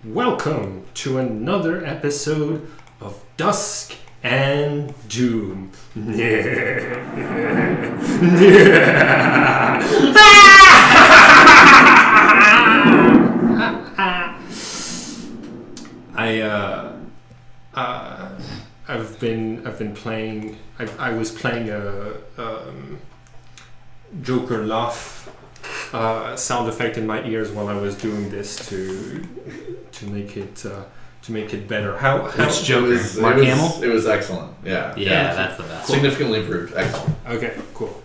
Welcome to another episode of Dusk and Doom. I've been playing. I was playing a Joker laugh sound effect in my ears while I was doing this to make it better. Which Joker? Mark Hamill? It was excellent. Yeah. Yeah, that's the best. Significantly improved. Excellent. Okay, cool.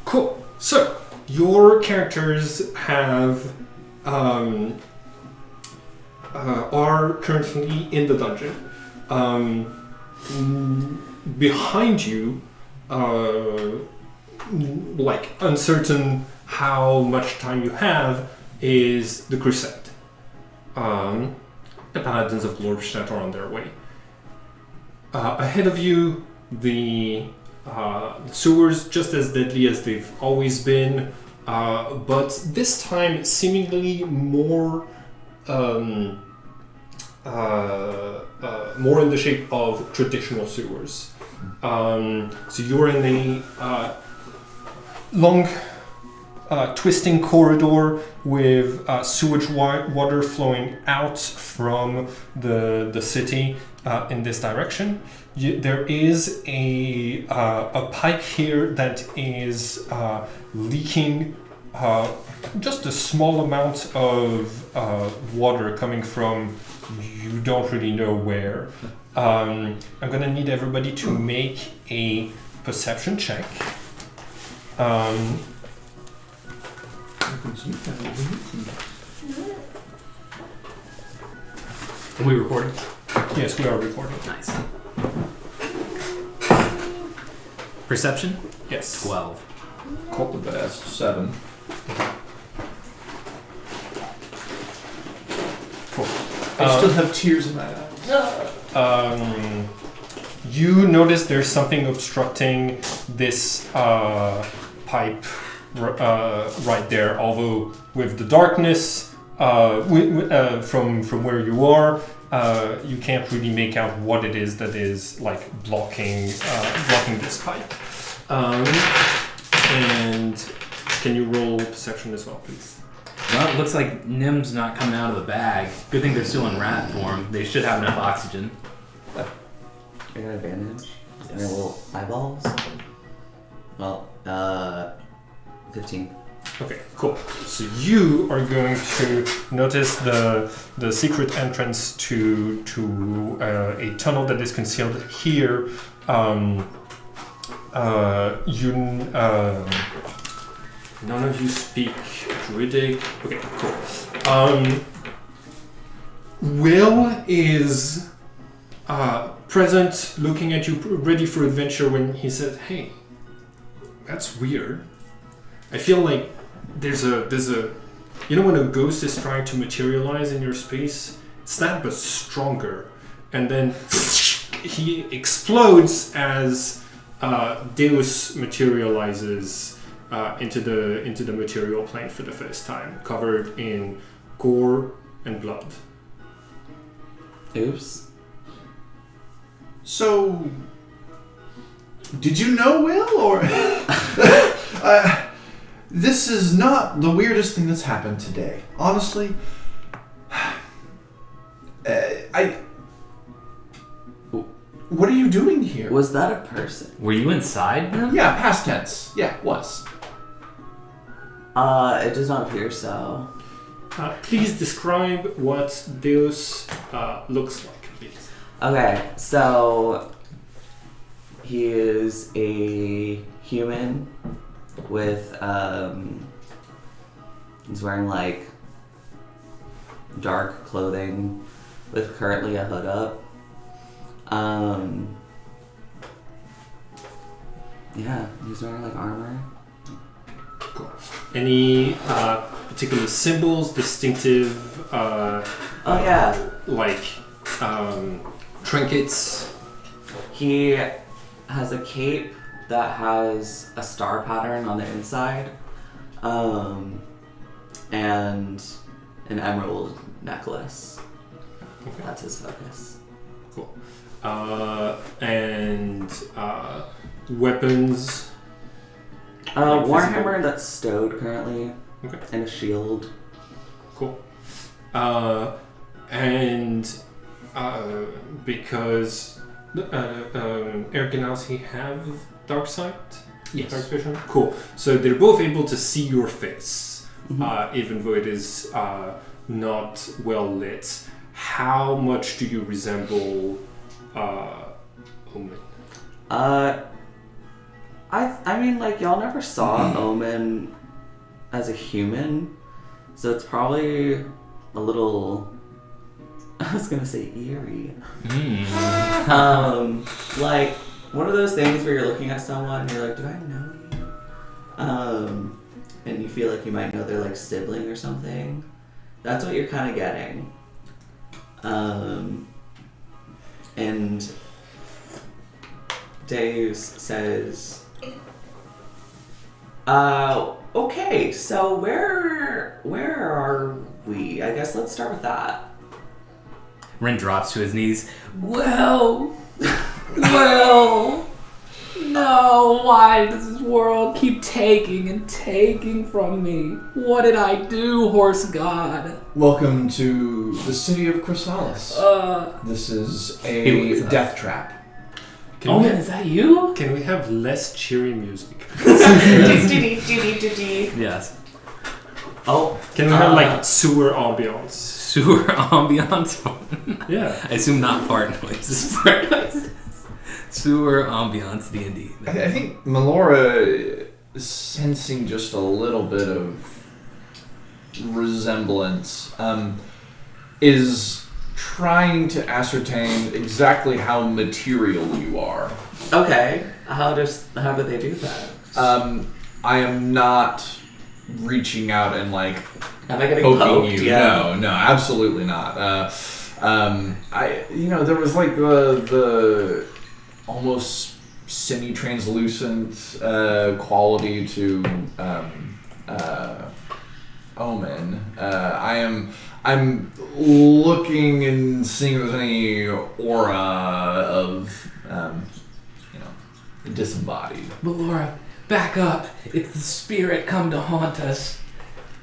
Cool. So your characters have are currently in the dungeon. Behind you, like uncertain how much time you have, is the Crusade. The Paladins of Glorstadt are on their way. Ahead of you, the sewers, just as deadly as they've always been, but this time seemingly more in the shape of traditional sewers. So you're in the long twisting corridor with sewage water flowing out from the city in this direction. There is a pipe here that is leaking just a small amount of water coming from you don't really know where. I'm gonna need everybody to make a perception check. Are we recording? Yes, we are recording. Nice. Perception? Yes. 12. Cult the best. 7. Cool. I still have tears in my eyes. You notice there's something obstructing this pipe right there. Although with the darkness from where you are, you can't really make out what it is that is like blocking this pipe. And can you roll perception as well, please? Well, it looks like Nim's not coming out of the bag. Good thing they're still in rat form. They should have enough oxygen. I got advantage. And their little eyeballs. Well, 15. Okay, cool. So you are going to notice the secret entrance to a tunnel that is concealed here. None of you speak Druidic. Okay, cool. Will is present, looking at you, ready for adventure when he said, "Hey, that's weird. I feel like there's a you know when a ghost is trying to materialize in your space, it's that but stronger." And then he explodes as Deus materializes into the material plane for the first time, covered in gore and blood. Oops. So, did you know Will, or this is not the weirdest thing that's happened today. Honestly, what are you doing here? Was that a person? Were you inside them? Yeah, past tense. Yeah, was. It does not appear so. Please describe what Deus looks like, please. Okay, so he is a human with he's wearing like dark clothing with currently a hood up. Yeah, he's wearing like armor. Cool. Any particular symbols, distinctive like trinkets? He has a cape that has a star pattern on the inside. and an emerald necklace. Okay. That's his focus. Cool. And weapons. Like Warhammer physical? that's stowed currently. Okay. And a shield. Cool. And because Eric and Elsie have dark sight, dark vision. Cool. So they're both able to see your face, even though it is not well lit. How much do you resemble Omen? I mean, like, y'all never saw Omen as a human, so it's probably a little, I was gonna say eerie. Like, one of those things where you're looking at someone and you're like, do I know you? And you feel like you might know their, like, sibling or something. That's what you're kind of getting. And Dave says, okay, so where are we? I guess let's start with that. Ren drops to his knees. Well, no, why does this world keep taking and taking from me? What did I do, horse god? Welcome to the city of Crusades. This is a death trap. Omen, is that you? Can we have less cheery music? Yes. Oh, Can we have like sewer ambiance? Sewer ambiance. Yeah. I assume not fart noises. Sewer ambiance D&D. I think Melora is sensing just a little bit of resemblance, is trying to ascertain exactly how material you are. okay. How do they do that? I am not reaching out and like Am I getting poking poked? you. Yeah. No, absolutely not. There was like the almost semi-translucent quality to Omen. I'm looking and seeing if there's any aura of disembodied. But Laura, back up. It's the spirit come to haunt us.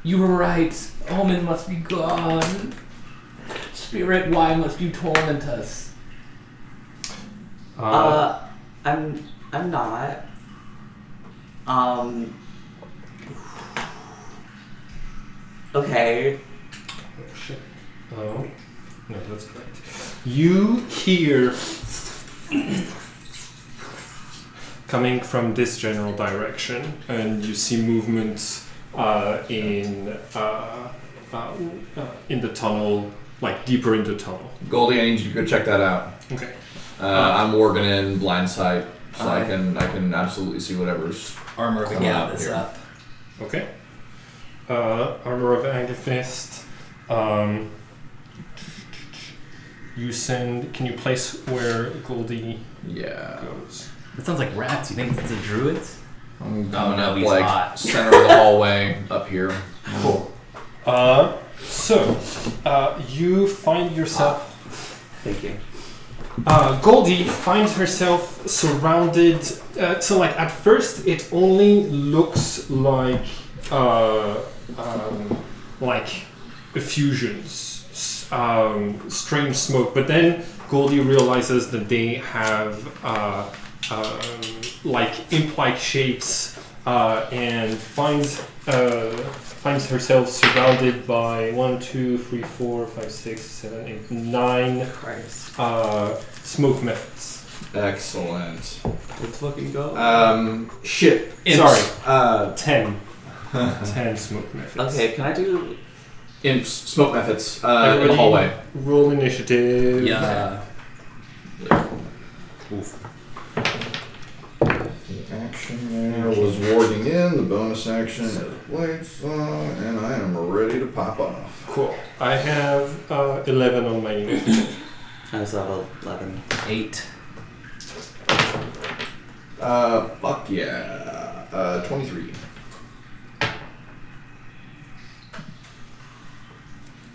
You were right. Omen must be gone. Spirit, why must you torment us? I'm not. Okay. Oh shit. Oh. No, that's correct. You hear coming from this general direction, and you see movement in the tunnel, like deeper in the tunnel. Goldie, I need you to go check that out. Okay. I'm working in blind sight, so I can absolutely see whatever's Armor of coming out Agathis here. up. Okay. Armor of Agathis. You send. Can you place where Goldie Yeah. goes? That sounds like rats. You think it's a druid? I'm Oh, coming no, up he's like hot. center of the hallway up here. Cool. So you find yourself. Thank you. Goldie finds herself surrounded. So, like at first, it only looks like effusions, strange smoke. But then Goldie realizes that they have like imp-like shapes, and finds herself surrounded by 1, 2, 3, 4, 5, 6, 7, 8, 9 Christ. smoke methods. Excellent. Let's fucking go. Shit. Sorry. 10. 10 smoke methods. Okay, can I do... Imps, smoke methods, in the Everybody hallway. roll initiative. Yeah. Oof. The action there was warding in, the bonus action is lights on, and I am ready to pop off. Cool. I have 11 on my initiative. I also have 11. 8. Fuck yeah. 23.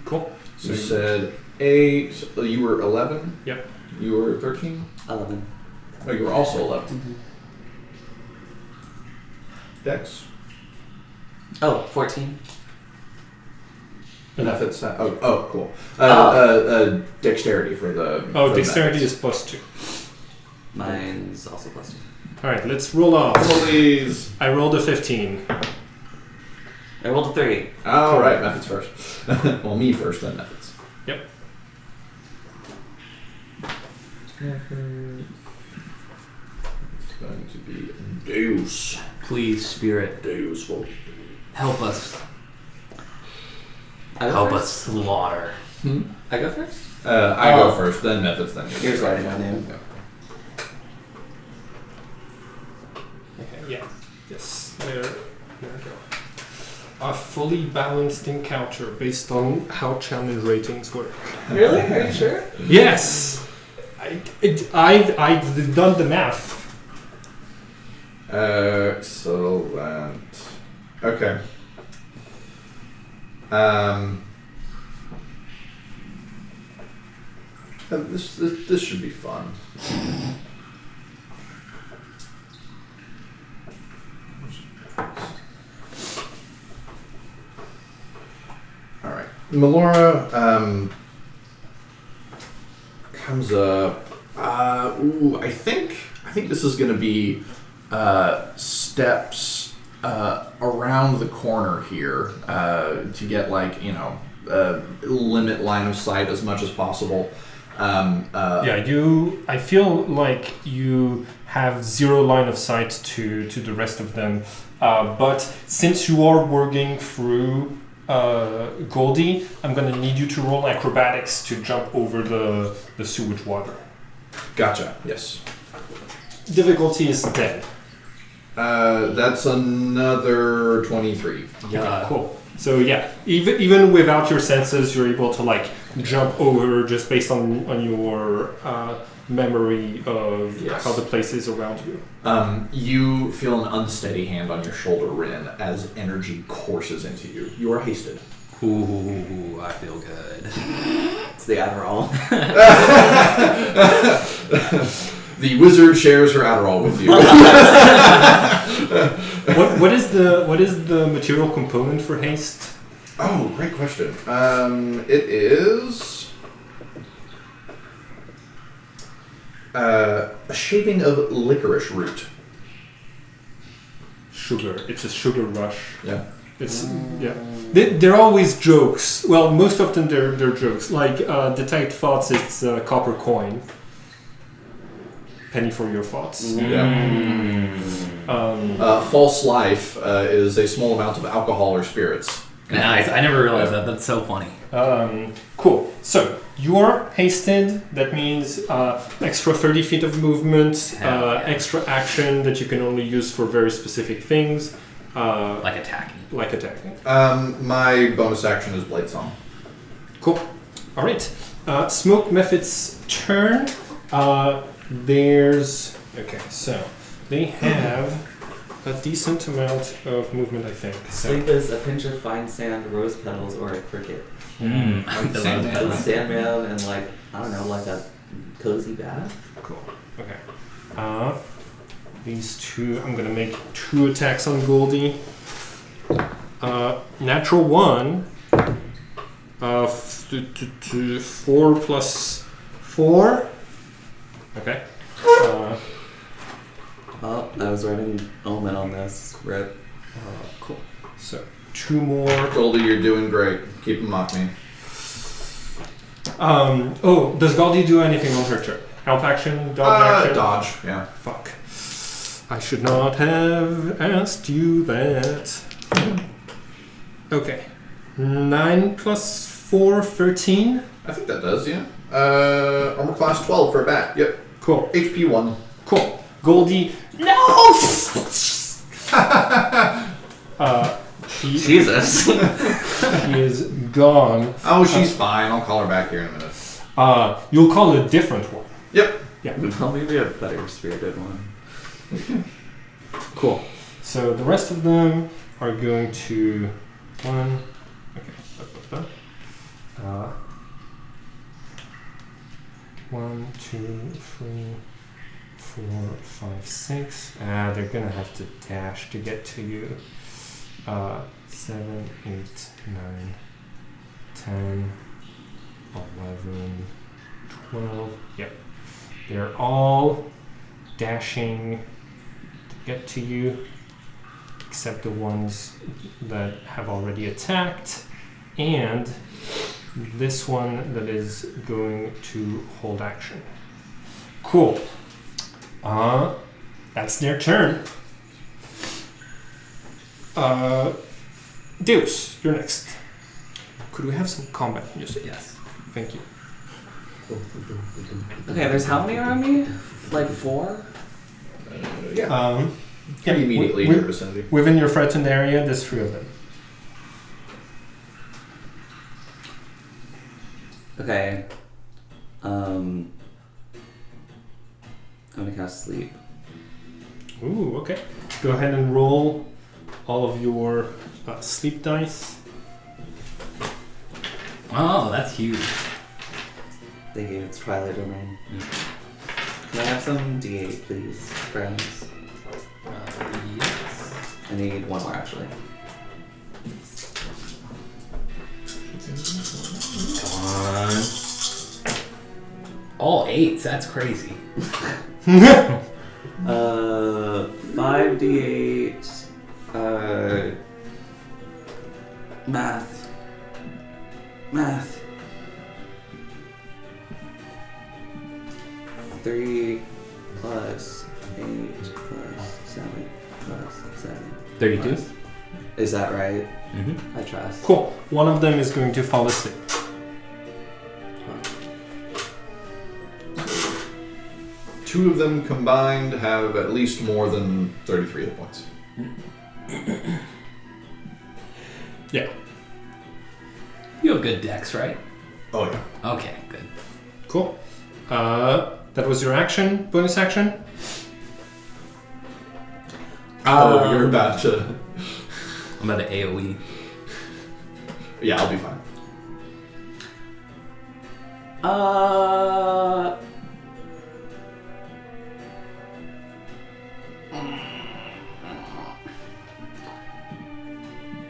Cool. So you said 8. You were 11? Yep. You were 13? 11. Oh, you were also 11. Dex? Oh, 14. Benefits. Cool. Dexterity for the. Oh, for dexterity methods. is +2. Mine's also +2. Alright, let's roll off. Please. I rolled a 15. I rolled a 3. All right, methods first. Well, me first, then methods. Yep. It's going to be Deus. Please, Spirit, Deus. help us. I go Help first? us slaughter. I go first? I go first, then methods, then you. Here's writing my name. Okay, yeah. Yes, there we go. A fully balanced encounter based on how challenge ratings work. Really? Are you sure? Yes! I've done the math. Excellent. Okay. This should be fun. All right, Melora comes up. I think this is going to be steps around the corner here to get limit line of sight as much as possible. I feel like you have zero line of sight to the rest of them, but since you are working through Goldie, I'm going to need you to roll acrobatics to jump over the sewage water. Gotcha. Yes. Difficulty is 10. That's another 23. Okay, cool. So yeah, even without your senses, you're able to jump over just based on your memory of how the place is around you. You feel an unsteady hand on your shoulder, Rin, as energy courses into you. You are hasted. Ooh, I feel good. It's the Adderall. The wizard shares her Adderall with you. What is the material component for haste? Oh, great question. It is a shaving of licorice root. Sugar. It's a sugar rush. Yeah. It's They're always jokes. Well, most often they're jokes. Like detect thoughts. It's a copper coin. Penny for your thoughts. Yeah. False life is a small amount of alcohol or spirits. Nice. I never realized that. That's so funny. Cool. So you're hasted. That means extra 30 feet of movement, extra action that you can only use for very specific things. Like attacking. My bonus action is Blade Song. Cool. All right. Smoke Mephit's turn. So they have a decent amount of movement, I think. Sleep is a pinch of fine sand, rose petals, or a cricket. Sandman. Sandman and a cozy bath. Cool. Okay. These two, I'm gonna make 2 attacks on Goldie. Natural 1. 4 plus 4. Okay. Oh, I was writing Omen on this. Rip. Cool. So 2 more. Goldie, you're doing great. Keep them off me. Does Goldie do anything on her turn? Help action, dodge action? Dodge, yeah. Fuck. I should not have asked you that. Okay. 9 plus 4, 13. I think that does, yeah. Armor class 12 for a bat. Yep. Cool. HP 1. Cool. Goldie. No! Jesus. She is gone. Oh, she's fine. I'll call her back here in a minute. You'll call a different one. Yep. Yeah. Well, maybe a better spirited one. Cool. So the rest of them are going to 1. Okay. 2, 3, 4, 5, 6. They're gonna have to dash to get to you. 7, 8, 9, 10, 11, 12. Yep. They're all dashing to get to you, except the ones that have already attacked, and this one that is going to hold action. Cool. That's their turn. Deus, you're next. Could we have some combat music? Yes. Thank you. Okay, there's how many around me? Like 4? Yeah. Pretty immediately in your vicinity. Within your threatened area, there's 3 of them. Okay. I'm gonna cast sleep. Ooh, okay. Go ahead and roll all of your sleep dice. Oh, that's huge. Thank you, it's Twilight Domain. Can I have some D8, please, friends? Yes. I need 1 more, actually. Come on. All 8s, that's crazy. 5d8. Math. 3 plus 8 plus 7 plus 7. 32? Plus. Is that right? Mm-hmm. I trust. Cool. One of them is going to fall asleep. Two of them combined have at least more than 33 hit points. Yeah. You have good decks, right? Oh yeah. Okay, good. Cool. That was your action, bonus action? Oh, you're about to... I'm about to AoE. Yeah, I'll be fine.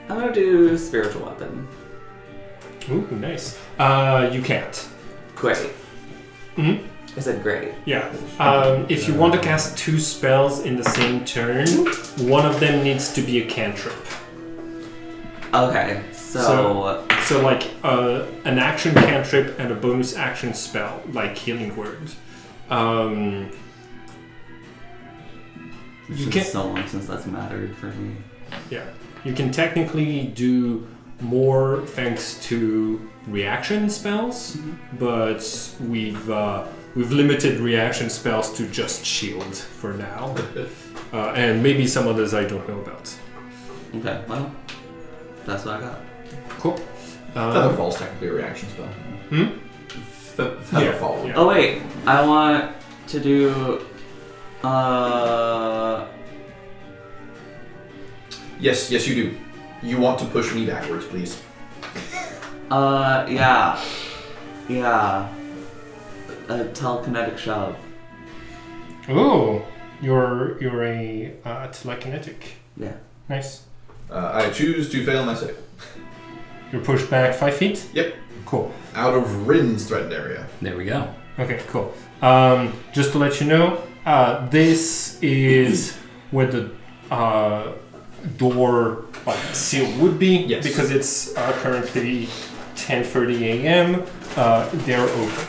I'm gonna do spiritual weapon. Ooh, nice. You can't. Great. Hmm? I said great. Yeah. If you want to cast 2 spells in the same turn, one of them needs to be a cantrip. Okay, so So like an action cantrip and a bonus action spell, like Healing Word. it's You been can, so long since that's mattered for me. yeah, you can technically do more thanks to reaction spells, but we've limited reaction spells to just shield for now, and maybe some others I don't know about. Okay, well, that's what I got. Cool. Featherfall's technically a reaction spell. Featherfall. Yeah. Oh wait, I want to do. Yes, you do. You want to push me backwards, please. Yeah. A telekinetic shove. Oh, you're a telekinetic. Yeah. Nice. I choose to fail my save. You're pushed back 5 feet? Yep. Cool. Out of Rin's threatened area. There we go. Okay, cool. Just to let you know, this is where the door seal would be. Yes. Because it's currently 10:30 a.m. They're open.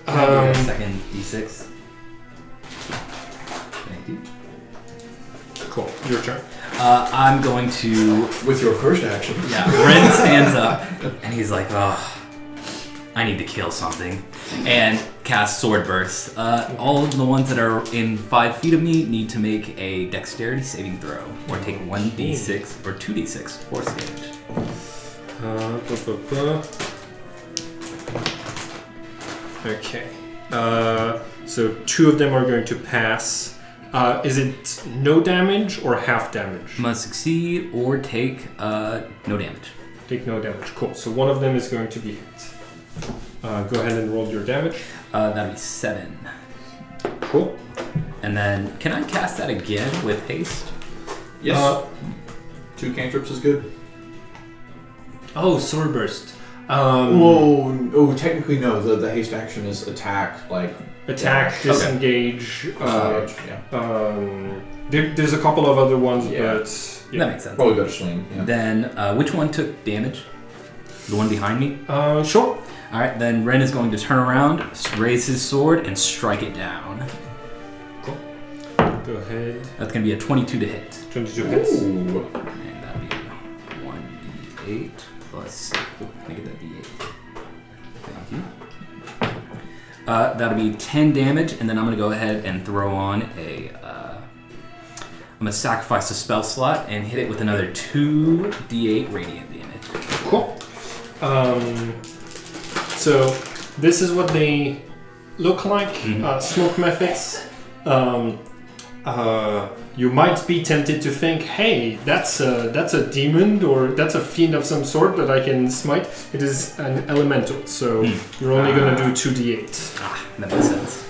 Can I do a second D6? Thank you. Cool. Your turn. I'm going to... With your first action. Yeah, Ren stands up, and he's like, oh, I need to kill something. And cast Sword Burst. All of the ones that are in 5 feet of me need to make a dexterity saving throw, or take 1d6 or 2d6 force damage. Okay. So 2 of them are going to pass. Is it no damage or half damage? Must succeed or take no damage. Take no damage. Cool. So one of them is going to be hit. Go ahead and roll your damage. That'd be 7. Cool. And then, can I cast that again with haste? Yes. 2 cantrips is good. Oh, Sword Burst. Whoa! Technically no. The haste action is attack, like Attack, disengage. yeah. There's a couple of other ones, Yeah. but That makes sense. Probably better swing. Yeah. Then, which one took damage? The one behind me? Sure. Alright, then Ren is going to turn around, raise his sword, and strike it down. Cool. Go ahead. That's going to be a 22 to hit. 22 hits. Ooh. And that'll be 1d8 plus... Oh, can I get that d8? Thank you. That'll be 10 damage, and then I'm going to go ahead and throw on a... I'm going to sacrifice a spell slot and hit it with another 2d8 radiant damage. Cool. So this is what they look like. Smoke methods. You might be tempted to think, hey, that's a demon or that's a fiend of some sort that I can smite. It is an elemental, so you're only going to do 2d8. That makes sense.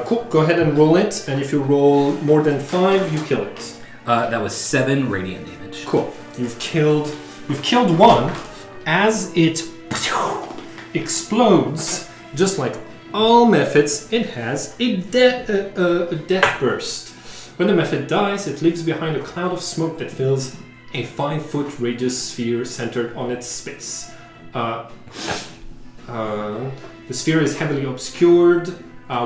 Cool. Go ahead and roll it, and if you roll more than 5, you kill it. That was 7 radiant damage. Cool. You've killed one as it explodes. Just like all methods, it has a death burst. When the method dies, it leaves behind a cloud of smoke that fills a 5-foot radius sphere centered on its space. The sphere is heavily obscured.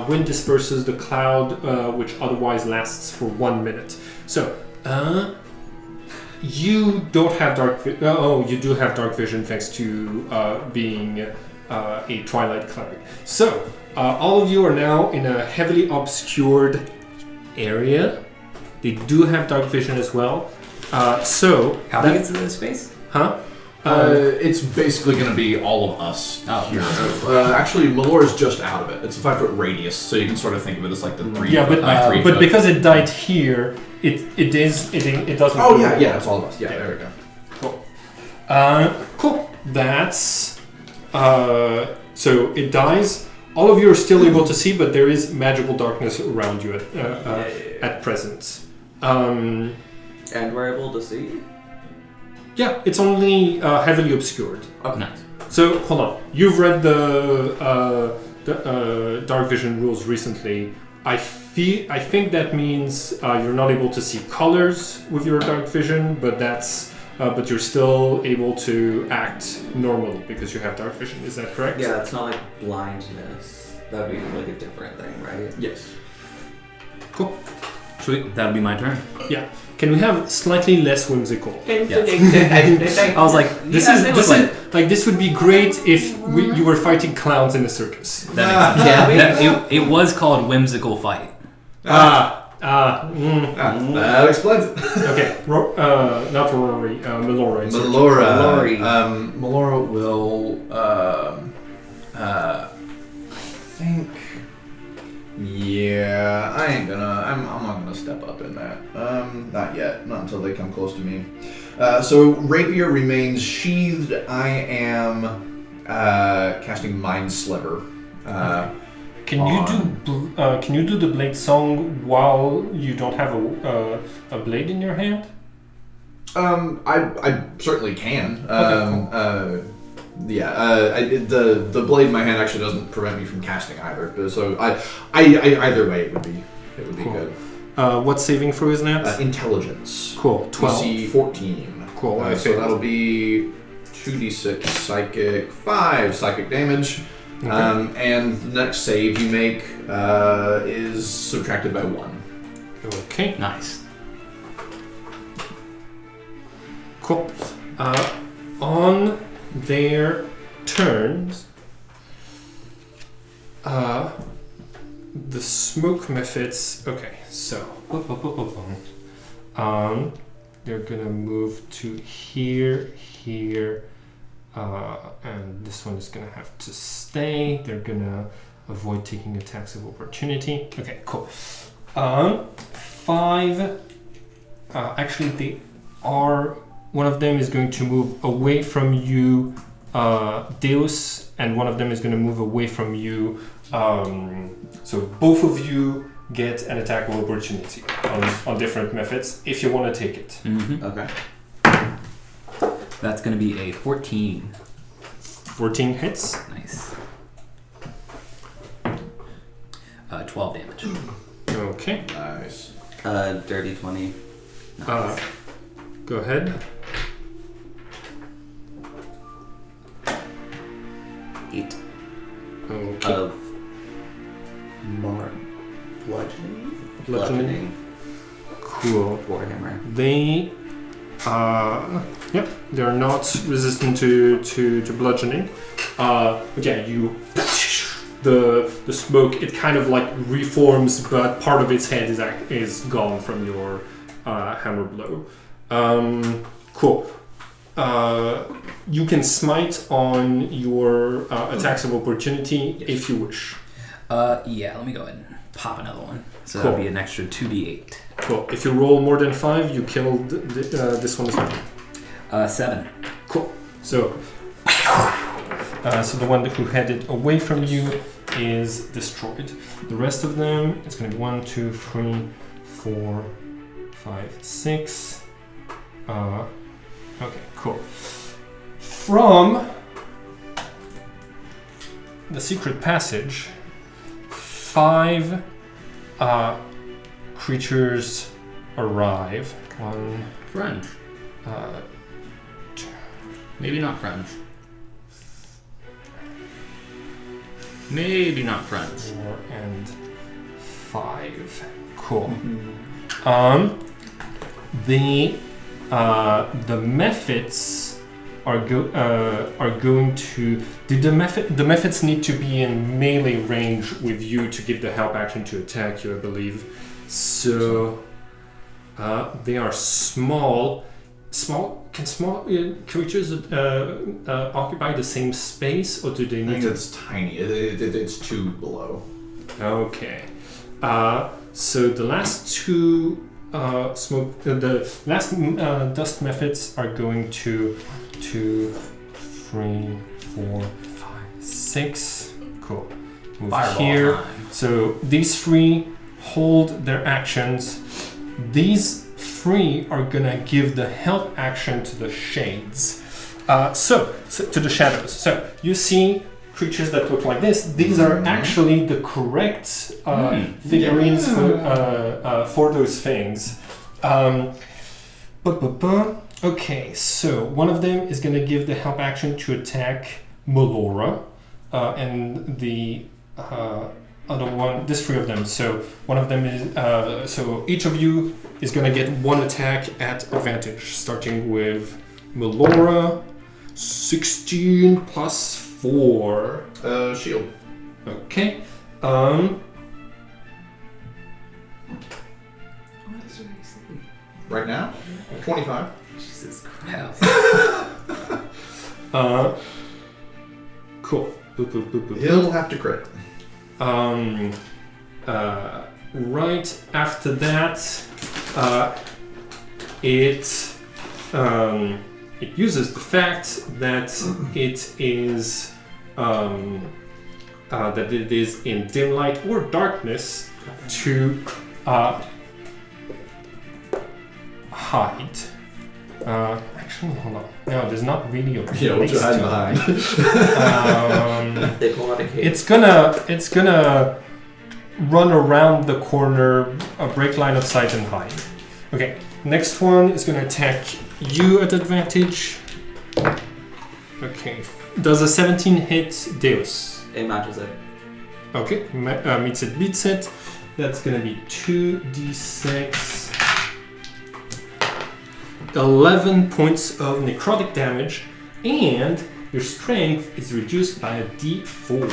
Wind disperses the cloud, which otherwise lasts for 1 minute. So, you don't have dark vision. You do have dark vision thanks to being a Twilight Cleric. So, all of you are now in a heavily obscured area. They do have dark vision as well. How big is the space? Huh? It's basically going to be all of us here. Actually, Melora's just out of it. It's a 5-foot radius, so you can sort of think of it as like the 3 foot by 3 but foot. because it died here, it doesn't. Oh yeah, it's all of us. Yeah, there we go. Cool. Cool. That's so it dies. All of you are still able to see, but there is magical darkness around you at present. And we're able to see? Yeah, it's only heavily obscured. Okay. Nice. So hold on. You've read the dark vision rules recently. I think that means you're not able to see colors with your dark vision, but but you're still able to act normally because you have dark vision. Is that correct? Yeah, it's not like blindness. That would be like a different thing, right? Yes. Cool. Sweet. That'll be my turn. Yeah. Can we have slightly less whimsical? I was like, This would be great if you were fighting clowns in a circus. It was called Whimsical Fight. That explains it. Okay, not Rory, Melora. Melora will, I think, yeah, I'm not gonna step up in that. Not yet, not until they come close to me. So rapier remains sheathed. I am casting Mind Sliver. Can you do the blade song while you don't have a blade in your hand? I certainly can. Okay, cool. The blade in my hand actually doesn't prevent me from casting either. So I either way it would be Cool. good. What saving throw is that? Intelligence. Cool. 12. DC 14. Cool. So that'll be 2d6 psychic, 5 psychic damage. Okay. And the next save you make is subtracted by 1. Okay. Nice. Cool. On their turns, the smoke methods. Okay, so they're gonna move to here, and this one is gonna have to stay. They're gonna avoid taking attacks of opportunity. Okay, cool. 5. Actually, they are. One of them is going to move away from you Deus, and one of them is going to move away from you. So both of you get an attack of opportunity on different methods if you want to take it. Mm-hmm. Okay. That's going to be a 14. 14 hits. Nice. 12 damage. Okay. Nice. Dirty 20. Nice. Go ahead. 8 Okay. of bludgeoning. Cool. Warhammer. They, they're not resistant to bludgeoning. You, the smoke, it kind of like reforms, but part of its head is gone from your hammer blow. Cool. You can smite on your attacks of opportunity if you wish. Yeah, let me go ahead and pop another one. So Cool. that'll be an extra 2d8. Cool. If you roll more than 5, you kill this one as well. 7. Cool. So the one who headed away from you is destroyed. The rest of them, it's going to be 1, 2, 3, 4, 5, 6. Okay, cool. From the secret passage, 5 creatures arrive. 1, Friends. 2, Maybe not friends. Maybe not friends. 4, and 5. Cool. The methods are going to. The methods need to be in melee range with you to give the help action to attack you, I believe. So they are small. Can small creatures occupy the same space, or do they I need think to? it's tiny. It's 2 below. Okay. So the last 2 the last dust methods are going to 2, 3, 4, 5, 6. Cool. Move Fireball here. time. So these 3 hold their actions. These 3 are gonna give the help action to the shades. So to the shadows. So you see creatures that look like this. These are actually the correct figurines for those things. Okay, so one of them is going to give the help action to attack Melora, and the other one, there's 3 of them. So one of them is, so each of you is going to get 1 attack at advantage, starting with Melora. 16 plus 4. Shield. Okay. Right now? 25. Jesus Christ. Cool. Boop, boop, boop, boop. He'll have to crit. Right after that, it uses the fact that it is in dim light or darkness to hide. Actually, hold on. No, there's not really a place Yeah, what you hide to behind. They pull out a cave. It's gonna run around the corner, break line of sight, and hide. Okay, next one is gonna attack you at advantage. Okay, does a 17 hit Deus? It matches it. Okay, meets it, beats it. That's gonna be 2d6. 11 points of necrotic damage, and your strength is reduced by a d4.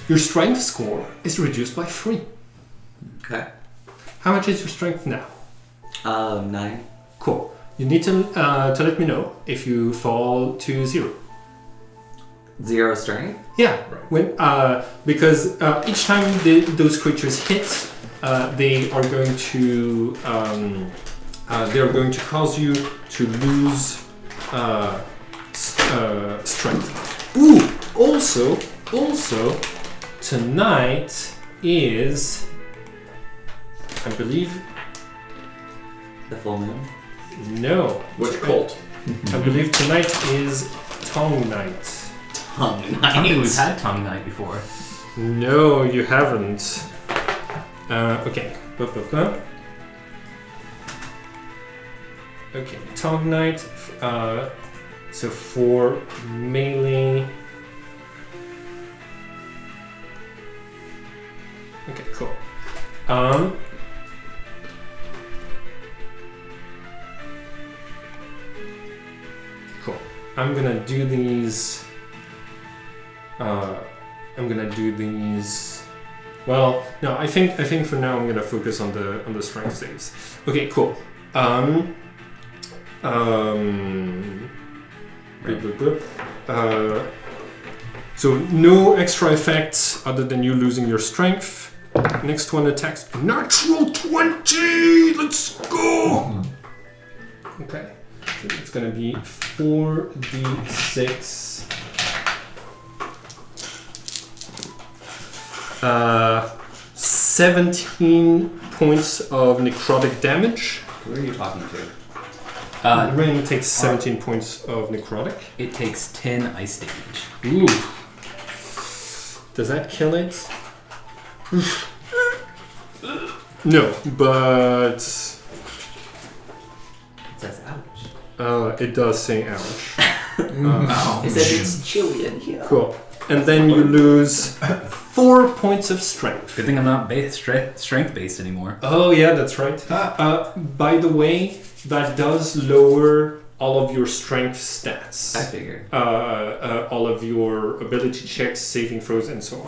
Your strength score is reduced by 3. Okay. How much is your strength now? 9. Cool. You need to let me know if you fall to 0. 0 strength? Yeah, when because each time those creatures hit, they are going to they're going to cause you to lose strength. Ooh, also, tonight is, I believe, The full moon. no. Which cult? I believe tonight is Tongue Night. Tongue I think we've night. had tongue night before. No, you haven't. Okay. Okay, Tongue Night. So for melee. Okay, cool. Cool. I'm gonna do these. Well, no, I think for now I'm gonna focus on the strength saves. Okay, cool. So no extra effects other than you losing your strength. Next one attacks natural 20. Let's go. Okay, so it's gonna be 4d6. 17 points of necrotic damage. Who are you talking to? Rain takes 17 points of necrotic. It takes 10 ice damage. Ooh. Does that kill it? No, but It says ouch. it does say ouch. It says it's chilly in here. Cool. And then you lose 4 points of strength. Good thing I'm not strength based anymore. Oh yeah, that's right. By the way, that does lower all of your strength stats. I figured. All of your ability checks, saving throws, and so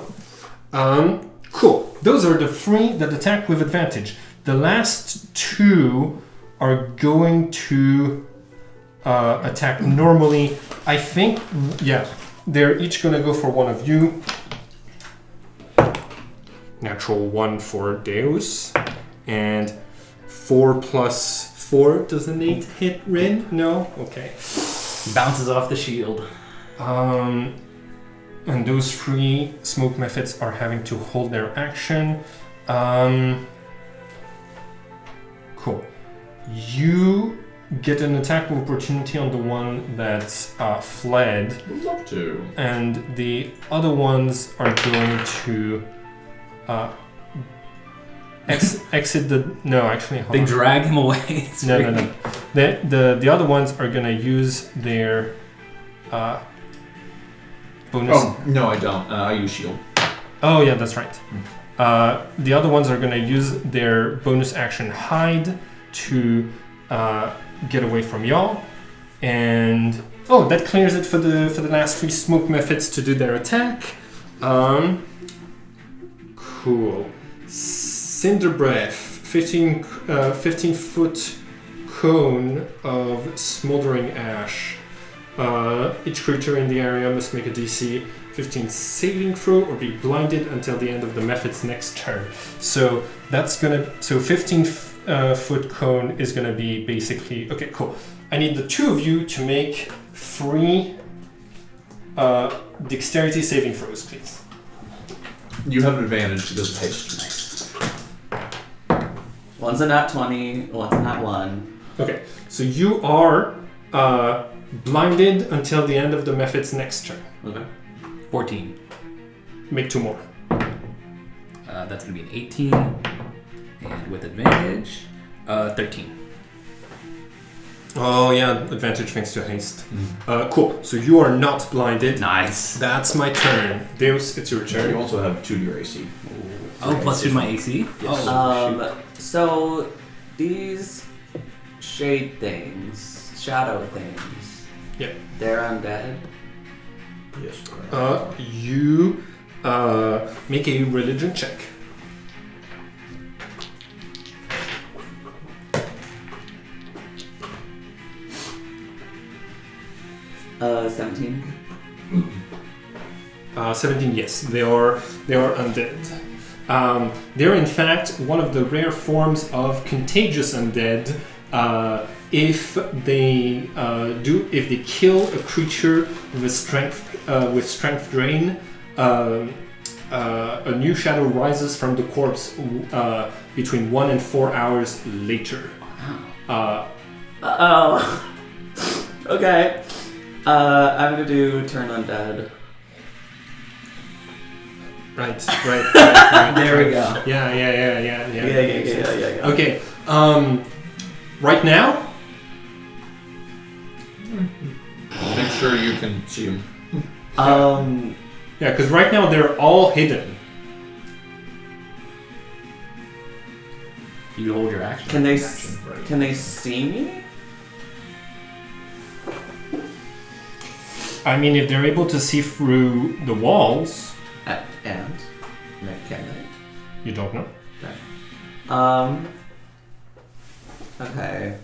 on. Cool. Those are the 3 that attack with advantage. The last 2 are going to attack normally. I think, yeah, they're each going to go for one of you. Natural 1 for Deus. And 4 plus 4. Does an 8 hit Rin? No? Okay. Bounces off the shield. And those 3 smoke methods are having to hold their action. Cool. You get an attack of opportunity on the one that fled, Would love to. and the other ones are going to exit the. No, actually, hold They on. drag him away. It's No. really- The other ones are gonna use their bonus. Oh, no, I don't. I use shield. Oh yeah, that's right. The other ones are gonna use their bonus action hide to get away from y'all, and that clears it for the last 3 smoke methods to do their attack. Cool. Cinder breath, 15 foot cone of smoldering ash. Each creature in the area must make a DC 15 saving throw or be blinded until the end of the method's next turn. So that's gonna 15 foot cone is gonna be basically okay. Cool. I need the 2 of you to make 3 dexterity saving throws, please. You have an advantage because of haste. One's a nat 20, one's a nat 1. Okay, so you are blinded until the end of the method's next turn. Okay. 14. Make 2 more. That's going to be an 18. And with advantage, 13. Oh yeah, advantage thanks to haste. Cool. So you are not blinded. Nice. That's my turn. Deus, it's your You turn. also have 2 to your AC. Oh, plus 2 to my AC? Yes. Oh, shoot. So these shade things, shadow things. Yeah. They're undead. Yes. You make a religion check. 17. 17, yes, they are undead. They're in fact one of the rare forms of contagious undead If they kill a creature with strength drain, a new shadow rises from the corpse between 1 and 4 hours later. Okay. I'm gonna do turn undead. Right. There we go. Yeah. Okay. Right now. Make sure you can see him. Yeah, because right now they're all hidden. You hold your action. Can they right. can they see me? I mean, if they're able to see through the walls, And can they? you don't know. Okay.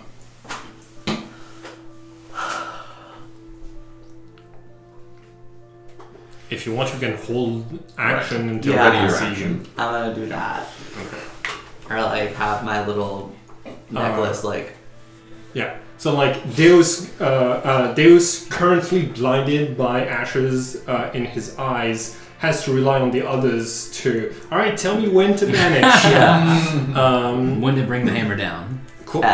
If you want, you can hold action until Yeah. they Ready your see action. you. I'm gonna do that. Okay. Or like have my little necklace like. Yeah. So like Deus currently blinded by ashes in his eyes, has to rely on the others to. All right, tell me when to vanish. When to bring the hammer down. Cool.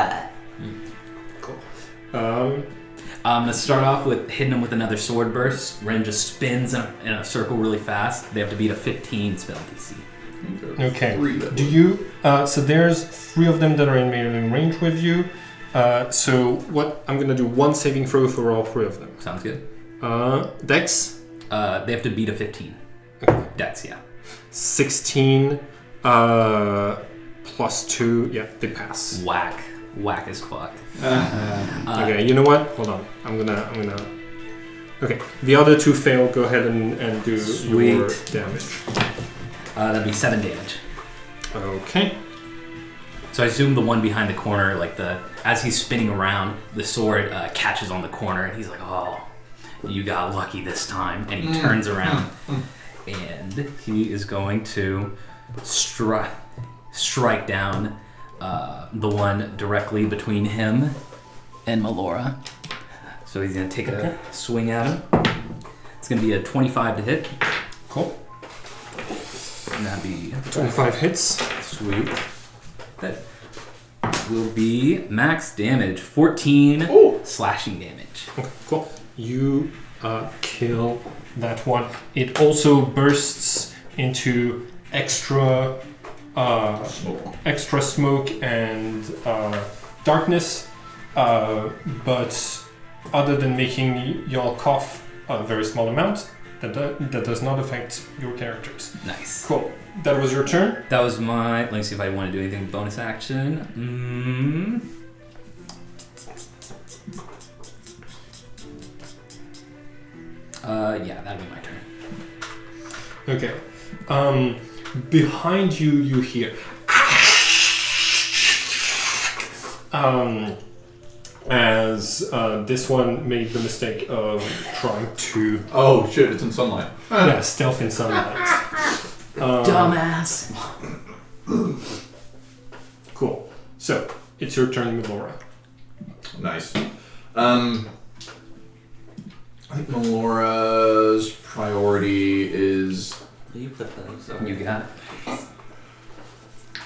Cool. Let's start off with hitting them with another sword burst. Ren just spins in a circle really fast. They have to beat a 15 spell DC. Okay. 3 that Do you? So there's 3 of them that are in melee range with you. So what I'm gonna do 1 saving throw for all 3 of them. Sounds good. Dex. They have to beat a 15. Okay. Dex, yeah. 16 plus 2. Yeah, they pass. Whack as fuck. Okay, you know what? Hold on. I'm gonna. Okay, the other 2 fail. Go ahead and do your Sweet. damage. That'd be 7 damage. Okay. So I assume the one behind the corner, as he's spinning around, the sword catches on the corner, and he's like, "Oh, you got lucky this time." And he turns around, and he is going to strike down the one directly between him and Melora. So he's going to take a swing at him. It's going to be a 25 to hit. Cool. And that'd be 25 hits. sweet. That will be max damage, 14 slashing damage. Okay, cool. You kill that one. It also bursts into extra smoke and darkness, but other than making y'all cough a very small amount, that does not affect your characters. Nice. Cool. That was your turn. That was my. Let me see if I want to do anything with bonus action. Yeah, that'd be my turn. Okay. Behind you, you hear. As this one made the mistake of trying to Oh shit! It's in sunlight. stealth in sunlight. Dumbass. Cool. So it's your turn, Melora. Nice. I think Melora's priority is. You put those. You got it.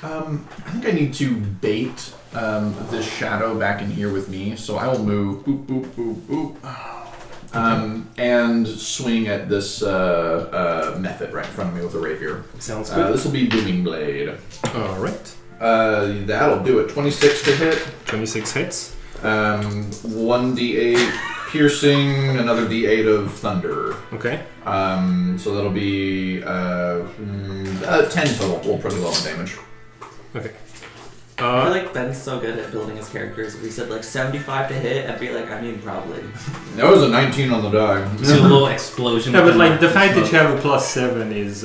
I think I need to bait this shadow back in here with me, so I will move boop boop boop boop, and swing at this method right in front of me with a rapier. Sounds good. This will be Booming Blade. All right. That'll do it. 26 to hit. 26 hits. 1d8 piercing, another d8 of thunder. Okay. So that'll be 10 total. We'll pretty low on damage. Okay. I feel like Ben's so good at building his characters. If we said like 75 to hit, I'd be like, I mean, probably. That was a 19 on the die. See a little explosion. Yeah, but within like the fact that smoke. you have a +7 is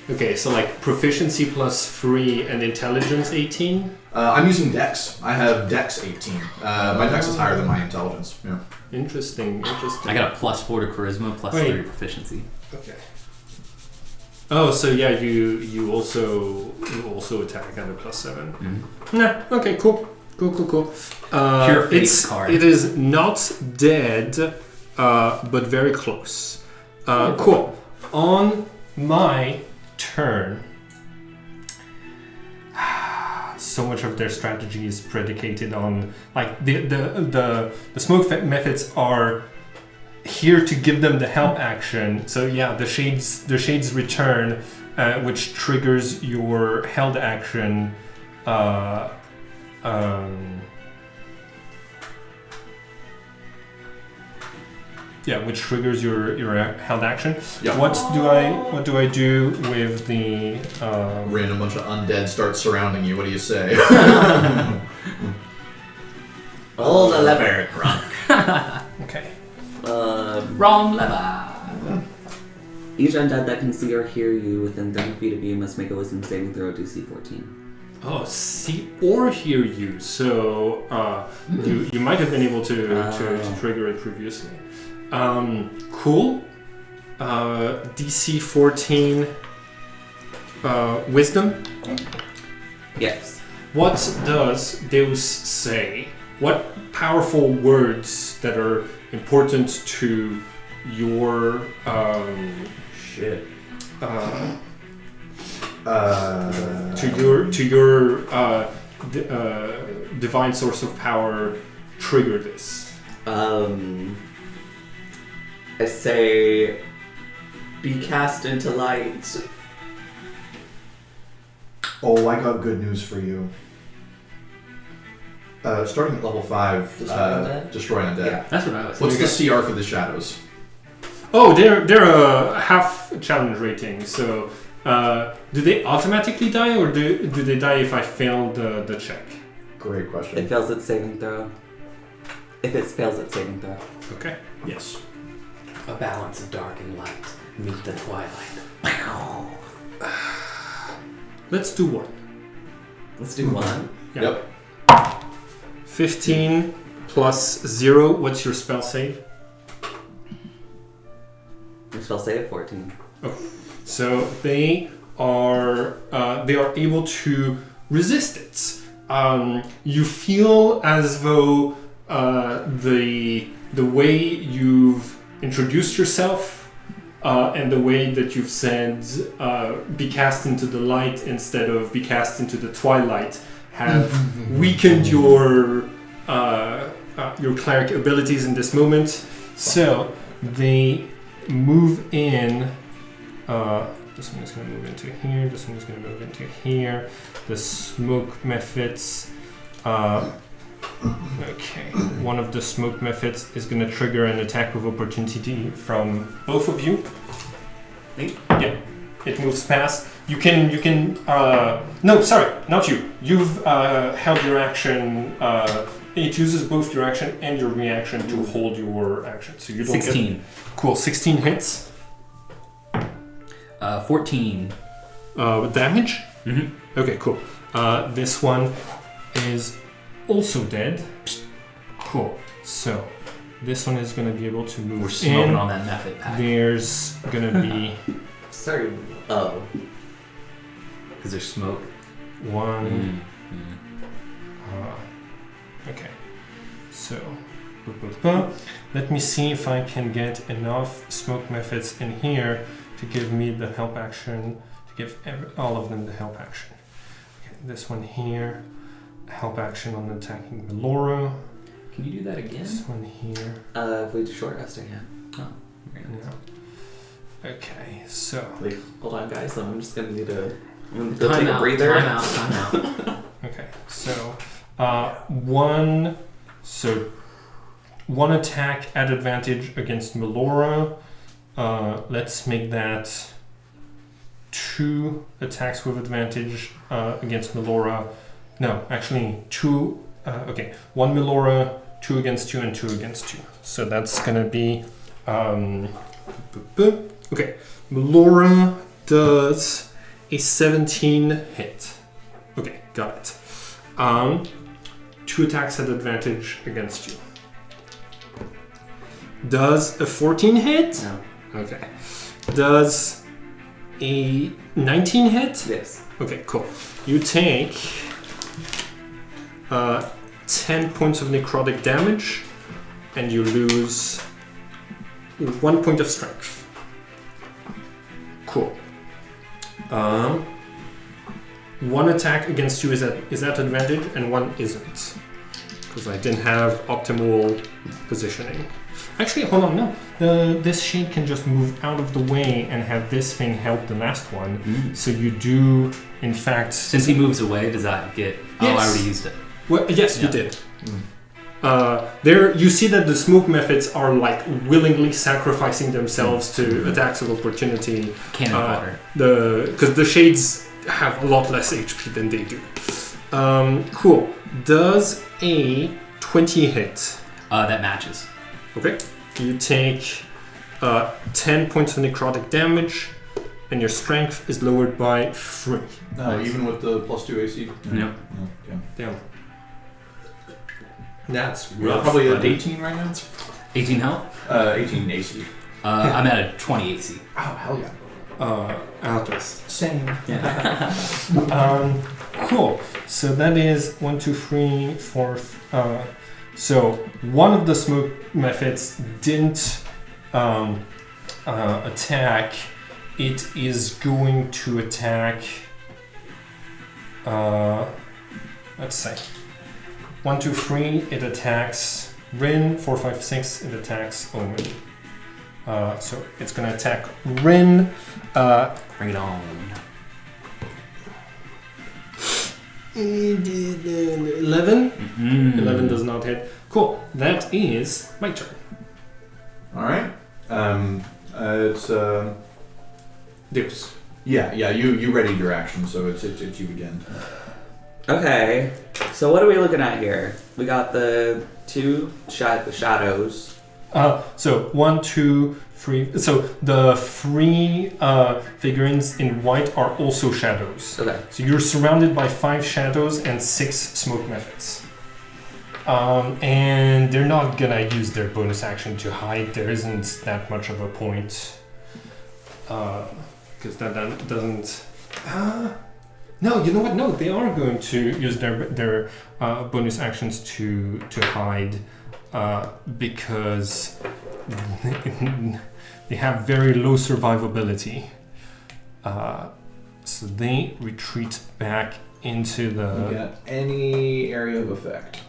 okay. So like proficiency +3 and intelligence 18. I'm using Dex. I have Dex 18. My Dex is higher than my intelligence. Yeah. Interesting. I got a +4 to charisma, Wait. +3 proficiency. Okay. Oh, so yeah, you also attack at a +7. Mm-hmm. Nah. Okay. Cool. Cool. Pure face card. It is not dead, but very close. Cool. On my turn, so much of their strategy is predicated on like the smoke methods are here to give them the help action. So yeah, the shades return, which triggers your held action. Which triggers your held action. Yep. What do I do with the Random bunch of undead start surrounding you. What do you say? Pull the lever, Grunk. Okay. Wrong lever. Each undead that can see or hear you within 30 feet of you must make a wisdom saving throw DC 14. Oh, see or hear you. So you might have been able to trigger it previously. Cool. DC 14 wisdom. Yes. What does Deus say? What powerful words that are important to your to your divine source of power trigger this? I say, be cast into light. Oh, I got good news for you. Starting at level 5, Destroy Undead. Yeah. That's what I was What's thinking. the CR for the shadows? Oh, they're a half challenge rating. So, do they automatically die, or do they die if I fail the check? Great question. It fails its saving throw. If it fails its saving throw. Okay. Yes. A balance of dark and light meet the twilight. Let's do one. Let's do one. Yeah. Yep. 15 plus 0. What's your spell save? Your spell save 14. So they are able to resist it. You feel as though the way you've introduced yourself and the way that you've said be cast into the light instead of be cast into the twilight have weakened your cleric abilities in this moment. So they move in. This one is going to move into here. This one is going to move into here. The smoke methods. Okay, one of the smoke methods is going to trigger an attack of opportunity from both of you. Yeah, it moves past. You can. No, sorry, not you. You've held your action. It uses both your action and your reaction to hold your action, so you don't 16. get. Cool, 16 hits. 14. With damage. Mm-hmm. Okay, cool. This one is also dead. Cool. So this one is going to be able to move We're smoking in. on that method pack. There's going to be Sorry. Oh. Because there's smoke. one. Okay. So let me see if I can get enough smoke methods in here to give me the help action, to give all of them the help action. Okay, this one here, help action on attacking Melora. Can you do that again? This one here. If we do short rest again. Oh, very nice. No. Okay, so. Wait, hold on, guys. I'm just gonna need to. I'm gonna go Time take a out, breather. time out. Okay, so one attack at advantage against Melora. Let's make that 2 attacks with advantage against Melora. No, actually 2. Okay, 1 Melora, 2 against 2, and 2 against 2. So that's gonna be okay. Melora does a 17 hit. Okay, got it. 2 attacks at advantage against you. Does a 14 hit? No. Okay. Does a 19 hit? Yes. Okay, cool. You take 10 points of necrotic damage, and you lose 1 point of strength. Cool. One attack against you is at advantage, and one isn't. Because I didn't have optimal positioning. Actually, hold on, no. This shade can just move out of the way and have this thing help the last one. So you do, in fact... Since he moves away, does that get... Oh, I already used it. Well, yes, you did. There, you see that the smoke methods are like willingly sacrificing themselves to attacks of opportunity. Cannon fodder. Because the shades have a lot less HP than they do. Cool. Does a 20 hit? That matches. Okay. You take 10 points of necrotic damage, and your strength is lowered by 3. Nice. Even with the +2 AC? Yep. Okay. Damn. That's You're rough. probably at buddy. 18 right now? 18 health? 18 AC. I'm at a 20 AC. Oh, hell yeah. Atlas. Same. Cool. So that is 1, 2, 3, 4. So one of the smoke methods didn't attack. It is going to attack. Let's say 1, 2, 3. It attacks Rin. 4, 5, 6. It attacks Omen. So it's going to attack Rin. Bring it on. 11? 11 does not hit. Cool. That is my turn. Alright. It's Deuce. Yeah, you readied your action, so it's you again. Okay, so what are we looking at here? We got the two shadows. So 1, 2, 3. So the 3 figurines in white are also shadows. Okay. So you're surrounded by 5 shadows and 6 smoke methods. And they're not gonna use their bonus action to hide. There isn't that much of a point. Because that doesn't... no, you know what? No, they are going to use their bonus actions to hide. Because they have very low survivability. So they retreat back into the... You got any area of effect.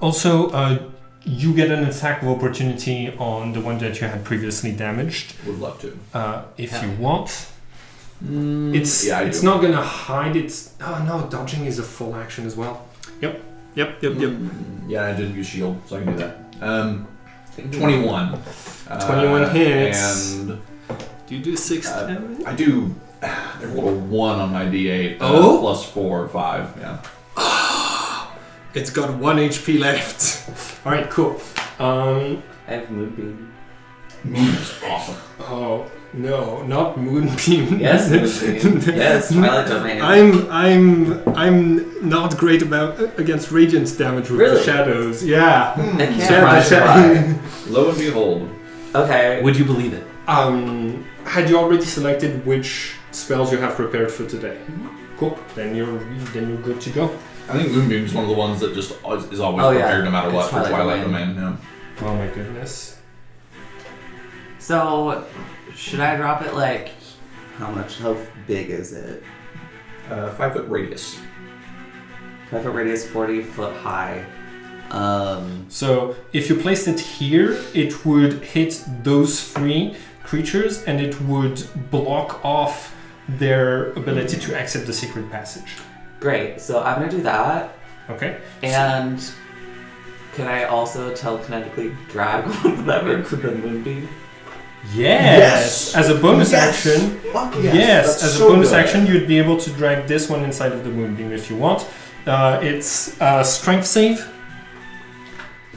Also, you get an attack of opportunity on the one that you had previously damaged. Would love to. If you want. I It's do. not gonna hide. Oh no, dodging is a full action as well. Yep. Yeah, I didn't use shield, so I can do that. 21. 21 hits. And Do you do 6 damage? I do. I rolled a 1 on my D8. Oh? Plus 4 or 5. Yeah. It's got 1 HP left. All right, cool. I have Moonbeam. Moon's awesome. Oh no, not Moonbeam. Yes, Moonbeam. Yes, Twilight Domain. I'm not great against Radiance damage with the Really? shadows. Yeah. I can't So rise the why. Lo and behold. Okay. Would you believe it? Had you already selected which spells you have prepared for today? Cool. Then you're good to go. I think Moonbeam's one of the ones that just is always Oh, yeah. prepared no matter It's what for Twilight Twilight Domain. Domain. Yeah. Oh my goodness. So, should I drop it like, how big is it? 5 foot radius. 5 foot radius, 40 foot high. So if you placed it here, it would hit those 3 creatures and it would block off their ability to exit the secret passage. Great, so I'm gonna do that. Okay. And can I also telekinetically drag one of them into the Moonbeam? Yes. As a bonus action. Fuck Yes. That's As a so bonus good. action, you'd be able to drag this one inside of the moonbeam if you want. It's strength save.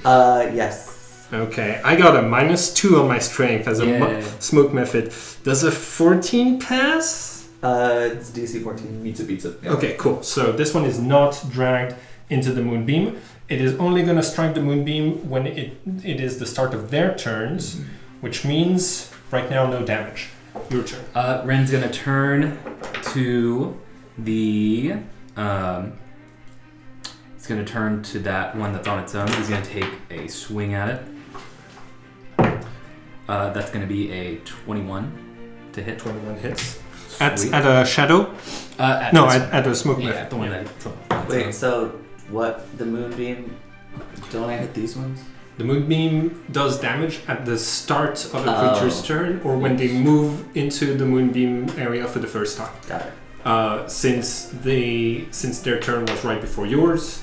Yes. Okay, I got a -2 on my strength as a Yeah. smoke method. Does a 14 pass? It's DC 14. Beats it. Yeah. Okay, cool. So this one is not dragged into the moonbeam. It is only going to strike the moonbeam when it is the start of their turns, which means right now no damage. Your turn. Ren's gonna turn to the It's going to turn to that one that's on its own. He's going to take a swing at it. That's going to be a 21 to hit. 21 hits. Sweet. At a shadow? At a smoke yeah, method. the one that. Wait, so what? The moonbeam? Don't I hit these ones? The moonbeam does damage at the start of a creature's turn, or when they move into the moonbeam area for the first time. Got it. Since their turn was right before yours.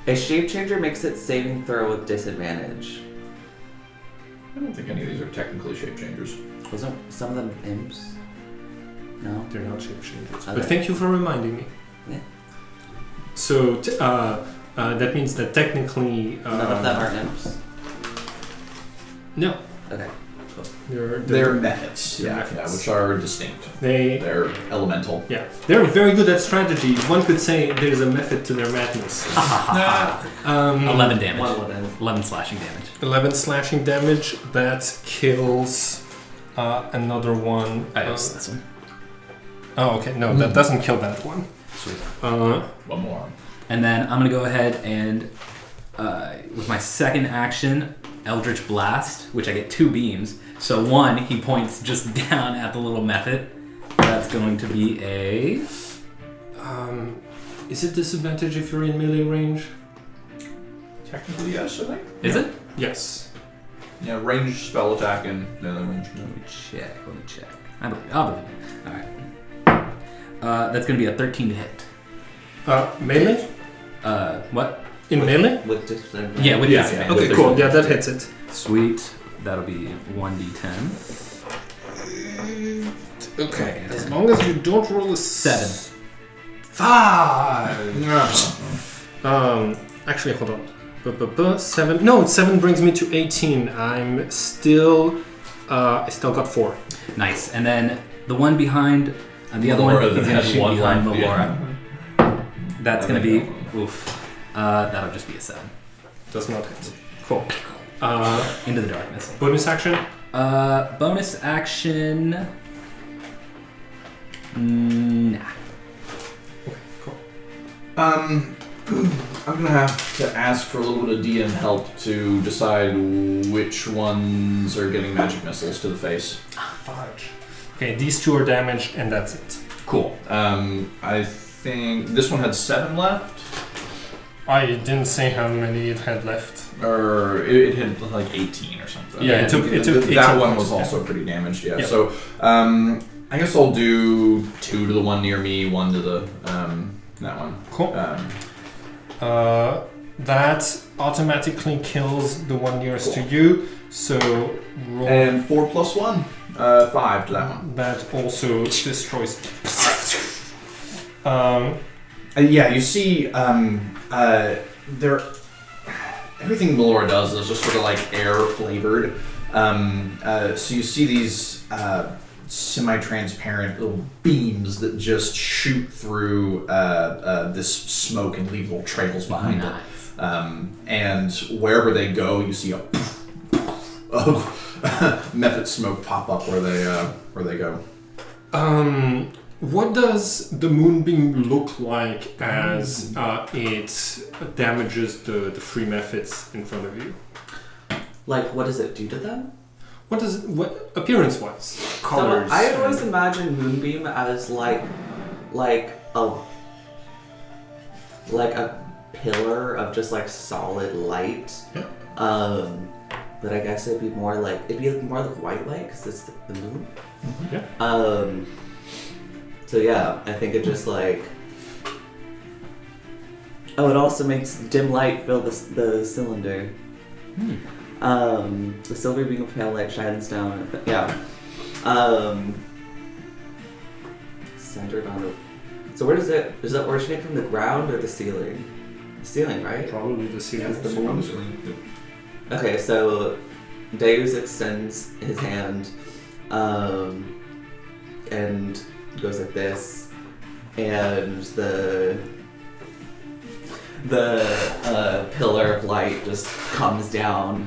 A shape changer makes its saving throw with disadvantage. I don't think any of these are technically shape changers. Wasn't some of them imps? No. They're not shape changers. Okay. But thank you for reminding me. Yeah. So that means that technically None of them are imps. no. Okay. They're methods, which are distinct. They're elemental. Yeah, they're very good at strategy. One could say there's a method to their madness. 11 damage. 111. 11 slashing damage. 11 slashing damage. That kills another one. It's this one. Oh, okay. No, that doesn't kill that one. Sweet. One more. And then I'm going to go ahead and, with my second action, Eldritch Blast, which I get 2 beams. So one, he points just down at the little method. That's going to be a... Is it disadvantage if you're in melee range? Technically, yes, I think. Is it? Yes. Yeah, ranged spell attack and melee range. Let me check. I'll believe it. Alright. That's going to be a 13 to hit. Melee? What? In melee? With disadvantage. Yeah, with disadvantage. Okay, cool. Yeah, that hits it. Sweet. That'll be 1d10. Okay. As long as you don't roll a 7. 5. Actually, hold on. 7. No, 7 brings me to 18. I'm still. I still got 4. Nice. And then the one behind, the other one, he's going to shoot behind Melora. That's going to be. Oof. That'll just be a 7. Does not hit. Cool. Into the darkness. Bonus action. Bonus action. Nah. Okay, cool. I'm gonna have to ask for a little bit of DM help to decide which ones are getting magic missiles to the face. Fudge. Okay, these 2 are damaged, and that's it. Cool. I think this one had 7 left. I didn't say how many it had left. Or it had like 18 or something. Yeah, it took 18 that one was points, also pretty damaged. Yeah. Yep. So I guess I'll do 2 to the one near me, 1 to the that one. Cool. That automatically kills the one nearest to you. So roll. And 4 plus 1, 5 to that one. That also destroys. Yeah, you see, there. Everything Melora does is just sort of like air flavored. So you see these semi-transparent little beams that just shoot through this smoke and leave little trails behind it. And wherever they go, you see a of method smoke pop up where they go. What does the moonbeam look like as it damages the free methods in front of you? Like, what does it do to them? What appearance-wise? Colors. So I always imagine moonbeam as like a pillar of just like solid light. Yeah. But I guess it'd be more like white light because it's the moon. Mm-hmm. Yeah. So yeah, I think it just like. Oh, it also makes dim light fill the cylinder. The silver beam of pale light shines down. Yeah. Centered on it. So where does it originate from, the ground or the ceiling? The ceiling, right? Probably the ceiling. Is the moon. Okay, so Deus extends his hand, and goes like this, and the pillar of light just comes down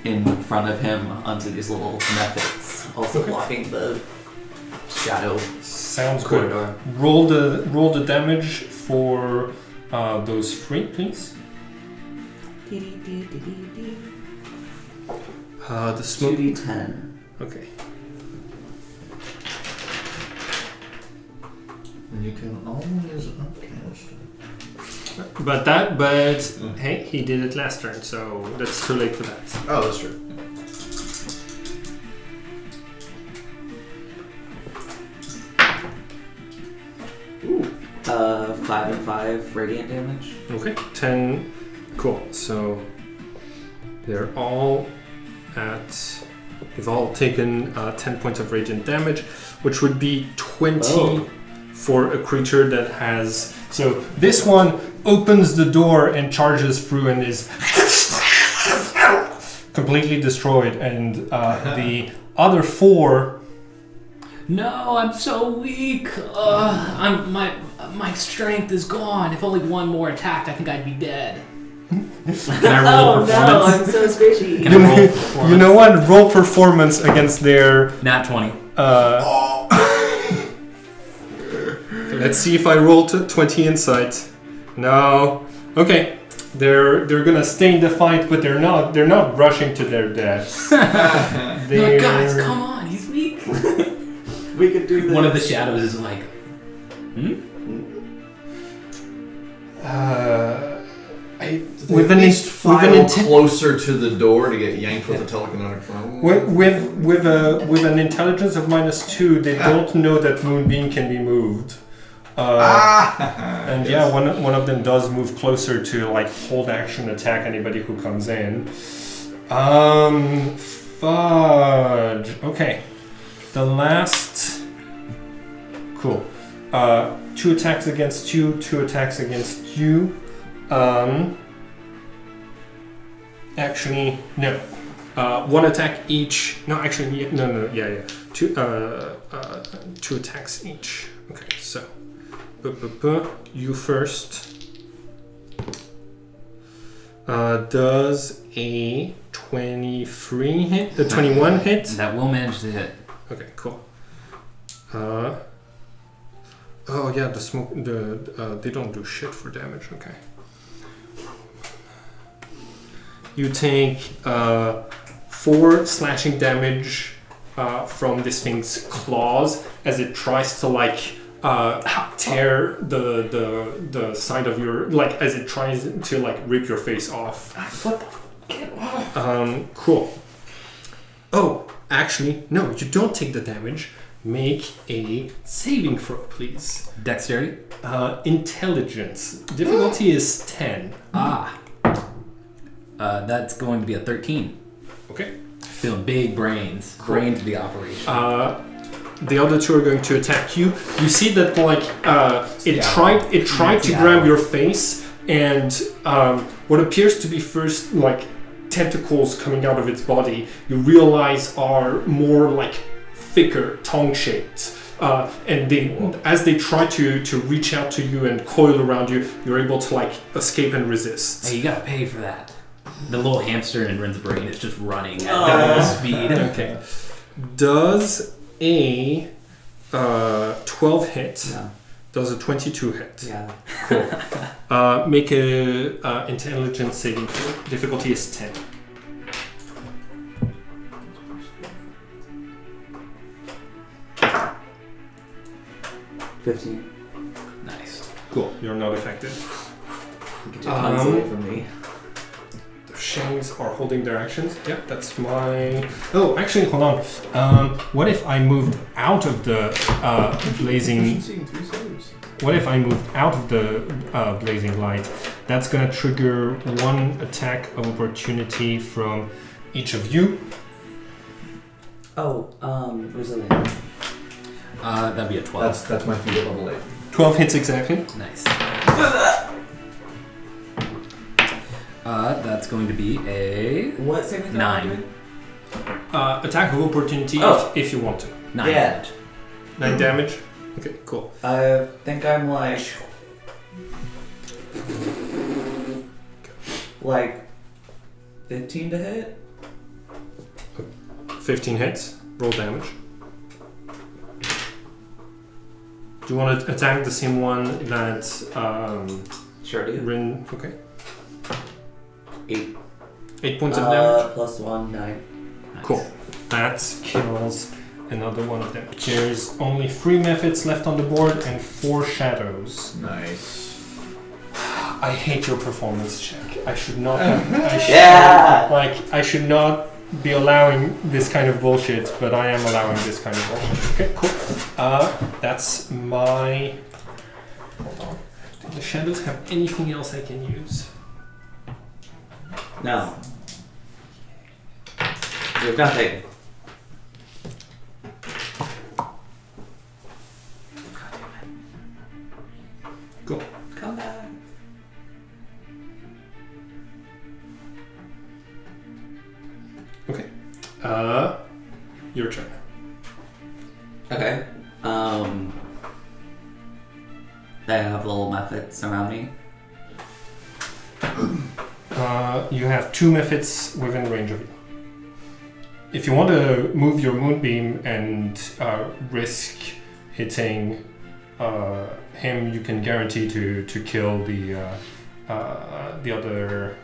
in front of him onto these little methods, also blocking the shadow. Sounds corridor. good. Roll the damage for those 3, please. The smoke. 2d10. Okay. You can always upcast. But hey, he did it last turn, so that's too late for that. Oh, that's true. Ooh. 5 and 5 radiant damage. Okay, 10. Cool. So they're all at. They've all taken 10 points of radiant damage, which would be 20 for a creature that has. So this one opens the door and charges through and is completely destroyed, and the other 4. No, I'm so weak. My strength is gone. If only one more attacked, I think I'd be dead. Can I roll performance? No, I'm so squishy. Can I roll performance? You know what? Roll performance against their. Nat 20. Let's see if I roll 20 insight. No. Okay. They're gonna stay in the fight, but they're not rushing to their deaths. No, guys, come on, he's weak. We could do this. One of the shadows is like, With an closer to the door to get yanked with a telekinetic phone. with an intelligence of -2, they don't know that Moonbeam can be moved. And yeah, one of them does move closer to like hold action attack anybody who comes in. Fudge. Okay. The last. Cool. 2 attacks against you, 2 attacks against you. Actually, no. 1 attack each. No, actually, yeah. 2 attacks each. Okay, so. You first. Does a 23 hit? The 21 hit? that will manage to hit. Okay, cool. Oh yeah, the smoke. They don't do shit for damage. Okay. You take 4 slashing damage from this thing's claws as it tries to tear the side of your as it tries to rip your face off. What the get off. Cool. Oh, actually, no, you don't take the damage. Make a saving throw, please. Dexterity? Intelligence. Difficulty is 10. That's going to be a 13. Okay. Feeling big brains. Cool. Brains of the operation. The other 2 are going to attack you. You see that it tried to grab your face, and what appears to be first tentacles coming out of its body, you realize are more thicker, tongue-shaped. And as they try to reach out to you and coil around you, you're able to escape and resist. Hey, you gotta pay for that. The little hamster in Rin's brain is just running at double speed. Okay. Does a 12 hit? No. Does a 22 hit? Yeah. Cool. Make a intelligence saving throw. Difficulty is 10. 15. Nice. Cool. You're not affected. Get your tongues away from me. The Shanes are holding their actions. Yeah, that's my. Oh, actually, hold on. What if I moved out of the blazing? What if I moved out of the blazing light? That's gonna trigger 1 attack of opportunity from each of you. Oh, resilient. That'd be a 12. That's my feat at level 8. 12 hits exactly. Nice. That's going to be a What saving throw? 9. Attack of opportunity if you want to. 9 Yeah. damage. 9 damage. Okay, cool. I think I'm 15 to hit. 15 hits. Roll damage. Do you want to attack the same one that Sure do. Rin, okay. 8. 8 points of damage. Plus 1, 9. Cool. That kills another one of them. There's only 3 methods left on the board and 4 shadows. Nice. I hate your performance check. I should not have. I should not be allowing this kind of bullshit, but I am allowing this kind of bullshit. Okay, cool. That's my. Hold on. Do the shadows have anything else I can use? No. You have nothing. Cool. Come back. Okay. Your turn. Okay. They have little methods around me. You have 2 methods within range of you. If you want to move your moonbeam and risk hitting him, you can guarantee to kill the other.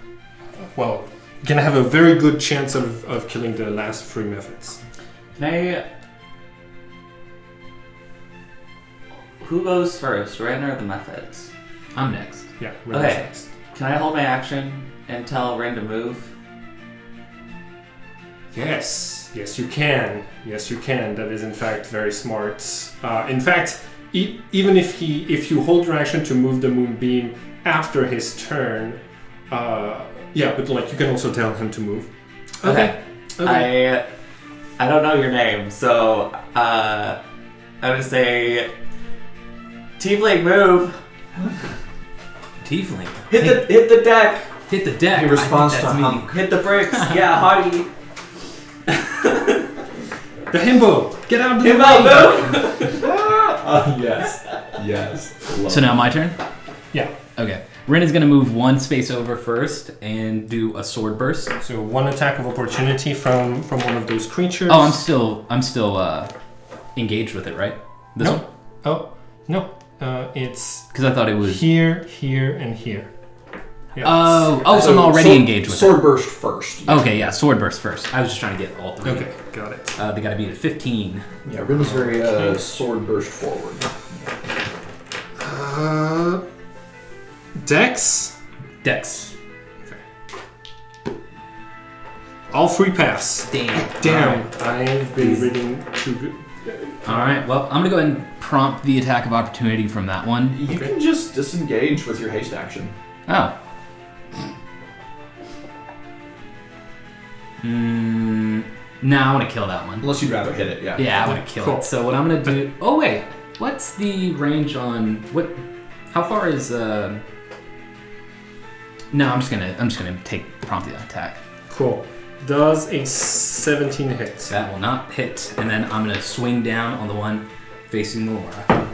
Well, you can have a very good chance of killing the last 3 methods. Can I... Who goes first, Ren or the methods? I'm next. Yeah. Okay. Next. Can I hold my action and tell Ren to move? Yes, you can. Yes, you can. That is in fact very smart. In fact, even if you hold your action to move the moonbeam after his Uh, turn, but like you can also tell him to move. Okay. I don't know your name, so I'm gonna say Tiefling move. Tiefling. Hit the deck. Hit the deck. He responds I think to that's me. hunk. Hit the bricks. Yeah, hottie. The himbo, get out of the Himbo, way! move. Yes. So now my turn? Yeah. Okay. Rin is going to move 1 space over first and do a sword burst. So 1 attack of opportunity from one of those creatures. Oh, I'm still engaged with it, right? This No. one? Oh no. It's Because I thought it was. here, and here. Yeah. Oh, so I'm already engaged with sword burst first. it. Okay, yeah, sword burst first. I was just trying to get all 3. Okay, got it. They got to be at 15. Yeah, Rin is very sword burst forward. Dex. Dex. All 3 pass. Damn. Damn, I've been reading too good. All right. Well, I'm gonna go ahead and prompt the attack of opportunity from that one. You can just disengage with your haste action. Oh. No, I want to kill that one. Unless you'd rather hit it, yeah. Yeah, I want to kill Cool. it. So what I'm gonna do? Oh wait, what's the range on what? How far is? No, I'm just gonna take prompt the attack. Cool. Does a 17 hit? That will not hit, and then I'm gonna swing down on the one facing Laura.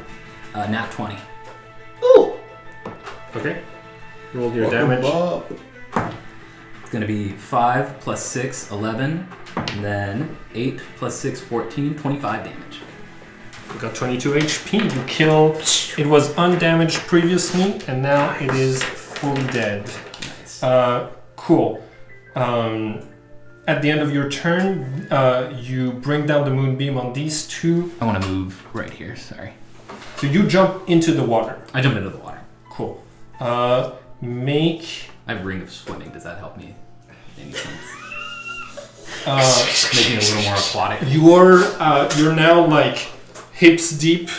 Nat 20. Ooh. Okay. Roll your damage. It's gonna be 5 plus 6, 11, and then 8 plus 6, 14, 25 damage. You got 22 HP. You kill. It was undamaged previously, and now it is fully dead. Nice. Cool. At the end of your turn, you bring down the moonbeam on these 2. I want to move right here. Sorry. So you jump into the water. I jump into the water. Cool. Make. I have Ring of Swimming. Does that help me? Any sense? Making it a little more aquatic. You're now like hips deep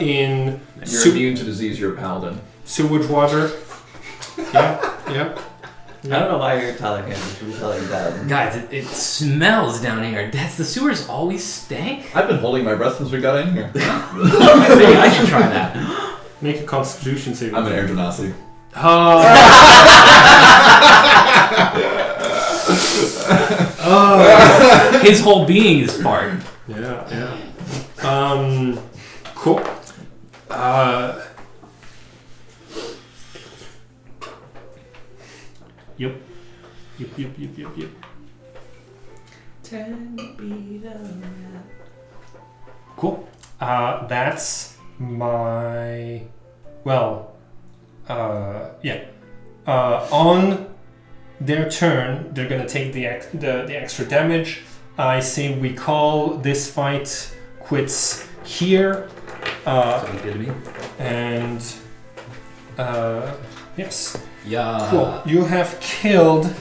in You're immune to disease, you're a paladin. sewage water. Yeah. I don't know why you're telling him. You should be telling them. Guys, it smells down here. The sewers always stank. I've been holding my breath since we got in here. Maybe I should try that. Make a Constitution saving. I'm an air genasi. His whole being is fart. Yeah. Cool. Yep. Cool. That's my. Well, On their turn, they're gonna take the extra damage. I say we call this fight quits here. Sounds good to me. And yes. Yeah. Cool. You have killed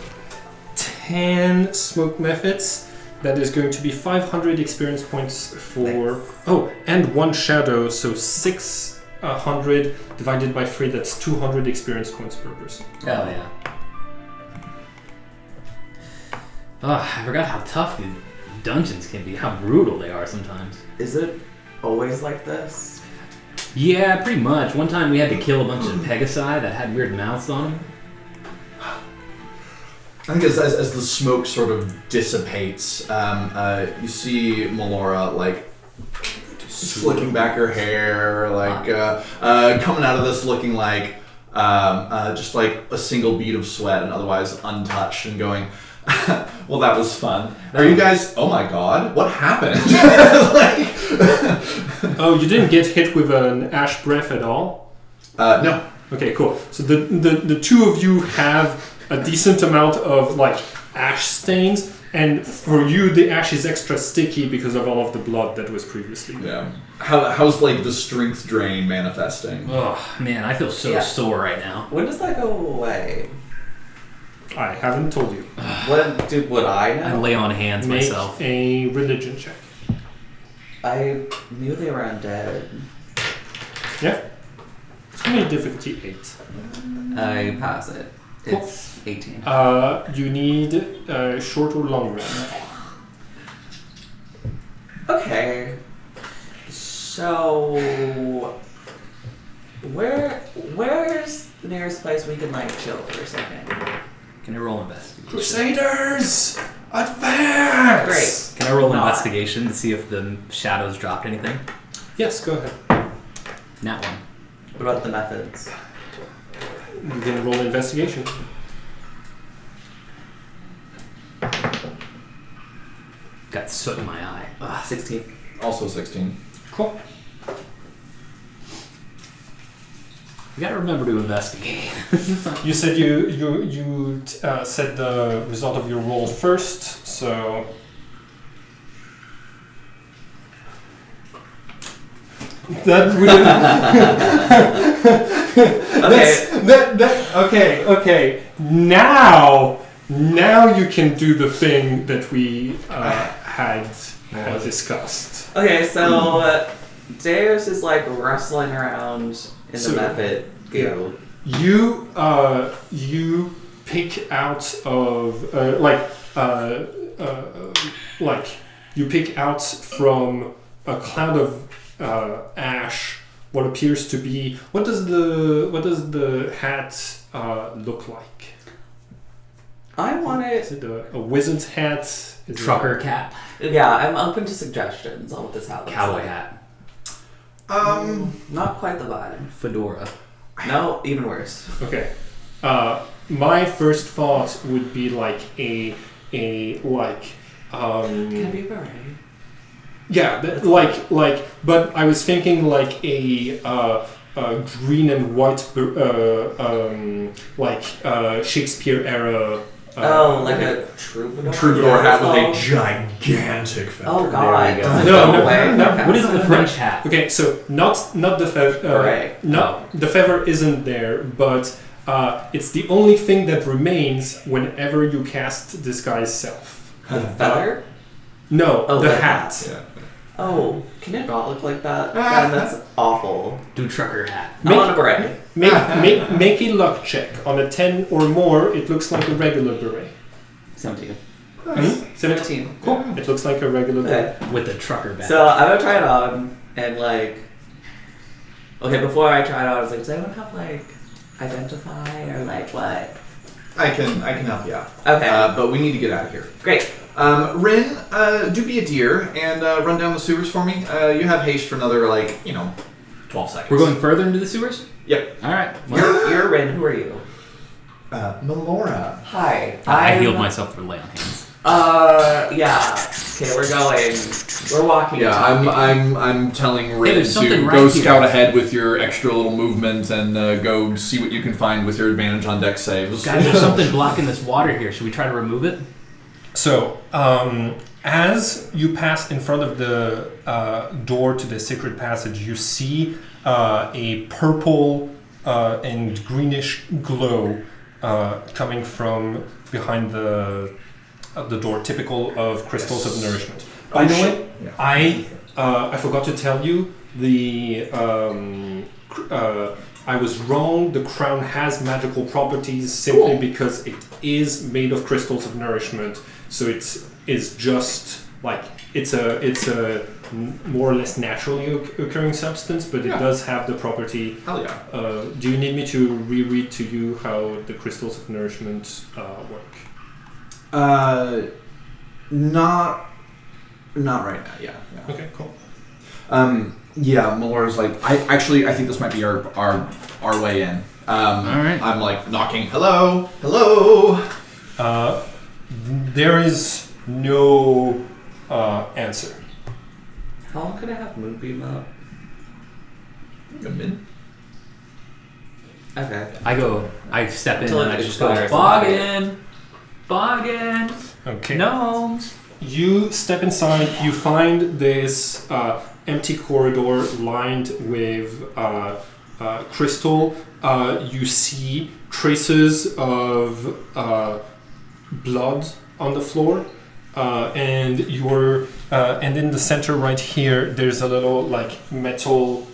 10 smoke methods. That is going to be 500 experience points for... Oh, and 1 shadow, so 600 divided by 3, that's 200 experience points per person. Hell yeah. I forgot how tough these dungeons can be, how brutal they are sometimes. Is it always like this? Yeah, pretty much. One time we had to kill a bunch of Pegasi that had weird mouths on them. I think as the smoke sort of dissipates, you see Melora like slicking back her hair, like coming out of this looking like just like a single bead of sweat and otherwise untouched, and going, "Well, that was fun. Are you guys? Oh my God, what happened?" Oh, you didn't get hit with an ash breath at all? No. Okay, cool. So the two of you have a decent amount of like ash stains, and for you the ash is extra sticky because of all of the blood that was previously there. Yeah. How's like the strength drain manifesting? Oh man, I feel so sore right now. When does that go away? I haven't told you. Would I know? I lay on hands Make myself. a religion check. I knew they were undead. Yeah. It's only difficulty 8. I pass it. Cool. It's 18. You need short or long rest. Okay. So, where's the nearest place we can like chill for a second? Can I roll investigation? Crusaders! Advance! Great. Can I roll Not. investigation to see if the shadows dropped anything? Yes, go ahead. Nat 1. What about the methods? You can roll investigation. Got soot in my eye. 16. Also 16. Cool. You gotta remember to investigate. You said you said the result of your roll first, so that wouldn't. Okay. Now you can do the thing that we had discussed. Okay, so Deus is like rustling around in the method goo. You pick out of you pick out from a cloud of ash what appears to be what does the hat look like? I want Is it. it a wizard's hat? Is Trucker cap. Yeah, I'm open to suggestions on what this hat looks Cowboy like. hat. Not quite the vibe. Fedora. No, even worse. Okay. My first thought would be like a like. Can it be a beret? Yeah, but I was thinking like a green and white, Shakespeare era. Like a troubadour? Troubadour hat with a Oh. gigantic feather. Oh god. There we go. Does it No, go no, away? no. Okay. What is the French hat? Okay, so not the feather. Beret. No, the feather isn't there, but it's the only thing that remains whenever you cast Disguise Self. The feather? No, Oh, the the hat. Yeah. Oh, can it not look like that? God, that's awful. Do trucker hat. I want a beret. Make a luck check. On a 10 or more, it looks like a regular beret. 17. 17. Cool. It looks like a regular beret. Okay. With the trucker badge. So I'm gonna try it on and like. Okay, before I try it on, I was like, does anyone have like identify or like what? I can help you out. Okay. But we need to get out of here. Great. Rin, do be a deer and run down the sewers for me. You have haste for another 12 seconds. We're going further into the sewers? Yep. Alright. Well, You're Rin. Who are you? Melora. Hi. I healed myself for lay on hands. Yeah. Okay, we're going. We're walking. Yeah, I'm telling Rin there's to something go right here. scout ahead with your extra little movement and go see what you can find with your advantage on deck saves. Guys, there's something blocking this water here. Should we try to remove it? So, as you pass in front of the door to the secret passage, you see a purple and greenish glow coming from behind the door, typical of crystals of nourishment. By the way, Yeah. I forgot to tell you I was wrong. The crown has magical properties simply because it is made of crystals of nourishment. So it is just like it's a more or less naturally occurring substance, but it does have the property. Hell yeah. Do you need me to reread to you how the crystals of nourishment work? Not right now. Yeah. Okay, cool. Yeah, Melora's like, I think this might be our way in. All right. I'm like knocking. Hello. There is no answer. How long could I have Moonbeam up? A minute. Okay. I step in Until and it I just go, expires. Boggin! Okay. Gnomes! You step inside. You find this empty corridor lined with crystal. You see traces of blood on the floor, and in the center right here, there's a little like metal,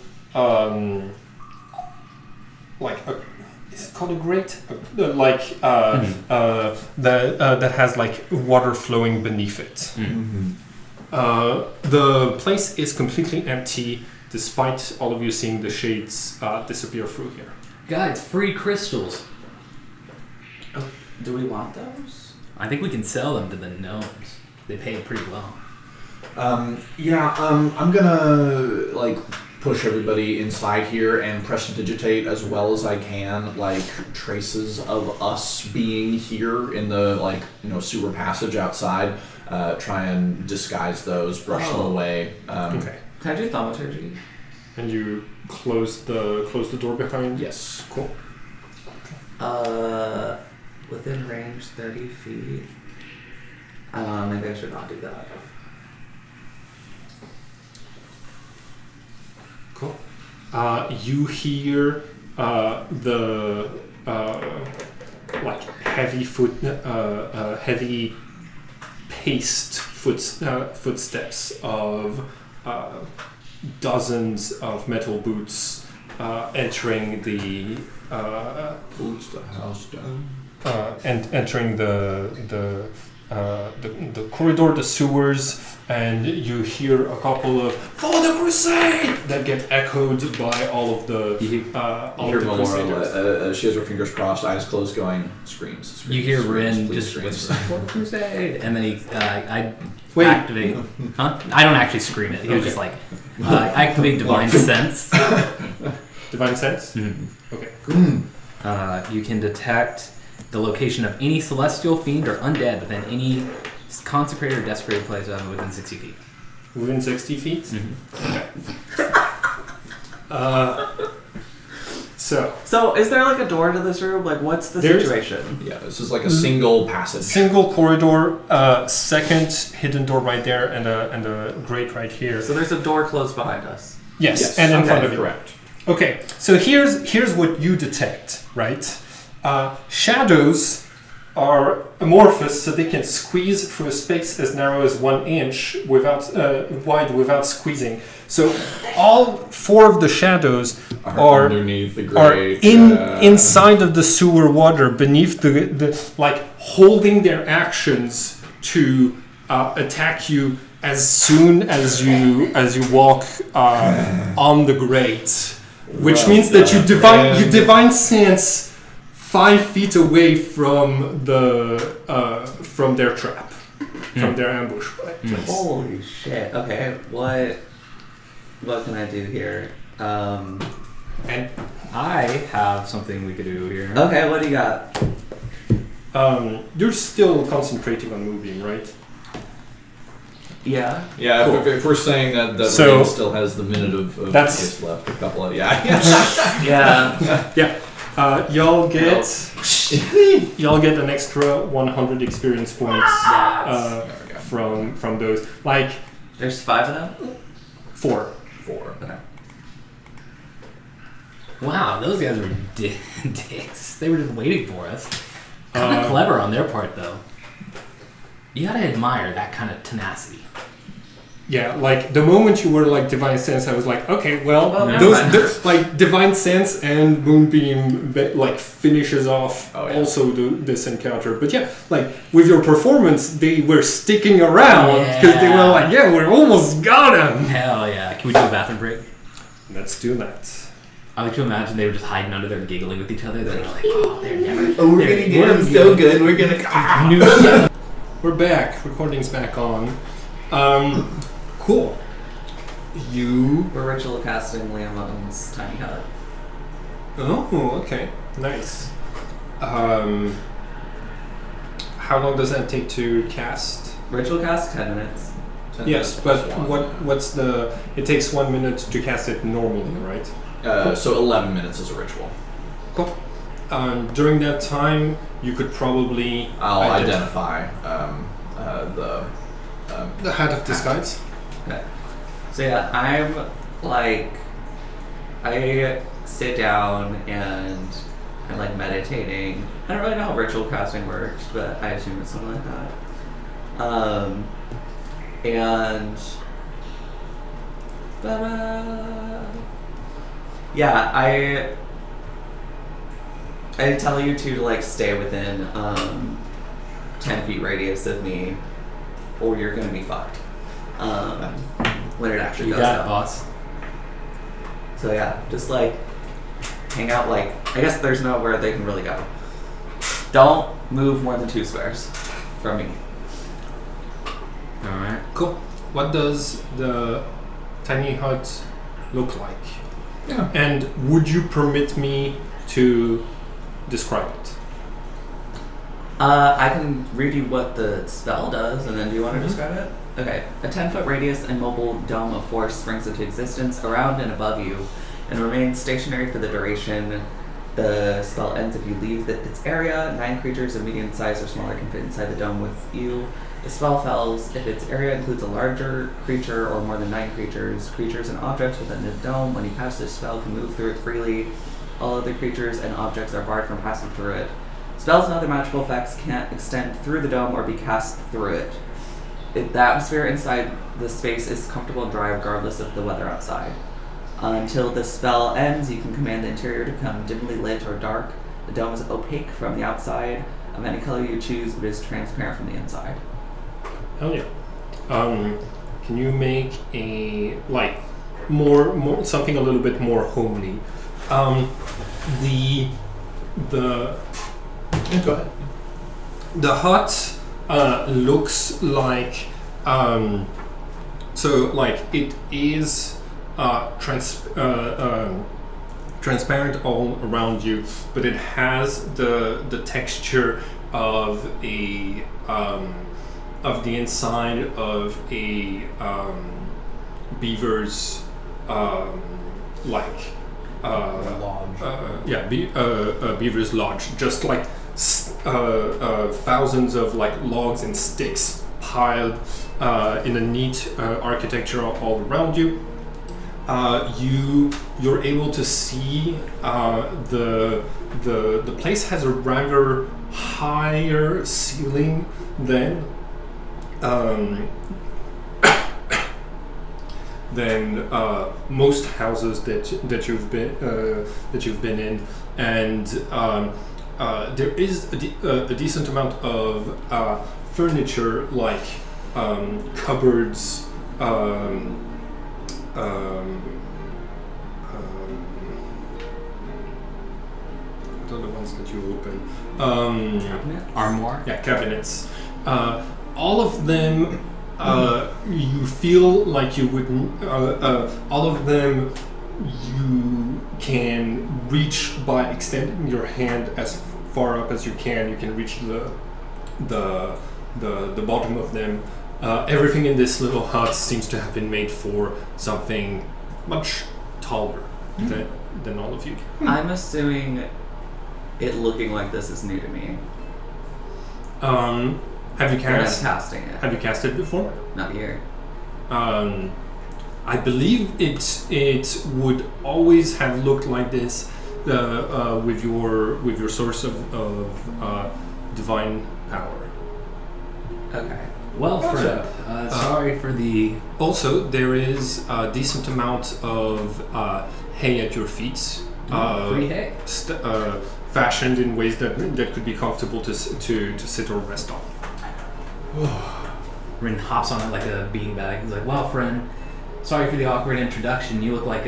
is it called a grate? That has like water flowing beneath it. Mm-hmm. The place is completely empty, despite all of you seeing the shades disappear through here. Guys, free crystals. Do we want those? I think we can sell them to the gnomes. They pay pretty well. I'm gonna like push everybody inside here and prestidigitate as well as I can, like traces of us being here in the sewer passage outside. Try and disguise those, brush them away. Okay. Can I do thaumaturgy? And you close the door behind. Yes. Cool. Within range 30 feet. Maybe I should not do that. Cool. You hear the heavy paced footsteps of dozens of metal boots entering the Boots the house down. entering the corridor, the sewers, and you hear a couple of "For the Crusade!" that get echoed by all of the Crusaders. She has her fingers crossed, eyes closed, going screams. You hear Rin please, just screams. whisper, "For the Crusade!" And then I Wait. activate. Huh? I don't actually scream it. He was just like, activate Divine Sense. Divine Sense? Mm-hmm. Okay. You can detect the location of any celestial fiend or undead within any consecrated or desecrated place within 60 feet. Within 60 feet? Mm-hmm. Okay. So is there like a door to this room? Like, what's the situation? Yeah, this is like a single passage. Single corridor, second hidden door right there, and a grate right here. So there's a door closed behind us. Yes, and in front of you. Correct. Okay, so here's what you detect, right? Shadows are amorphous, so they can squeeze through a space as narrow as 1 inch wide without squeezing. So all 4 of the shadows are underneath the grate, inside of the sewer water, beneath the like holding their actions to attack you as soon as you walk on the grate, which means that you divine sense 5 feet away from from their trap, from their ambush place. Holy shit. Okay, what can I do here? And I have something we could do here. Okay, what do you got? You're still concentrating on moving, right? Yeah. Yeah, Cool. if we're saying that So- Rain still has the minute of That's- pace left, a couple of Yeah. Y'all get an extra 100 experience points There we go. from those. Like There's 5 of them? 4. 4. Okay. Wow, those guys were dicks. They were just waiting for us. Kind of Uh, clever on their part, though. You gotta admire that kind of tenacity. Yeah, like the moment you were like divine sense, I was like, okay, well, Well, never those mind. like divine sense and moonbeam like finishes off Oh, yeah. also this encounter. But yeah, like with your performance, they were sticking around because they were Yeah. like, yeah, we almost got him. Hell yeah. Can we do a bathroom break? Let's do that. I like to imagine they were just hiding under there giggling with each other. They're like, oh, they're never. Oh, we're they're- gonna get him so good. We're gonna. We're back. Recording's back on. Cool. We're ritual casting Liam's tiny hut. Oh, okay. Nice. How long does that take to cast? Ritual cast 10 minutes. 10 Yes, minutes but plus one. what's the? It takes 1 minute to cast it normally, right? So 11 minutes is a ritual. Cool. During that time, you could probably I'll identify the hat of disguise. Okay. So yeah, I'm like, I sit down and I'm like meditating. I don't really know how ritual casting works, but I assume it's something like that. And yeah, I tell you two to like stay within 10 feet radius of me, or you're gonna be fucked. When it actually You goes got up. it, boss. So yeah, just like hang out. Like I guess there's nowhere they can really go. Don't move more than 2 squares from me. Alright. Cool. What does the tiny hut look like? Yeah. And would you permit me to describe it? I can read you what the spell does, and then do you want to describe it? Okay. A 10-foot radius immobile dome of force springs into existence around and above you, and remains stationary for the duration. The spell ends if you leave its area. 9 creatures of medium size or smaller can fit inside the dome with you. The spell fails if its area includes a larger creature or more than 9 creatures. Creatures and objects within the dome, when you cast this spell, can move through it freely. All other creatures and objects are barred from passing through it. Spells and other magical effects can't extend through the dome or be cast through it. The atmosphere inside the space is comfortable and dry regardless of the weather outside. Until the spell ends, you can command the interior to become dimly lit or dark. The dome is opaque from the outside, of any color you choose, but is transparent from the inside. Hell yeah. Can you make a like more something a little bit more homely? The Yeah, go ahead. The hut looks like so like it is transparent all around you, but it has the texture of a of the inside of a beaver's like Lodge. beaver's lodge, just like thousands of like logs and sticks piled in a neat architecture all around you. You're able to see the place has a rather higher ceiling than most houses that you've been in, and there is a decent amount of furniture like cupboards. What are the ones that you open? Armoire? Yeah, cabinets. All of them, you feel like you wouldn't. All of them, you can reach by extending your hand as far up as you can reach the bottom of them. Everything in this little hut seems to have been made for something much taller than all of you. I'm assuming it looking like this is new to me. Have you And I'm cast? casting it. Have you cast it before? Not here. I believe it would always have looked like this with your source of divine power. Okay. Well, Gotcha. Fred, sorry for the... Also, there is a decent amount of hay at your feet. free hay. Fashioned in ways that could be comfortable to sit or rest on. Rin hops on it like a beanbag. He's like, well, friend, sorry for the awkward introduction. You look like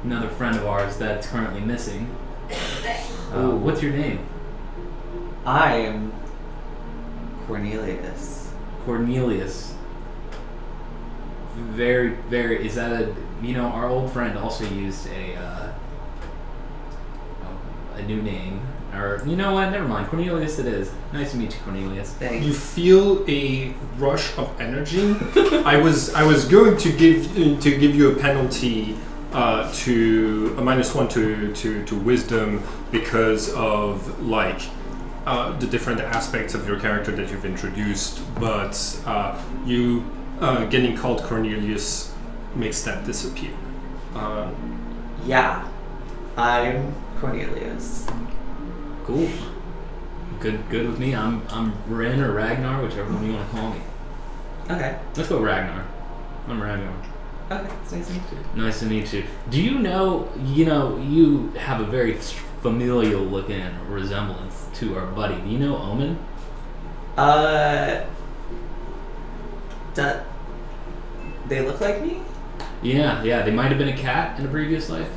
another friend of ours that's currently missing. What's your name? I am Cornelius. Cornelius. Very, very... Is that a... our old friend also used a new name. Or, you know what? Never mind. Cornelius it is. Nice to meet you, Cornelius. Thanks. You feel a rush of energy. I was going to give you a penalty to a -1 to wisdom because of the different aspects of your character that you've introduced, but you getting called Cornelius makes that disappear. Yeah. I'm Cornelius. Cool. Good with me. I'm Ren or Ragnar, whichever one you want to call me. Okay. Let's go Ragnar. I'm Ragnar. Okay, it's nice to meet you. Nice to meet you. Do you know, you have a very familial looking resemblance to our buddy. Do you know Omen? They look like me? Yeah, they might have been a cat in a previous life.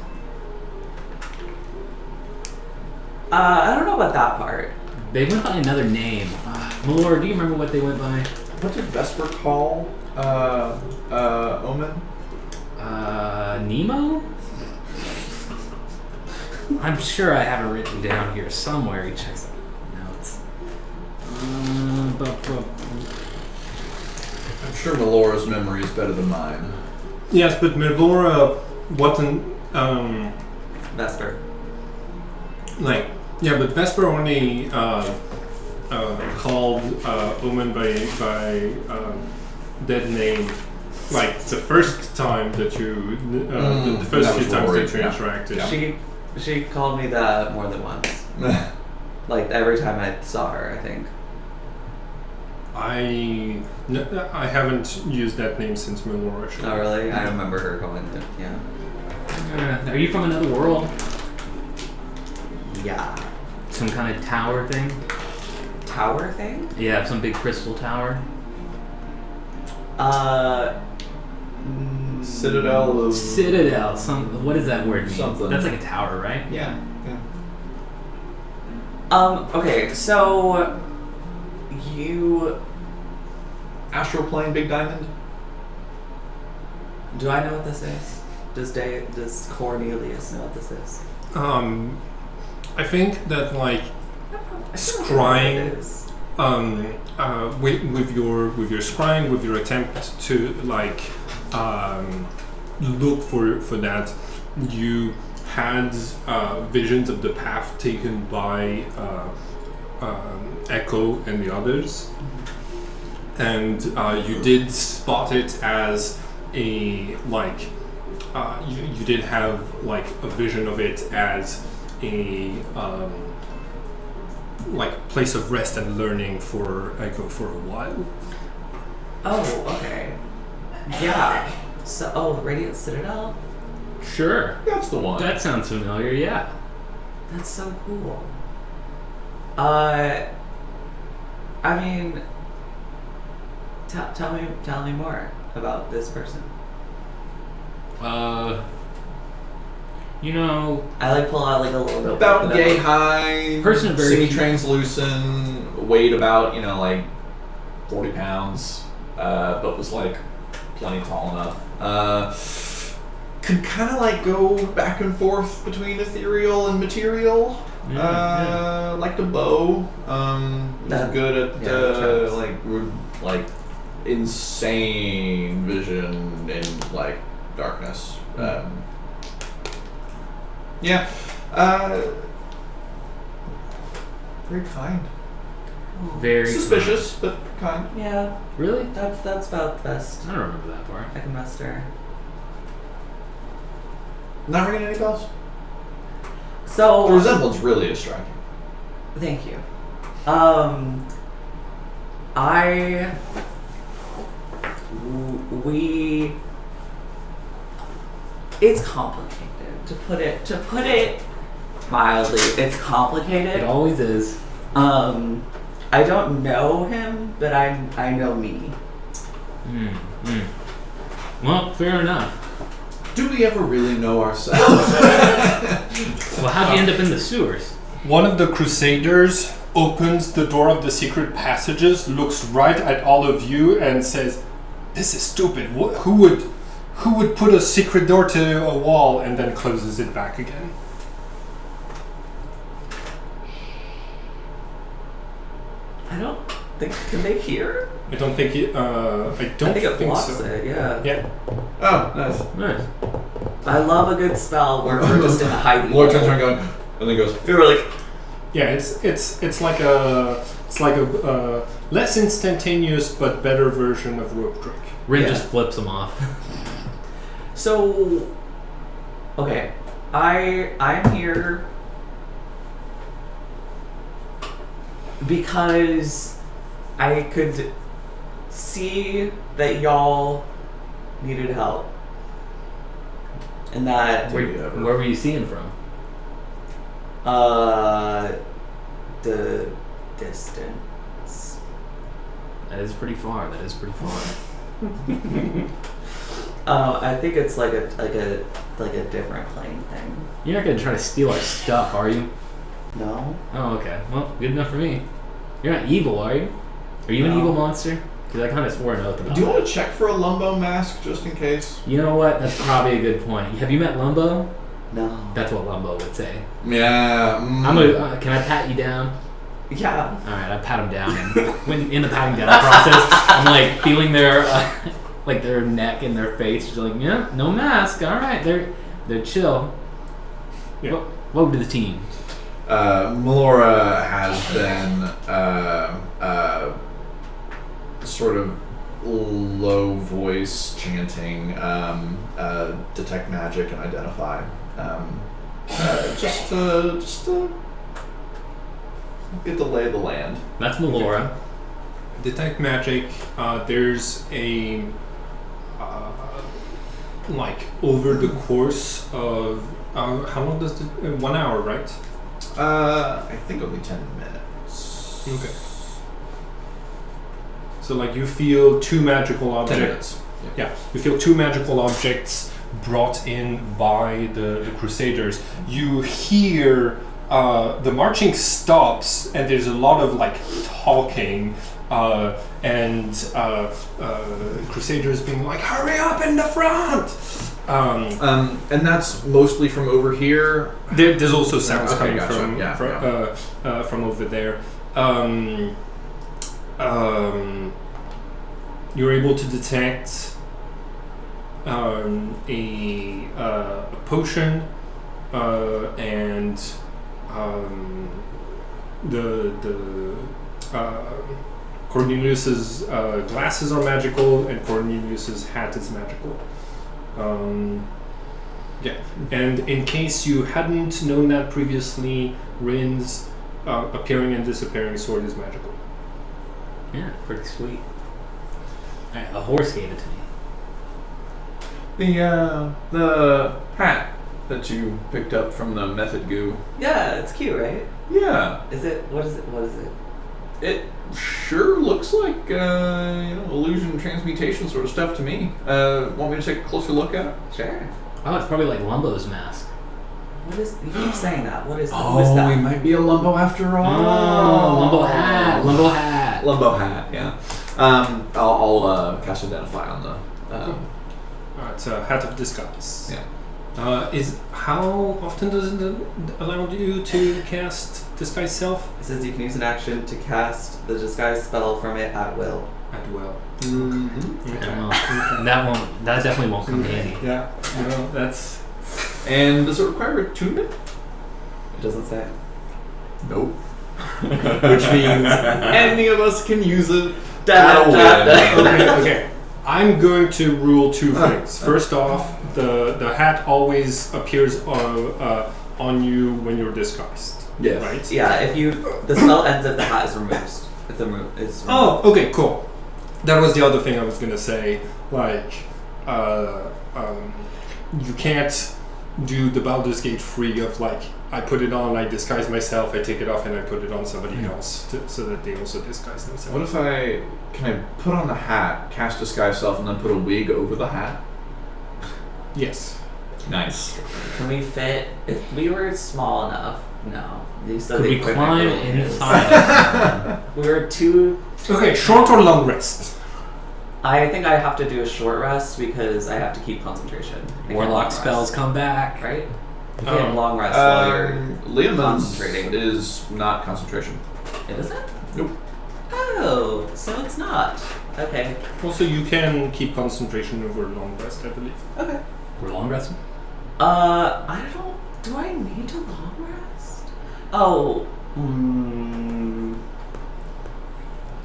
I don't know about that part. They went by another name. Malora, do you remember what they went by? What did Vesper call Omen? Nemo? I'm sure I have it written down here somewhere. He checks out notes. I'm sure Melora's memory is better than mine. Yes, but Melora wasn't Vesper. but Vesper only called Omen by dead name. The first time that you, the first that few was times Rory, that you yeah. interacted. Yeah. She called me that more than once. Every time I saw her, I think. I haven't used that name since Melora. Oh, really? I remember her calling it. Yeah. Are you from another world? Yeah. Some kind of tower thing? Tower thing? Yeah, some big crystal tower. Citadel. Citadel. What does that word mean? Something. That's like a tower, right? Yeah. Okay, so you... Astral plane, big diamond. Do I know what this is? Does Cornelius know what this is? I think that scrying, It is. with your scrying, with your attempt to look for that, you had visions of the path taken by Echo and the others, and you did spot it as a you did have a vision of it as a place of rest and learning for Echo for a while. Oh, okay. Yeah. So, Radiant Citadel? Sure. That's the one. That sounds familiar, yeah. That's so cool. I mean, tell me more about this person. I pull out a little bit About yay high, Person of very few- semi-translucent, weighed about 40 pounds, but was plenty tall enough. Could kind of go back and forth between ethereal and material. Like the bow. He's good at like insane vision in like darkness. Yeah. Very kind. Very Suspicious, but kind. Yeah, Really? that's about the best I don't remember that part. I can muster. Not ringing any bells? So The resemblance really is striking. Thank you. It's complicated to put it mildly. It's complicated. It always is. I don't know him, but I know me. Well, fair enough. Do we ever really know ourselves? Well, how'd you end up in the sewers? One of the Crusaders opens the door of the secret passages, looks right at all of you, and says, "This is stupid. Who would put a secret door to a wall?" and then closes it back again. I don't think. Can they hear? I don't think it. I don't I think it blocks so. it. Yeah. Yeah. Oh, nice. Nice. I love a good spell where we're just in a hiding. Lord turns around going, and then goes, We were like, Yeah. It's like a less instantaneous but better version of rope trick. Rin Yeah. just flips them off. so. Okay, I'm here because I could see that y'all needed help, and that Where were you seeing from? the distance. That is pretty far. I think it's like a different plane thing. You're not gonna try to steal our stuff, are you? No. Oh, okay. Well, good enough for me. You're not evil, are you? Are you an No. evil monster? Because I kind of swore an oath about do you that. want to check for a Lumbo mask just in case? You know what? That's probably a good point. Have you met Lumbo? No. That's what Lumbo would say. Yeah. I'm gonna. Can I pat you down? Yeah. All right, I pat him down, and when in the patting down process, I'm like feeling their like their neck and their face, just like, yeah, no mask. All right, they're chill. Yeah. Welcome to the team. Melora has been sort of low voice chanting detect magic and identify. Just to get the lay of the land. That's Melora. Detect magic. There's a like over the course of how long does it? 1 hour, right? I think only 10 minutes. Okay. So like you feel two magical 10 objects. minutes. Yeah, you feel two magical objects brought in by the Crusaders. You hear the marching stops, and there's a lot of like talking, and Crusaders being like, "Hurry up in the front!" And that's mostly from over here. There's also sounds Okay, coming gotcha. from Yeah, from over there. You're able to detect a potion and the Cornelius's glasses are magical, and Cornelius's hat is magical. Yeah, and in case you hadn't known that previously, Rin's appearing and disappearing sword is magical. Yeah, pretty sweet. Alright, a horse gave it to me. The hat that you picked up from the method goo. Yeah, it's cute, right? Yeah, Is it? What is it? What is it? it sure looks like illusion transmutation sort of stuff to me. Want me to take a closer look at it? Sure. Oh, it's probably like Lumbo's mask. What is? You keep saying that. What is? Oh, what is that? we might be a Lumbo after all. Oh, Lumbo hat. Lumbo hat. Lumbo hat, yeah. I'll cast Identify on the. It's a hat of disguise. Yeah. How often does it allow you to cast Disguise Self? It says you can use an action to cast the disguise spell from it at will. At will. Yeah, well, that definitely won't come handy. Yeah, that's... And does it require attunement? It doesn't say. Nope. Which means any of us can use it. Okay. I'm going to rule two things. First off, the hat always appears on you when you're disguised. Yes. Right? Yeah, the spell ends if the hat is removed. If the is removed. Oh, okay, cool. That was the other thing I was gonna say. Like, you can't do the Baldur's Gate free of like, I put it on, I disguise myself, I take it off, and I put it on somebody else so that they also disguise themselves. What if can I put on the hat, cast Disguise Self, and then put a wig over the hat? Yes. Nice. Can we fit? If we were small enough, no. Could we climb inside? We were too. Okay, short or long rest? I think I have to do a short rest because I have to keep concentration. I can't long Warlock rest, spells come back. right? You can't long rest while you're Liamon's concentrating. is not concentration. It isn't? Nope. Oh, so it's not. Okay. Also, you can keep concentration over long rest, I believe. Okay. We're long resting? I don't. Do I need to long rest? Oh.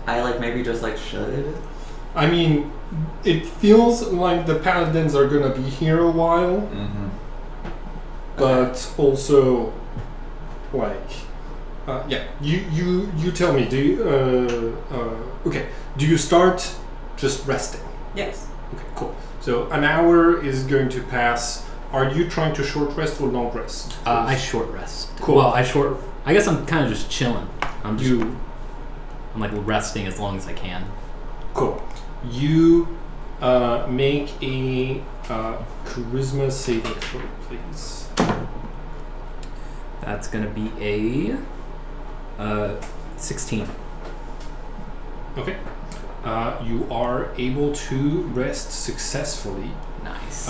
I maybe just should. I mean, it feels like the paladins are gonna be here a while, Mm-hmm. but also, yeah. You tell me. Do you? Okay. Do you start just resting? Yes. Okay, cool. So an hour is going to pass. Are you trying to short rest or long rest? I short rest. Cool. Well, I guess I'm kind of just chilling. I'm resting as long as I can. Cool. You make a charisma saving throw, please. That's gonna be a 16. Okay. You are able to rest successfully. Nice.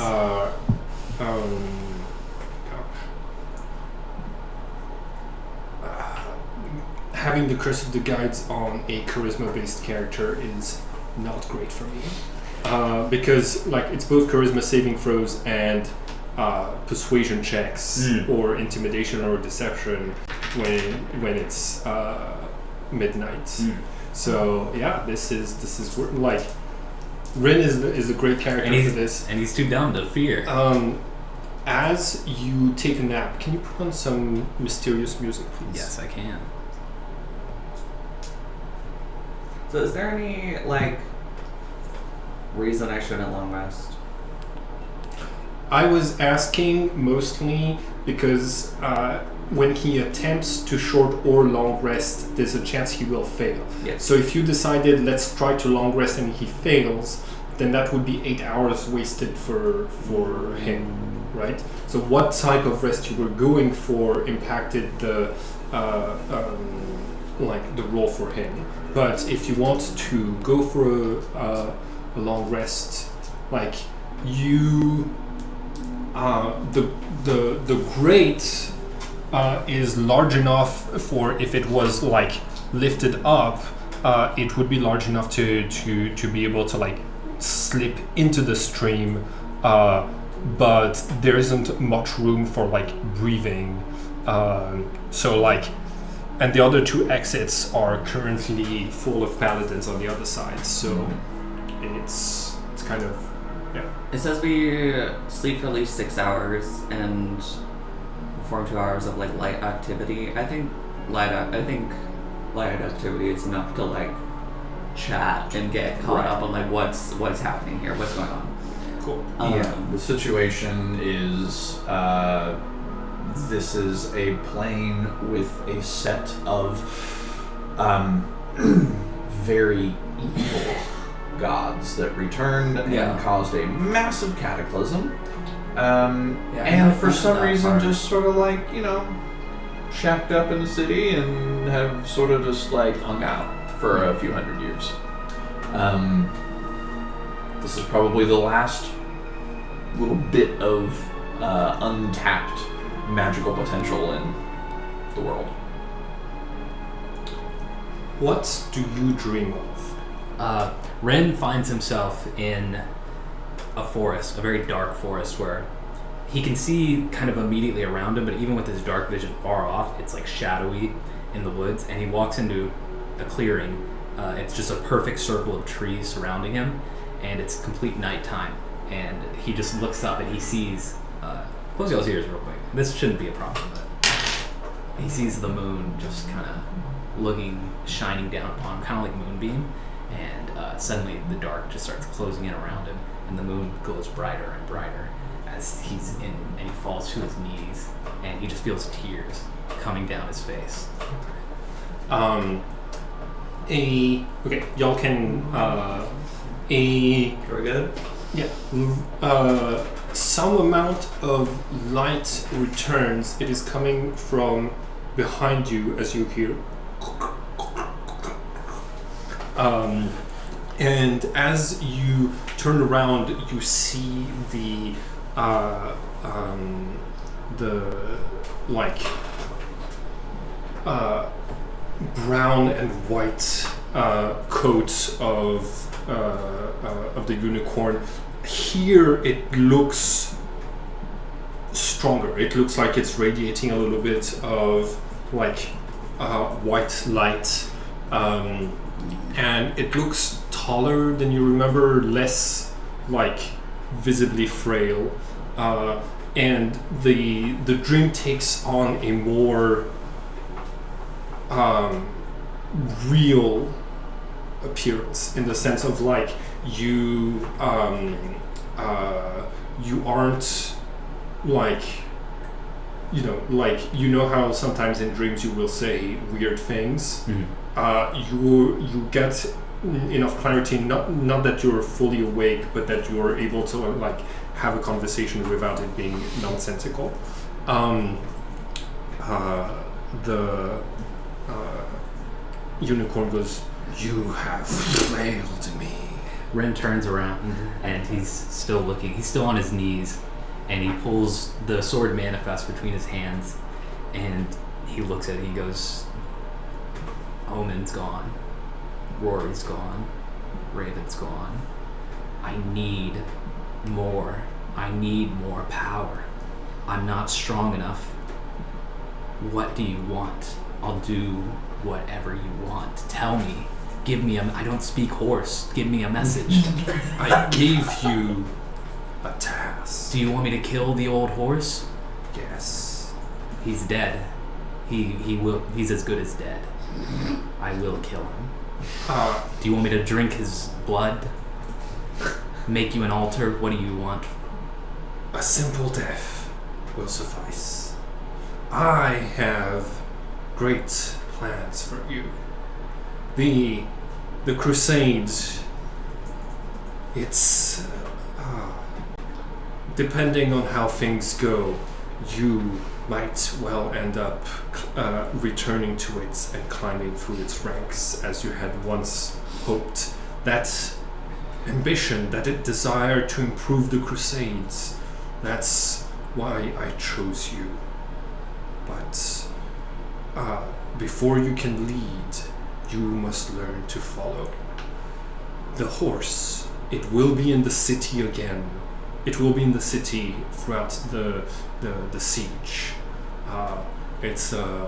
Having the Curse of the Guides on a charisma-based character is not great for me. Because it's both charisma saving throws and persuasion checks or intimidation or deception when it's midnight. So yeah, this is Rin is a great character for this, and he's too dumb to fear. As you take a nap, can you put on some mysterious music, please? Yes, I can. So is there any reason I shouldn't long rest? I was asking mostly because when he attempts to short or long rest, there's a chance he will fail. Yes. So if you decided let's try to long rest and he fails, then that would be 8 hours wasted for him, right? So what type of rest you were going for impacted the the roll for him. But if you want to go for a long rest, the grate is large enough for if it was lifted up, it would be large enough to be able to slip into the stream, but there isn't much room for breathing. And the other two exits are currently full of paladins on the other side, so it's kind of, yeah. It says we sleep for at least 6 hours and perform 2 hours of light activity. I think light activity is enough to chat and get caught up on what's happening here, what's going on. Cool. The situation is this is a plane with a set of very evil gods that returned and caused a massive cataclysm. And for some reason just sort of shacked up in the city and have sort of just hung out for a few hundred years. This is probably the last little bit of untapped magical potential in the world. What do you dream of? Ren finds himself in a forest, a very dark forest, where he can see kind of immediately around him, but even with his dark vision far off, it's like shadowy in the woods, and he walks into a clearing. It's just a perfect circle of trees surrounding him, and it's complete nighttime, and he just looks up and he sees, close y'all's ears real quick, this shouldn't be a problem, but he sees the moon just kind of shining down upon him, kind of like moonbeam, and suddenly the dark just starts closing in around him, and the moon glows brighter and brighter as he's in, and he falls to his knees, and he just feels tears coming down his face. Okay, y'all can We're good? yeah, some amount of light returns. It is coming from behind you as you hear. And as you turn around, you see the like brown and white coat of the unicorn. Here it looks stronger. It looks like it's radiating a little bit of like white light, and it looks taller than you remember, less like visibly frail, and the dream takes on a more real appearance, in the sense of like you aren't like, you know how sometimes in dreams you will say weird things. You get enough clarity, not that you're fully awake, but that you're able to like have a conversation without it being nonsensical. The unicorn goes, "You have failed me." Ren turns around and he's still looking. He's still on his knees, and he pulls the sword manifest between his hands, and he looks at it. He goes, "Omen's gone. Rory's gone. Raven's gone. I need more. I need more power. I'm not strong enough. What do you want? I'll do whatever you want. Tell me. Give me I don't speak horse. Give me a message." I gave you a task. "Do you want me to kill the old horse?" Yes. "He's dead. He's as good as dead. I will kill him." "Do you want me to drink his blood? Make you an altar? What do you want?" A simple death will suffice. I have great plans for you. The Crusades, it's depending on how things go, you might well end up returning to it and climbing through its ranks as you had once hoped. That ambition, that desire to improve the Crusades, that's why I chose you. But before you can lead, you must learn to follow. The horse, it will be in the city again. It will be in the city throughout the siege. It's an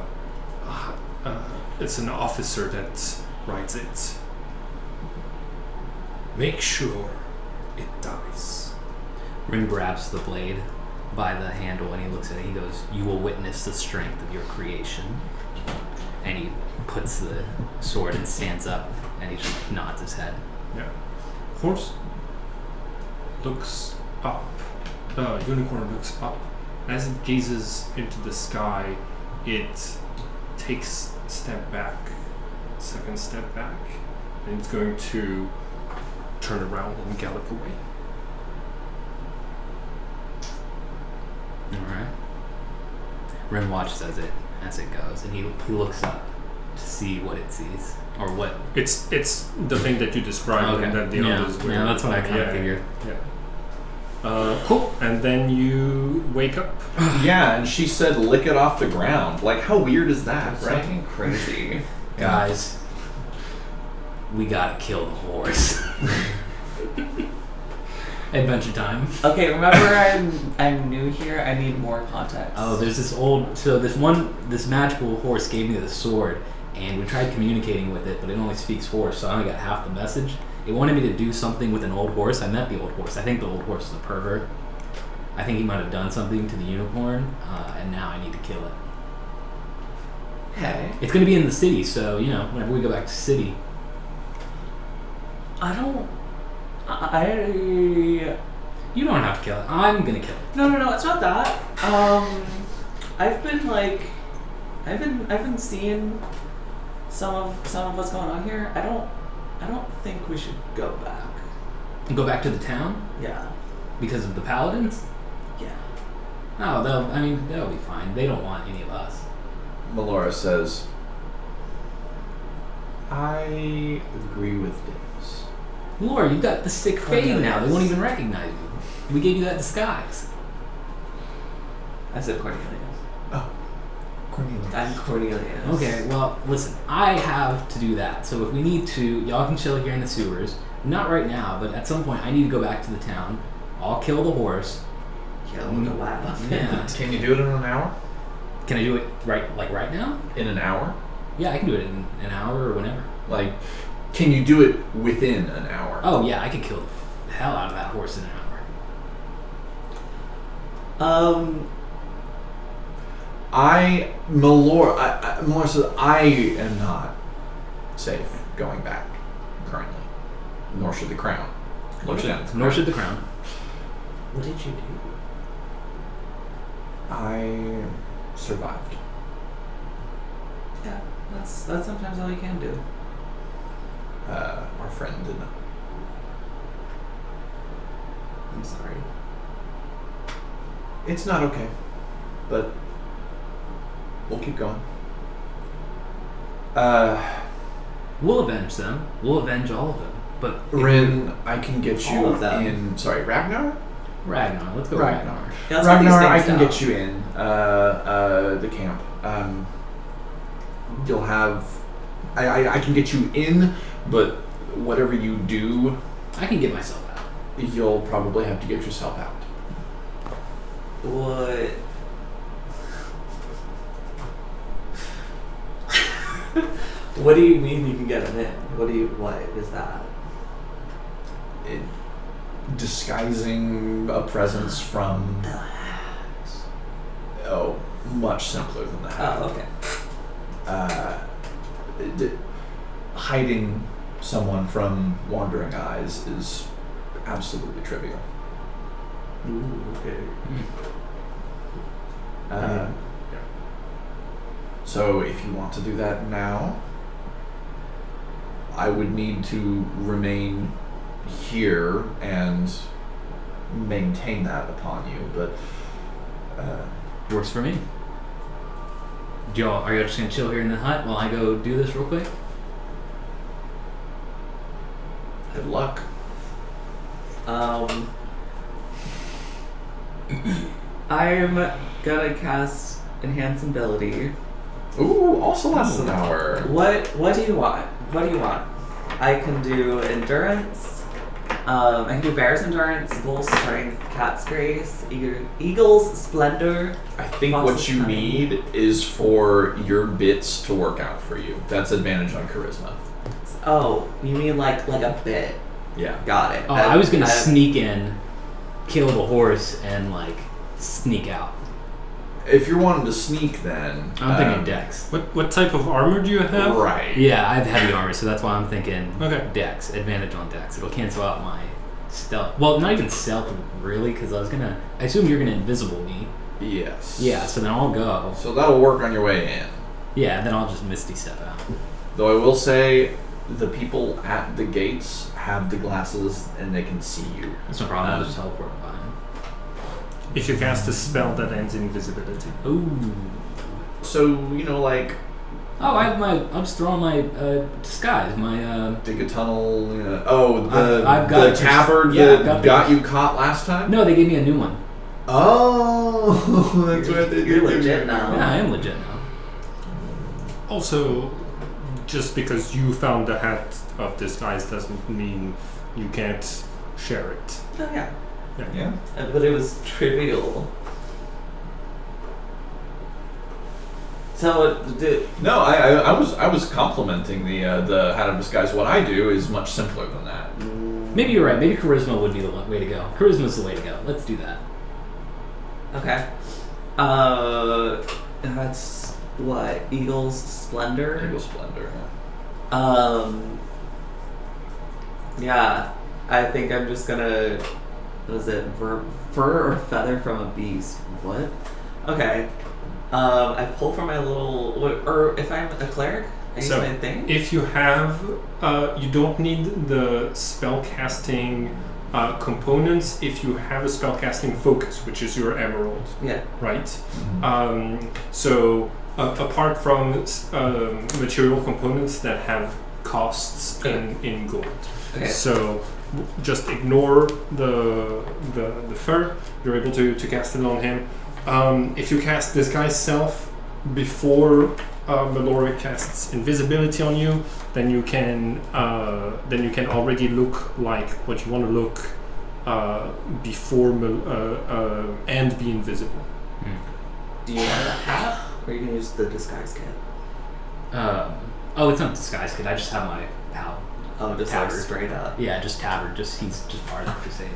officer that rides it. Make sure it dies. Rin grabs the blade by the handle and he looks at it. He goes, "You will witness the strength of your creation." And he puts the sword and stands up and he just nods his head. Yeah. Horse looks up. The unicorn looks up. As it gazes into the sky, it takes a step back, second step back, and it's going to turn around and gallop away. Alright. Ren watches as it goes, and he looks up to see what it sees. Or what? It's the thing that you described, Okay. and then the others were. Yeah, that's what I kind of figured. Yeah. Cool. And then you wake up. Yeah, and she said lick it off the ground. Like, how weird is that, That's right? fucking crazy. Guys, we gotta kill the horse. Adventure time. Okay, remember I'm new here. I need more context. Oh, there's this magical horse gave me the sword, and we tried communicating with it, but it only speaks horse, so I only got half the message. It wanted me to do something with an old horse. I met the old horse. I think the old horse is a pervert. I think he might have done something to the unicorn, and now I need to kill it. Okay. It's gonna be in the city, so whenever we go back to city. You don't have to kill it. I'm gonna kill it. No, it's not that. I've been seeing some of what's going on here. I don't think we should go back. And go back to the town Yeah. because of the paladins. Yeah. No, they'll be fine. They don't want any of us. Melora says, I agree with Davis. Laura, you've got the sick fade now. They won't even recognize you. We gave you that disguise. I said Cornelius. Oh, Cornelius. I'm Cornelius. Okay, well, listen, I have to do that. So if we need to, y'all can chill here in the sewers. Not right now, but at some point I need to go back to the town. I'll kill the horse. Kill him with a lab. Yeah. Can you do it in an hour? Can I do it right now? In an hour? Yeah, I can do it in an hour or whenever. Like, can you do it within an hour? Oh yeah, I could kill the hell out of that horse in an hour. Melora says, I am not safe going back currently. Nor should the crown. Nor should the crown. What did you do? I survived. Yeah, that's sometimes all you can do. Our friend did not. I'm sorry. It's not okay, but we'll keep going. We'll avenge them. We'll avenge all of them. But if Rin, I can get All you of them. in. Sorry, Ragnar. Ragnar, let's go Ragnar. Ragnar. Yeah, let's get these Ragnar, I things can down. get you in the camp. You'll have. I can get you in, but whatever you do, I can get myself out. you'll probably have to get yourself out. What? What do you mean you can get him in? What is that? Disguising a presence from. The hacks. Oh, much simpler than that. Oh, okay. Hiding someone from wandering eyes is absolutely trivial. Ooh, okay. So if you want to do that now, I would need to remain here and maintain that upon you, but Works for me. Are you just gonna chill here in the hut while I go do this real quick? good luck. I'm gonna cast Enhance Ability. Ooh, also lasts an hour. What do you want? What do you want? I can do Endurance. I can do Bear's Endurance, Bull's Strength, Cat's Grace, Eagle's Splendor. I think Fox's what you Cunning. need is for your bits to work out for you. That's advantage on charisma. Oh, you mean like a bit? Yeah. Got it. Oh, I was gonna sneak in, kill the horse, and sneak out. If you're wanting to sneak, then I'm thinking Dex. What type of armor do you have? Right. Yeah, I have heavy armor, so that's why I'm thinking Okay. Dex. Advantage on Dex. It'll cancel out my stealth. Well, not even stealth, really, because I assume you're gonna invisible me. Yes. Yeah, so then I'll go. So that'll work on your way in. Yeah, then I'll just Misty step out. Though I will say, the people at the gates have the glasses and they can see you. That's no problem. I'll just teleport by him. If you cast a spell that ends in invisibility. Ooh. So, Oh, I'm just throwing my disguise. My Dig a tunnel. I've got the tabard that got you caught last time. No, they gave me a new one. Oh, that's what they You're did. legit now. Yeah, I am legit now. Also, just because you found the hat of disguise doesn't mean you can't share it. Oh yeah. Yeah. But it was trivial. So No, I was complimenting the hat of disguise. What I do is much simpler than that. Maybe you're right. Maybe charisma would be the way to go. Charisma's the way to go. Let's do that. Okay. That's what? Eagle's Splendor? Eagle Splendor. Yeah. I think I'm just gonna. What is it? Fur or feather from a beast? What? Okay. I pull from my little. Or if I'm a cleric, I use my thing? If you have, you don't need the spellcasting components if you have a spellcasting focus, which is your emerald. Yeah. Right? So, apart from material components that have costs in gold. Okay. So, just ignore the fur. You're able to cast it on him. If you cast Disguise Self before Melora casts Invisibility on you, then you can already look like what you want to look before and be invisible. Do you want a hat, or you can use the disguise kit? Oh, it's not disguise kit. I just have my pal. Oh, just Tabard. like straight up. Yeah, just Tabard. He's just part of the Crusade.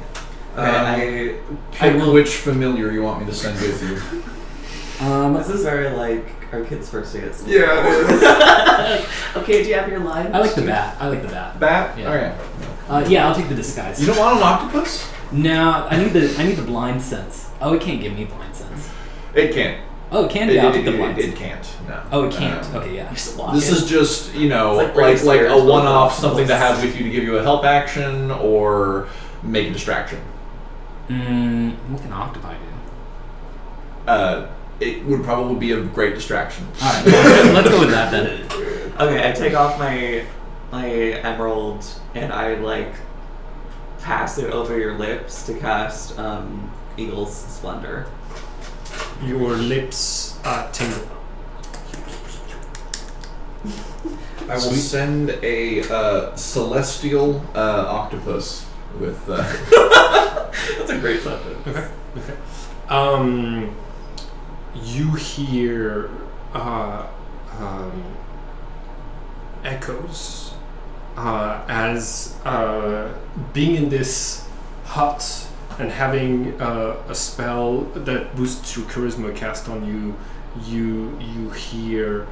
Okay, Pick which familiar you want me to send with you. this is very like our kids' first day at school. Yeah, it is. Okay, do you have your line? I like the bat. Bat? Yeah. Okay. Yeah, I'll take the disguise. You don't want an octopus? No, I need the blind sense. Oh, it can't give me blind sense. It can't. Oh, it can be. I'll take the blind sense. It can't. No. Oh, it can't. Okay, yeah. This is just It's like like a Bravestar's one-off, both something to levels. have with you to give you a help action or make a distraction. What can octopi do? It would probably be a great distraction. All right, well, let's go with that then. Okay, I take off my emerald and I like pass it over your lips to cast Eagle's Splendor. Your lips tingle. I will send a celestial octopus with. That's a great sentence. Okay. You hear echoes as being in this hut and having a spell that boosts your charisma cast on you. You hear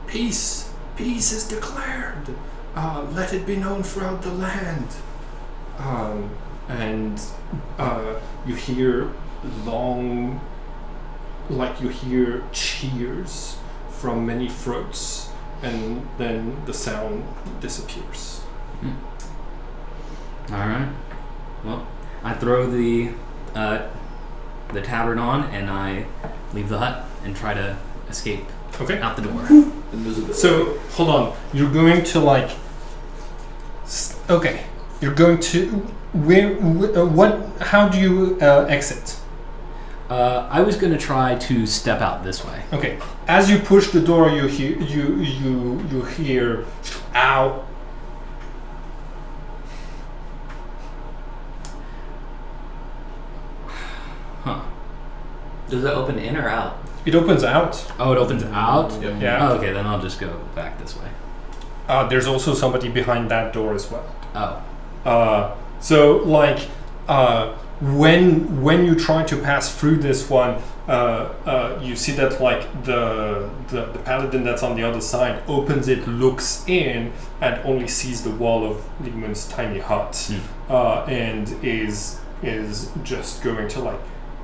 peace is declared. Let it be known throughout the land. And you hear you hear cheers from many throats, and then the sound disappears. All right. Well, I throw the tabard on and I leave the hut and try to escape Okay. out the door. Invisibility. So hold on. You're going to like. Okay. You're going to what? How do you exit? I was gonna try to step out this way. Okay. As you push the door, you hear, ow. Huh. Does it open in or out? It opens out. Oh, it opens out? Yep. Yeah. Oh, okay, then I'll just go back this way. There's also somebody behind that door as well. Oh. So like when you try to pass through this one, you see that like the paladin that's on the other side opens it, looks in, and only sees the wall of Leomund's tiny hut, and is just going to like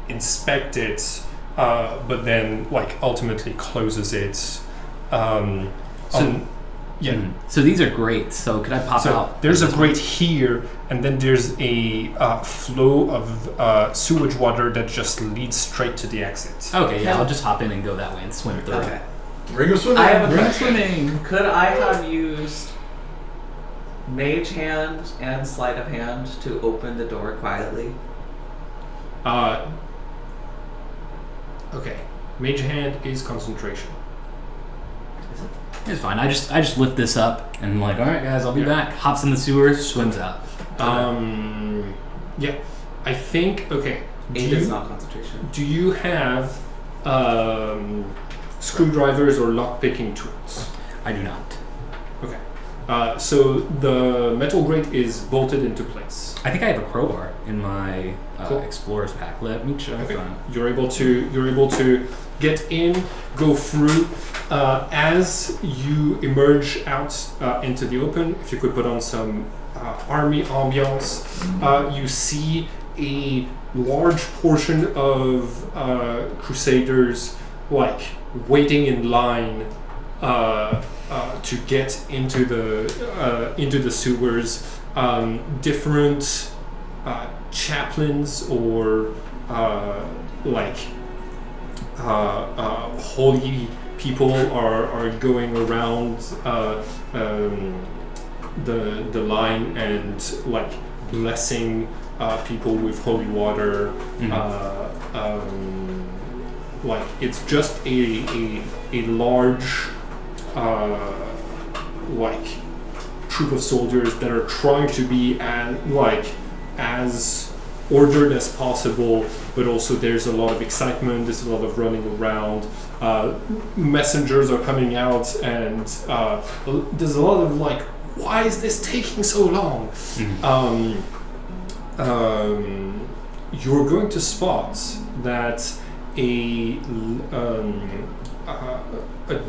inspect it, but then like ultimately closes it. Yeah. So these are great. So could I pop So out? there's a grate here, and then there's a flow of sewage water that just leads straight to the exit. Okay, yeah, I'll just hop in and go that way and swim through. Okay. Ring of swimming. I have a Ring question. swimming. Could I have used Mage Hand and Sleight of Hand to open the door quietly? Okay. Mage hand is concentration. It's fine. I just lift this up and I'm like, all right, guys, I'll be Yeah. back. Hops in the sewer, swims out. Yeah. I think. Okay. 8 is not concentration. Do you have screwdrivers or lock-picking tools? I do not. Okay. So the metal grate is bolted into place. I think I have a crowbar in my Cool. explorer's pack. Let me check. Okay. You're able to get in, go through. As you emerge out into the open, if you could put on some army ambiance, you see a large portion of Crusaders like waiting in line to get into the sewers. Different chaplains or holy people are going around the line and like blessing people with holy water. Like it's just a large like troop of soldiers that are trying to be as ordered as possible, but also there's a lot of excitement, there's a lot of running around, messengers are coming out, and there's a lot of like, why is this taking so long? You're going to spot that a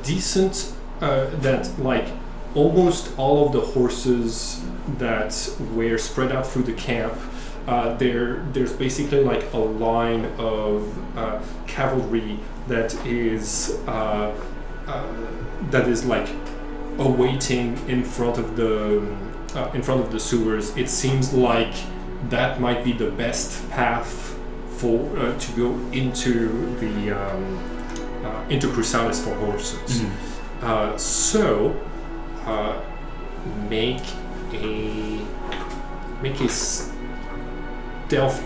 decent that like almost all of the horses that were spread out through the camp, there's basically like a line of cavalry that is like awaiting in front of the sewers. It seems like that might be the best path for to go into the into Crusades for horses. So make a stealth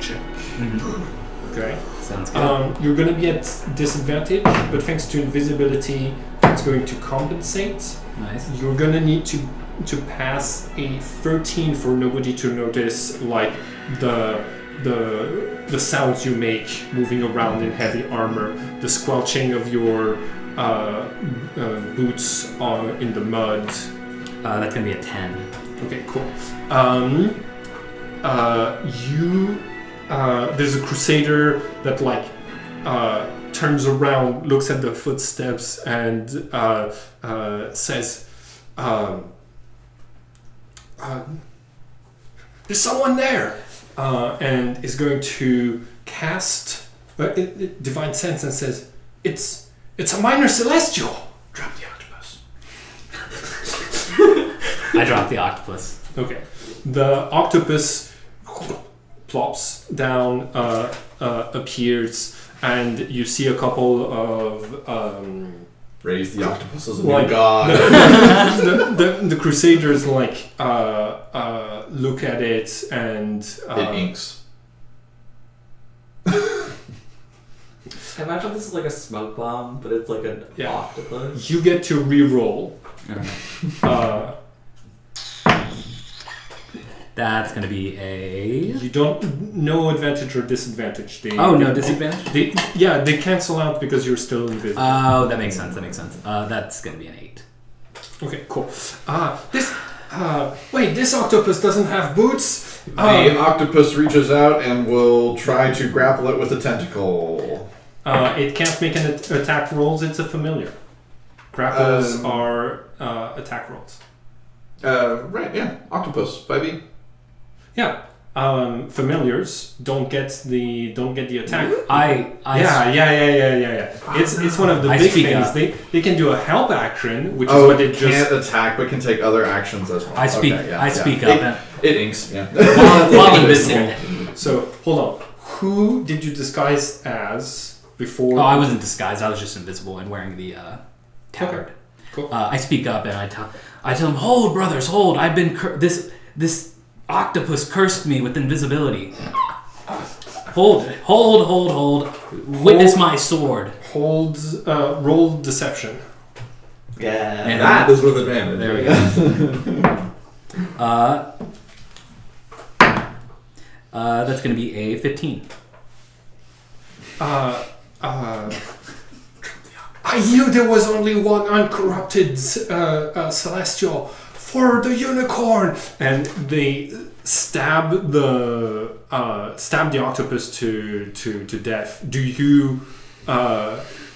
check. Okay. Sounds good. You're going to be at disadvantage, but thanks to invisibility, it's going to compensate. Nice. You're going to need to pass a 13 for nobody to notice, like the sounds you make moving around in heavy armor, the squelching of your boots in the mud. That's gonna be a 10. Okay, cool. There's a crusader that like turns around, looks at the footsteps, and says, "There's someone there," and is going to cast divine sense and says, "It's a minor celestial." Drop the octopus. I dropped the octopus. Okay. The octopus plops down, appears, and you see a couple of Raise the octopus as a like, new god. the Crusaders like look at it and It inks. Imagine this is like a smoke bomb, but it's like an octopus. you get to re-roll. That's gonna be a. You don't no advantage or disadvantage. No disadvantage. They cancel out because you're still invisible. Oh, that makes sense. That's gonna be an 8. Okay, cool. This octopus doesn't have boots. The octopus reaches out and will try to grapple it with a tentacle. It can't make an attack rolls. It's a familiar. Grapples are attack rolls. Right, yeah. Octopus, 5e. Yeah. familiars don't get the attack. Yeah. It's one of the I big speak things. up. They can do a help action, which is Oh, what they it can't just. attack, but can take other actions as well. I speak. Okay, yeah, I yeah. speak up. It inks. Yeah. While invisible. So hold on. Who did you disguise as before? Oh, I wasn't disguised. I was just invisible and wearing the tabard. Okay, cool. I speak up and I tell them, "Hold, brothers, hold! I've been this octopus cursed me with invisibility. Hold it! Hold! Witness my sword." Roll deception. Yeah. And That is with advantage. There we go. That's going to be a 15. I knew there was only one uncorrupted celestial for the unicorn, and they stab the octopus to death. Do you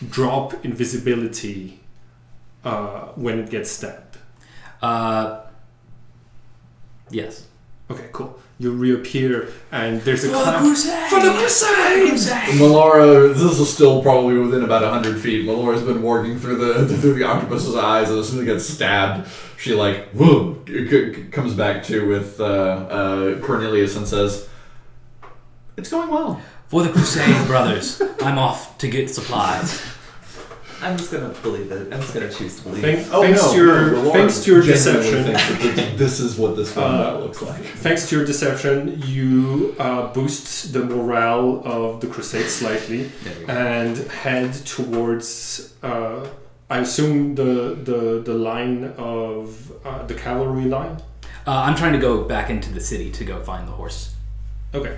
drop invisibility when it gets stabbed? Yes. Okay, cool. You reappear, and there's a For the clap. Crusades! For the Crusades! Melora, this is still probably within about 100 feet. Melora's been working through the octopus's eyes, and as soon as it gets stabbed, she whoa, comes back to with Cornelius and says, "It's going well." For the Crusade, brothers, I'm off to get supplies. I'm just gonna believe it. I'm just gonna choose to believe. Thanks to your deception. This is what this combat looks like. Thanks to your deception, you boost the morale of the Crusade slightly and head towards, I assume, the line of the cavalry line? I'm trying to go back into the city to go find the horse. Okay.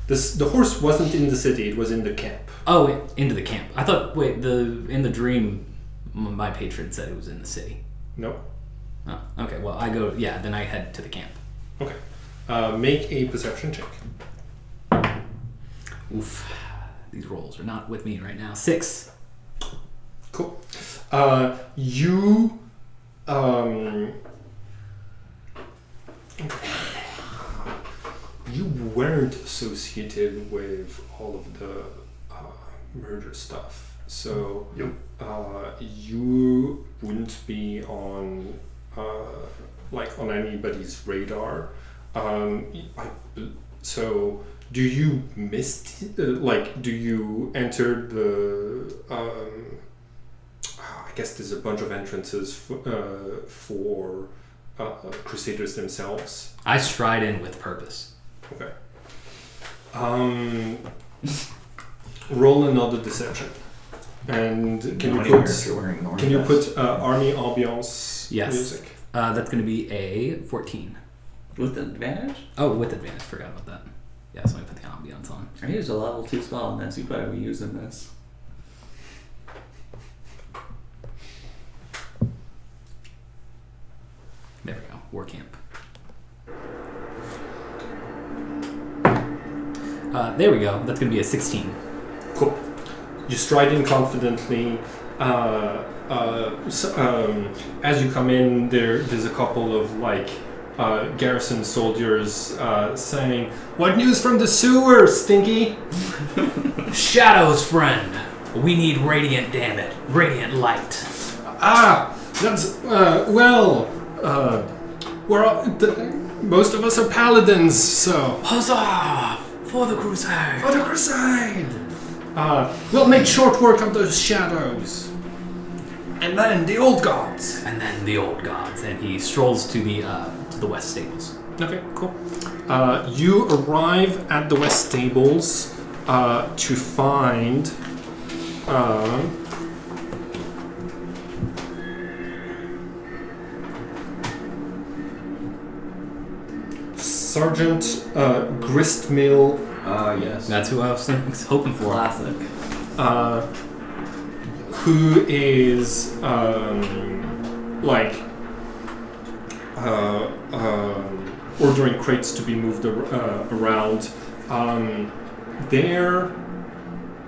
The horse wasn't in the city, it was in the camp. Oh, into the camp. I thought, in the dream, my patron said it was in the city. No. Oh, okay. Well, then I head to the camp. Okay. Make a perception check. Oof. These rolls are not with me right now. 6. Cool. You weren't associated with all of the murder stuff, so you wouldn't be on on anybody's radar. So do you miss do you enter the I guess there's a bunch of entrances for Crusaders themselves. I stride in with purpose. Okay. Roll another deception. And can you put army ambiance music? That's going to be a 14. With advantage? Oh, with advantage. Forgot about that. Yeah, so let me put the ambiance on. I used a level 2 spell on this. You better be using this. There we go. War camp. There we go. That's going to be a 16. Cool. You stride in confidently. As you come in, there's a couple of garrison soldiers saying, "What news from the sewer, Stinky?" Shadows, friend. We need radiant, damn it. Radiant light. That's most of us are paladins, so Huzzah! For the Crusade! for the Crusade. We'll make short work of those shadows, and then the old gods. And then the old gods. And he strolls to the West Stables. Okay, cool. You arrive at the West Stables to find Sergeant Gristmill. Yes. That's who I was hoping for. Classic. Who is ordering crates to be moved around. There,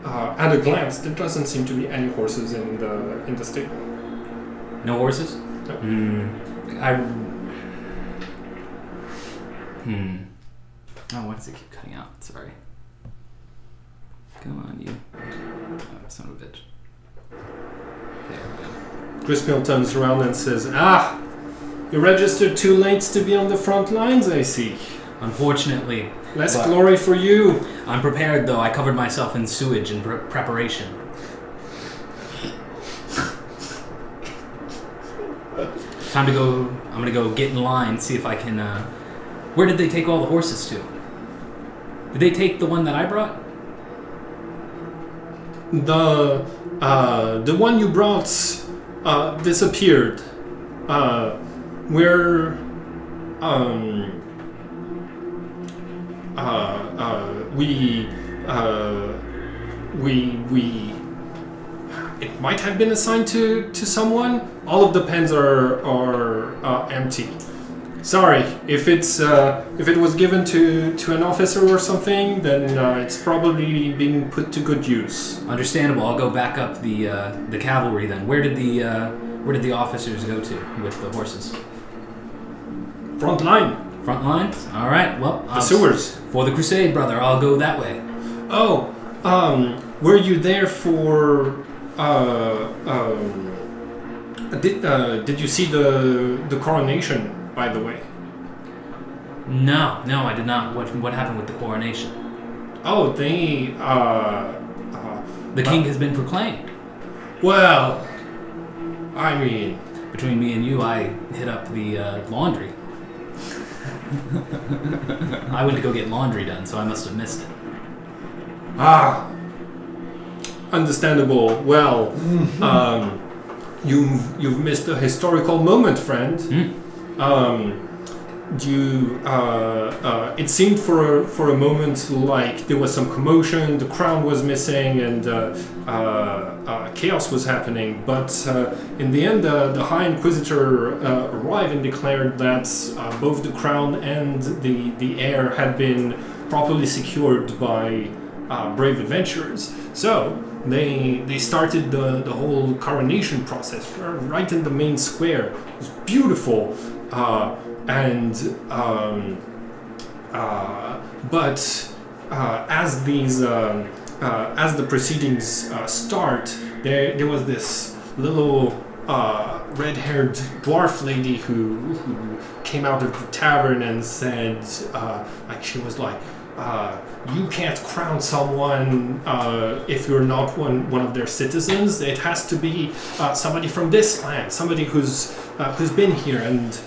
at a glance, there doesn't seem to be any horses in the stable. No horses? No. Oh, why does it keep cutting out? Sorry. Come on, you. Oh, son of a bitch. There we go. Gristmill turns around and says, you registered too late to be on the front lines, I see. Unfortunately. Less glory for you. I'm prepared, though. I covered myself in sewage in preparation. Time to go. I'm gonna go get in line, see if I can. Where did they take all the horses to? Did they take the one that I brought? The one you brought disappeared. It might have been assigned to someone. All of the pens are empty. Sorry, if it was given to an officer or something, then it's probably being put to good use. Understandable. I'll go back up the cavalry then. Where did the officers go to with the horses? Front line. Front lines? All right. Well, The sewers. For the crusade, brother. I'll go that way. Oh, were you there for? Did you see the coronation? By the way. No, I did not. What happened with the coronation? Oh, they. The king has been proclaimed. Well, I mean, between me and you, I hit up the laundry. I went to go get laundry done, so I must have missed it. Understandable. Well, you've missed a historical moment, friend. It seemed for a moment like there was some commotion, the crown was missing, and chaos was happening. But in the end, the High Inquisitor arrived and declared that both the crown and the heir had been properly secured by brave adventurers. So they started the whole coronation process right in the main square. It was beautiful. But as the proceedings start, there was this little red-haired dwarf lady who came out of the tavern and said, she was like, you can't crown someone if you're not one of their citizens. It has to be somebody from this land, somebody who's been here. And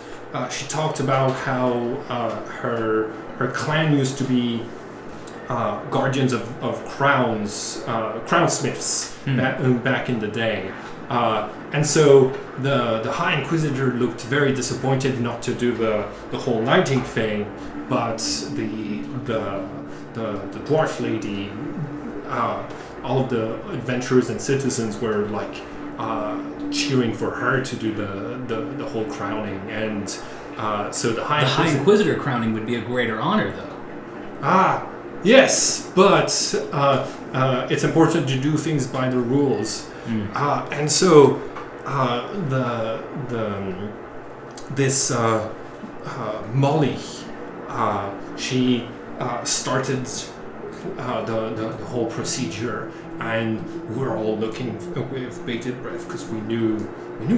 she talked about how her clan used to be guardians of crowns, crownsmiths back in the day. And so the High Inquisitor looked very disappointed not to do the whole knighting thing, but the dwarf lady, all of the adventurers and citizens were like cheering for her to do the whole crowning, and so the High Inquisitor crowning would be a greater honor, though. Yes, but it's important to do things by the rules. And so this Molly, she started the whole procedure, and we're all looking with bated breath because we knew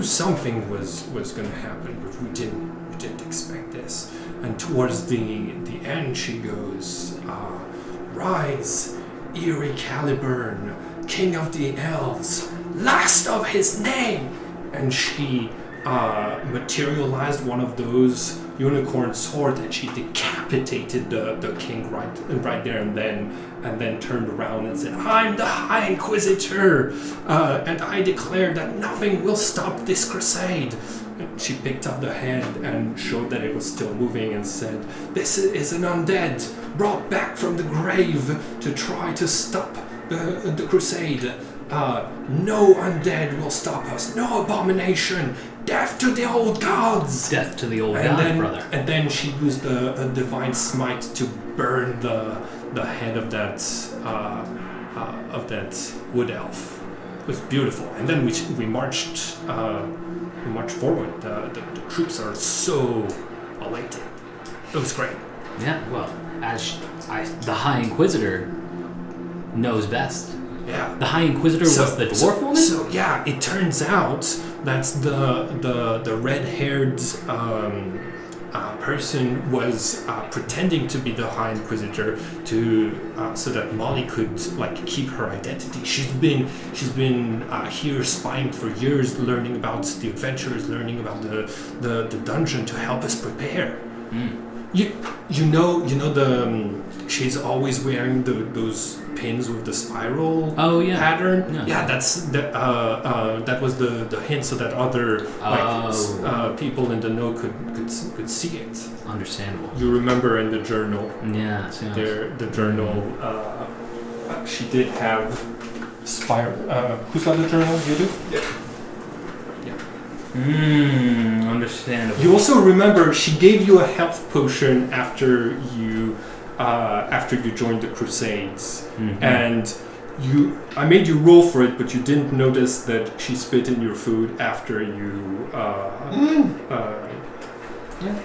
something was going to happen, but we didn't expect this. And towards the end, she goes, "Rise, Eerie Caliburn, King of the Elves, last of his name!" And she materialized one of those unicorn swords, and she decapitated the king right there and then turned around and said, "I'm the High Inquisitor, and I declare that nothing will stop this crusade." And she picked up the hand and showed that it was still moving and said, "This is an undead brought back from the grave to try to stop the crusade. No undead will stop us. No abomination. Death to the old gods." Death to the old gods, brother. And then she used a divine smite to burn the head of that wood elf. It was beautiful. And then we marched forward. The troops are so elated. It was great. Yeah, well, the High Inquisitor knows best. Yeah. The High Inquisitor was the dwarf woman? So yeah, it turns out that the red-haired person was pretending to be the High Inquisitor so that Molly could like keep her identity. She's been here spying for years, learning about the adventures, learning about the dungeon to help us prepare. You know the she's always wearing those pins with the spiral pattern. Yeah, that was the hint so that other people in the know could see it. Understandable. You remember in the journal? Yeah. The journal. She did have spiral. Who's got the journal? You do? Yeah. Understandable. You also remember she gave you a health potion after you joined the Crusades, and I made you roll for it, but you didn't notice that she spit in your food after you.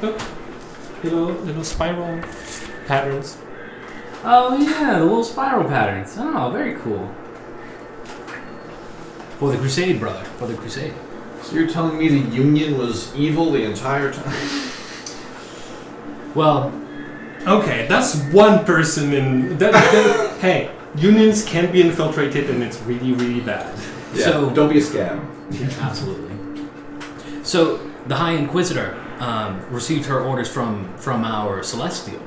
Look, little spiral patterns. Oh yeah, the little spiral patterns. Oh, very cool. For the Crusade, brother. For the Crusade. So you're telling me the Union was evil the entire time? Well, okay, that's one person in that. Hey, unions can be infiltrated, and it's really, really bad. Yeah, so don't be a scam. Absolutely. So the High Inquisitor received her orders from our Celestial.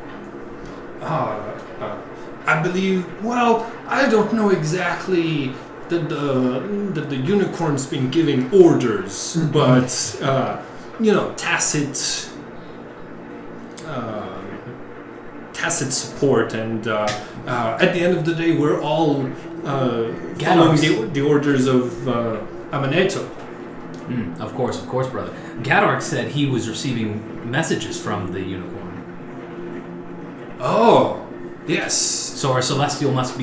I believe. Well, I don't know exactly that the unicorn's been giving orders, but tacit support, and at the end of the day, we're all following the orders of Amaneto. Of course, brother. Gadark said he was receiving messages from the unicorn. Oh, yes. So our Celestial must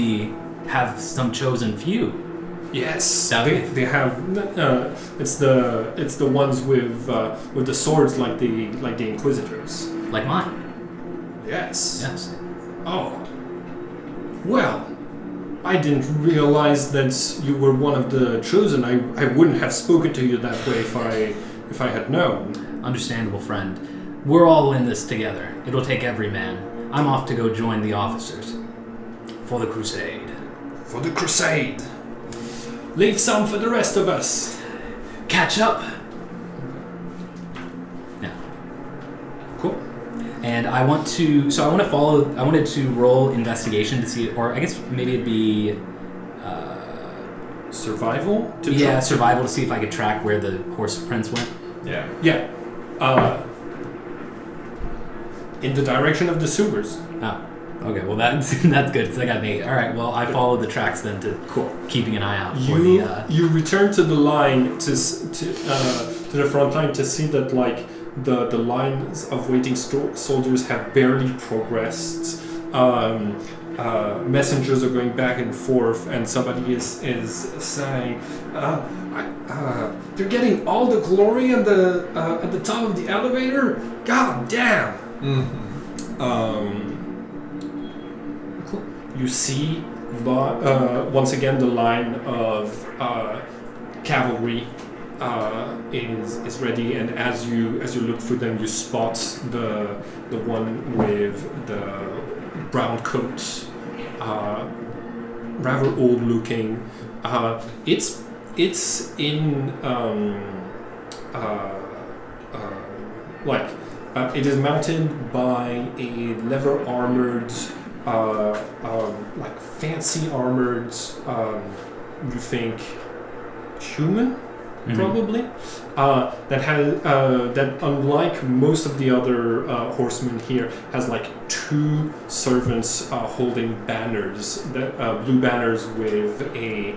have some chosen few. Yes, they have. It's the ones with the swords like the Inquisitors. Like mine. Yes. Yes. Oh. Well, I didn't realize that you were one of the chosen. I wouldn't have spoken to you that way if I had known. Understandable, friend. We're all in this together. It'll take every man. I'm off to go join the officers. For the Crusade. For the Crusade. Leave some for the rest of us. Catch up. Yeah. Cool. And I wanted to roll investigation to see, or I guess maybe it'd be survival. Survival to see if I could track where the horse prints went. Yeah. Yeah. In the direction of the sewers. Oh. Okay, well that's good. So I got an 8. All right, well I followed the tracks then to keeping an eye out for You return to the line to the front line to see that like the lines of waiting soldiers have barely progressed. Messengers are going back and forth, and somebody is saying, "They're getting all the glory at the top of the elevator. God damn!" Mm-hmm. You see, once again, the line of cavalry is ready, and as you look through them, you spot the one with the brown coat, rather old looking. It's in it is mounted by a leather armored. Like fancy armored, you think human, probably. That has that, unlike most of the other horsemen here, has like 2 servants holding banners, blue banners with a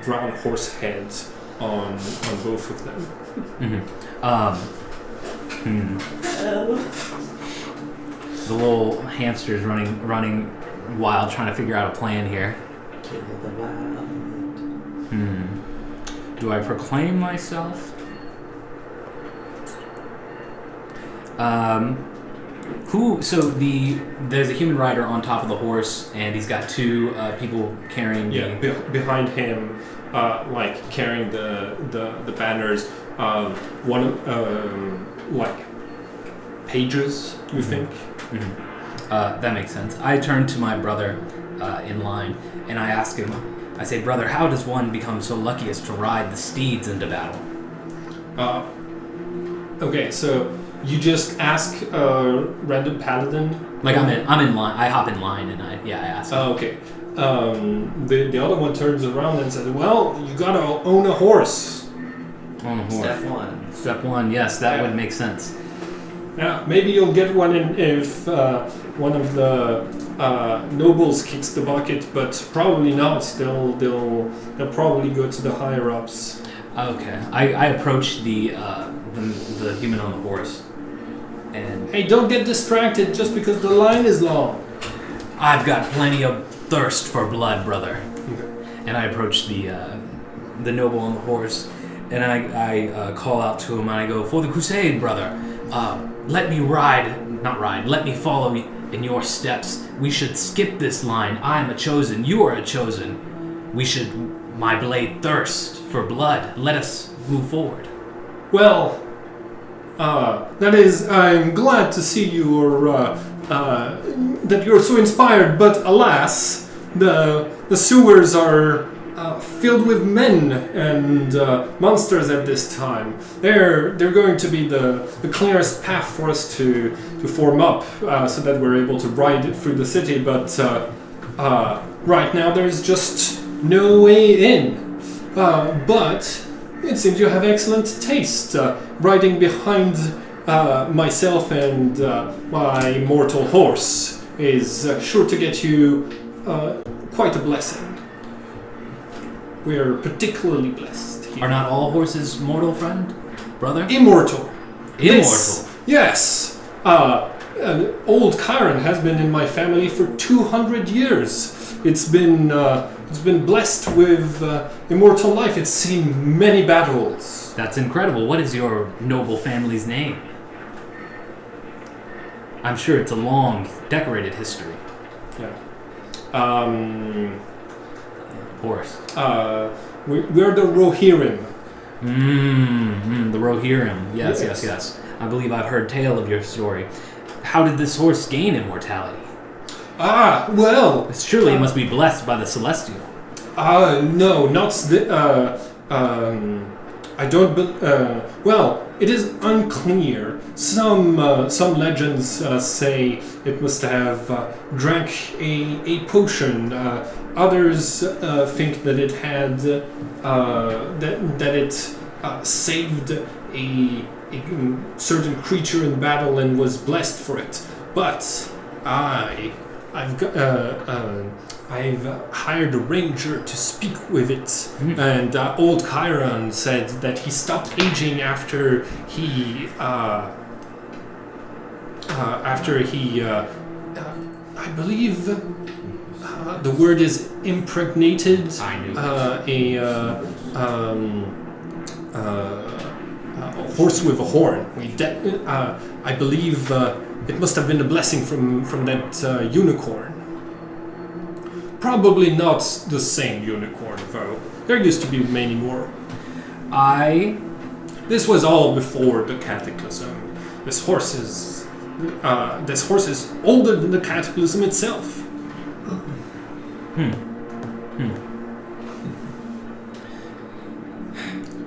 brown horse head on both of them. The little hamster's running wild, trying to figure out a plan here. Kill the wild. Do I proclaim myself? There's a human rider on top of the horse, and he's got two people carrying. Yeah, behind him, like carrying the banners. One like pages. You think? Mm-hmm. That makes sense. I turn to my brother in line, and I ask him. I say, "Brother, how does one become so lucky as to ride the steeds into battle?" Okay, so you just ask a random paladin. Like I'm in line. I hop in line and I ask. Oh, okay. The other one turns around and says, "Well, you gotta own a horse." On a horse. Step 1. Step 1. Yes, that would make sense. Yeah, maybe you'll get one if one of the nobles kicks the bucket, but probably not. They'll probably go to the higher ups. Okay. I approach the human on the horse, and Hey, don't get distracted just because the line is long. I've got plenty of thirst for blood, brother. Okay. And I approach the noble on the horse, and I call out to him, and I go, "For the crusade, brother, let me let me follow in your steps. We should skip this line. I am a chosen, you are a chosen. My blade thirst for blood. Let us move forward." Well, that is, I'm glad to see that you're so inspired, but alas, the sewers are filled with men and monsters at this time. They're going to be the clearest path for us to form up so that we're able to ride it through the city, but right now there's just no way in. But it seems you have excellent taste. Riding behind myself and my mortal horse is sure to get you quite a blessing. We're particularly blessed here. Are not all horses mortal, friend, brother? Immortal. Immortal. Yes. Old Chiron has been in my family for 200 years. It's been blessed with immortal life. It's seen many battles. That's incredible. What is your noble family's name? I'm sure it's a long, decorated history. Yeah. Horse. We're the Rohirrim. The Rohirrim. Yes. I believe I've heard tale of your story. How did this horse gain immortality? Well... Surely it must be blessed by the Celestial. No, not I don't... well, it is unclear. Some legends say it must have drank a potion. Others think that it had... that it saved a certain creature in battle and was blessed for it. But I've hired a ranger to speak with it, and old Chiron said that he stopped aging after he I believe the word is impregnated. I knew a horse with a horn. I believe it must have been a blessing from that unicorn. Probably not the same unicorn, though. There used to be many more. This was all before the Cataclysm. This horse is older than the Cataclysm itself.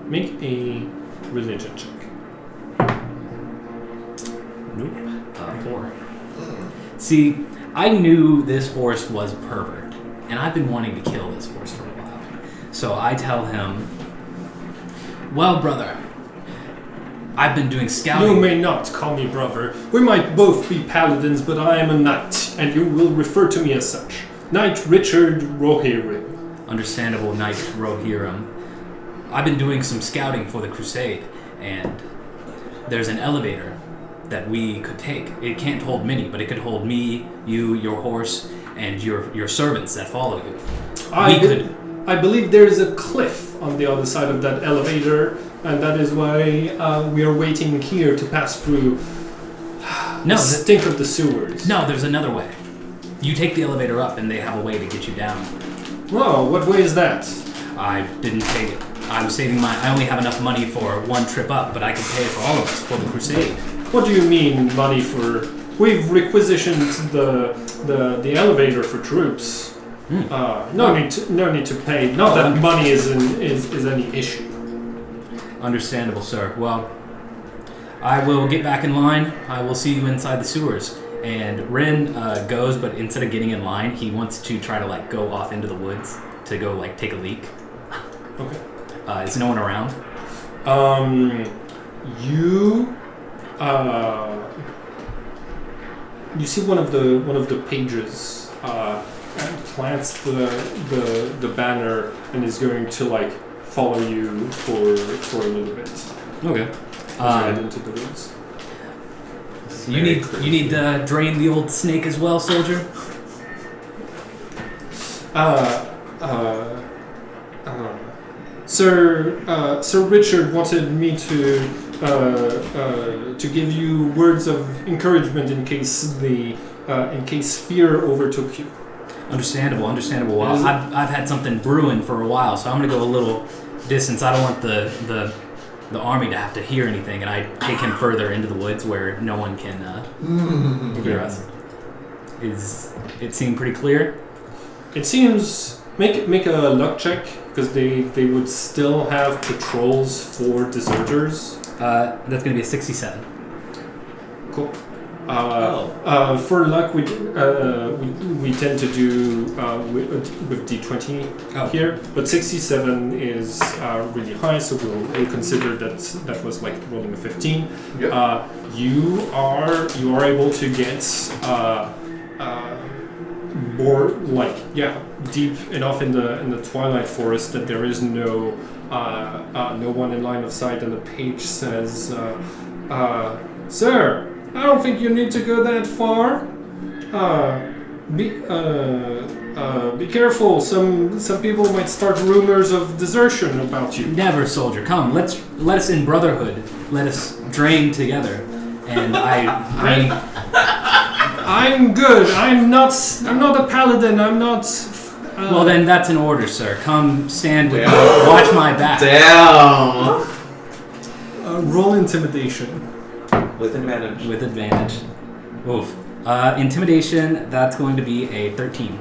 Make a religion check. Nope. 4. See, I knew this horse was a pervert, and I've been wanting to kill this horse for a while. So I tell him, "Well, brother, I've been doing scouting." You may not call me brother. We might both be paladins, but I am a knight, and you will refer to me as such. Knight Richard Rohirrim. Understandable, Knight Rohirrim. I've been doing some scouting for the Crusade, and there's an elevator that we could take. It can't hold many, but it could hold me, you, your horse, and your servants that follow you. I believe there is a cliff on the other side of that elevator, and that is why we are waiting here to pass through. No, the stink of the sewers. No, there's another way. You take the elevator up, and they have a way to get you down. Whoa, what way is that? I didn't take it. I was saving I only have enough money for one trip up, but I can pay for all of us for the Crusade. What do you mean, money for... We've requisitioned the elevator for troops. No need to pay. Not that money is any issue. Understandable, sir. Well, I will get back in line. I will see you inside the sewers. And Ren goes, but instead of getting in line, he wants to try to go off into the woods to go take a leak. Okay. Is no one around? You see one of the pages plants the banner and is going to follow you for a little bit. Okay. Head into the woods. You need to drain the old snake as well, soldier. Sir Richard wanted me to give you words of encouragement in case fear overtook you. Understandable. Well, I've had something brewing for a while, so I'm gonna go a little distance. I don't want the army to have to hear anything, and I take him further into the woods where no one can hear us. Is it seem pretty clear? It seems. Make a luck check, because they would still have patrols for deserters. That's going to be a 67. Cool. For luck, we tend to do with D20 here, but 67 is really high, so we'll consider that was rolling a 15. Yep. You are able to get more deep enough in the twilight forest that there is no one in line of sight, and the page says, "Sir, I don't think you need to go that far. Be careful. Some people might start rumors of desertion about you." Never, soldier. Come, let us in brotherhood. Let us drain together. And I drain. I'm good. I'm not a paladin. I'm not. Well, then that's an order, sir. Come stand with me. Watch my back. Damn. Roll intimidation. With advantage. With advantage. Oof. Intimidation, that's going to be a 13.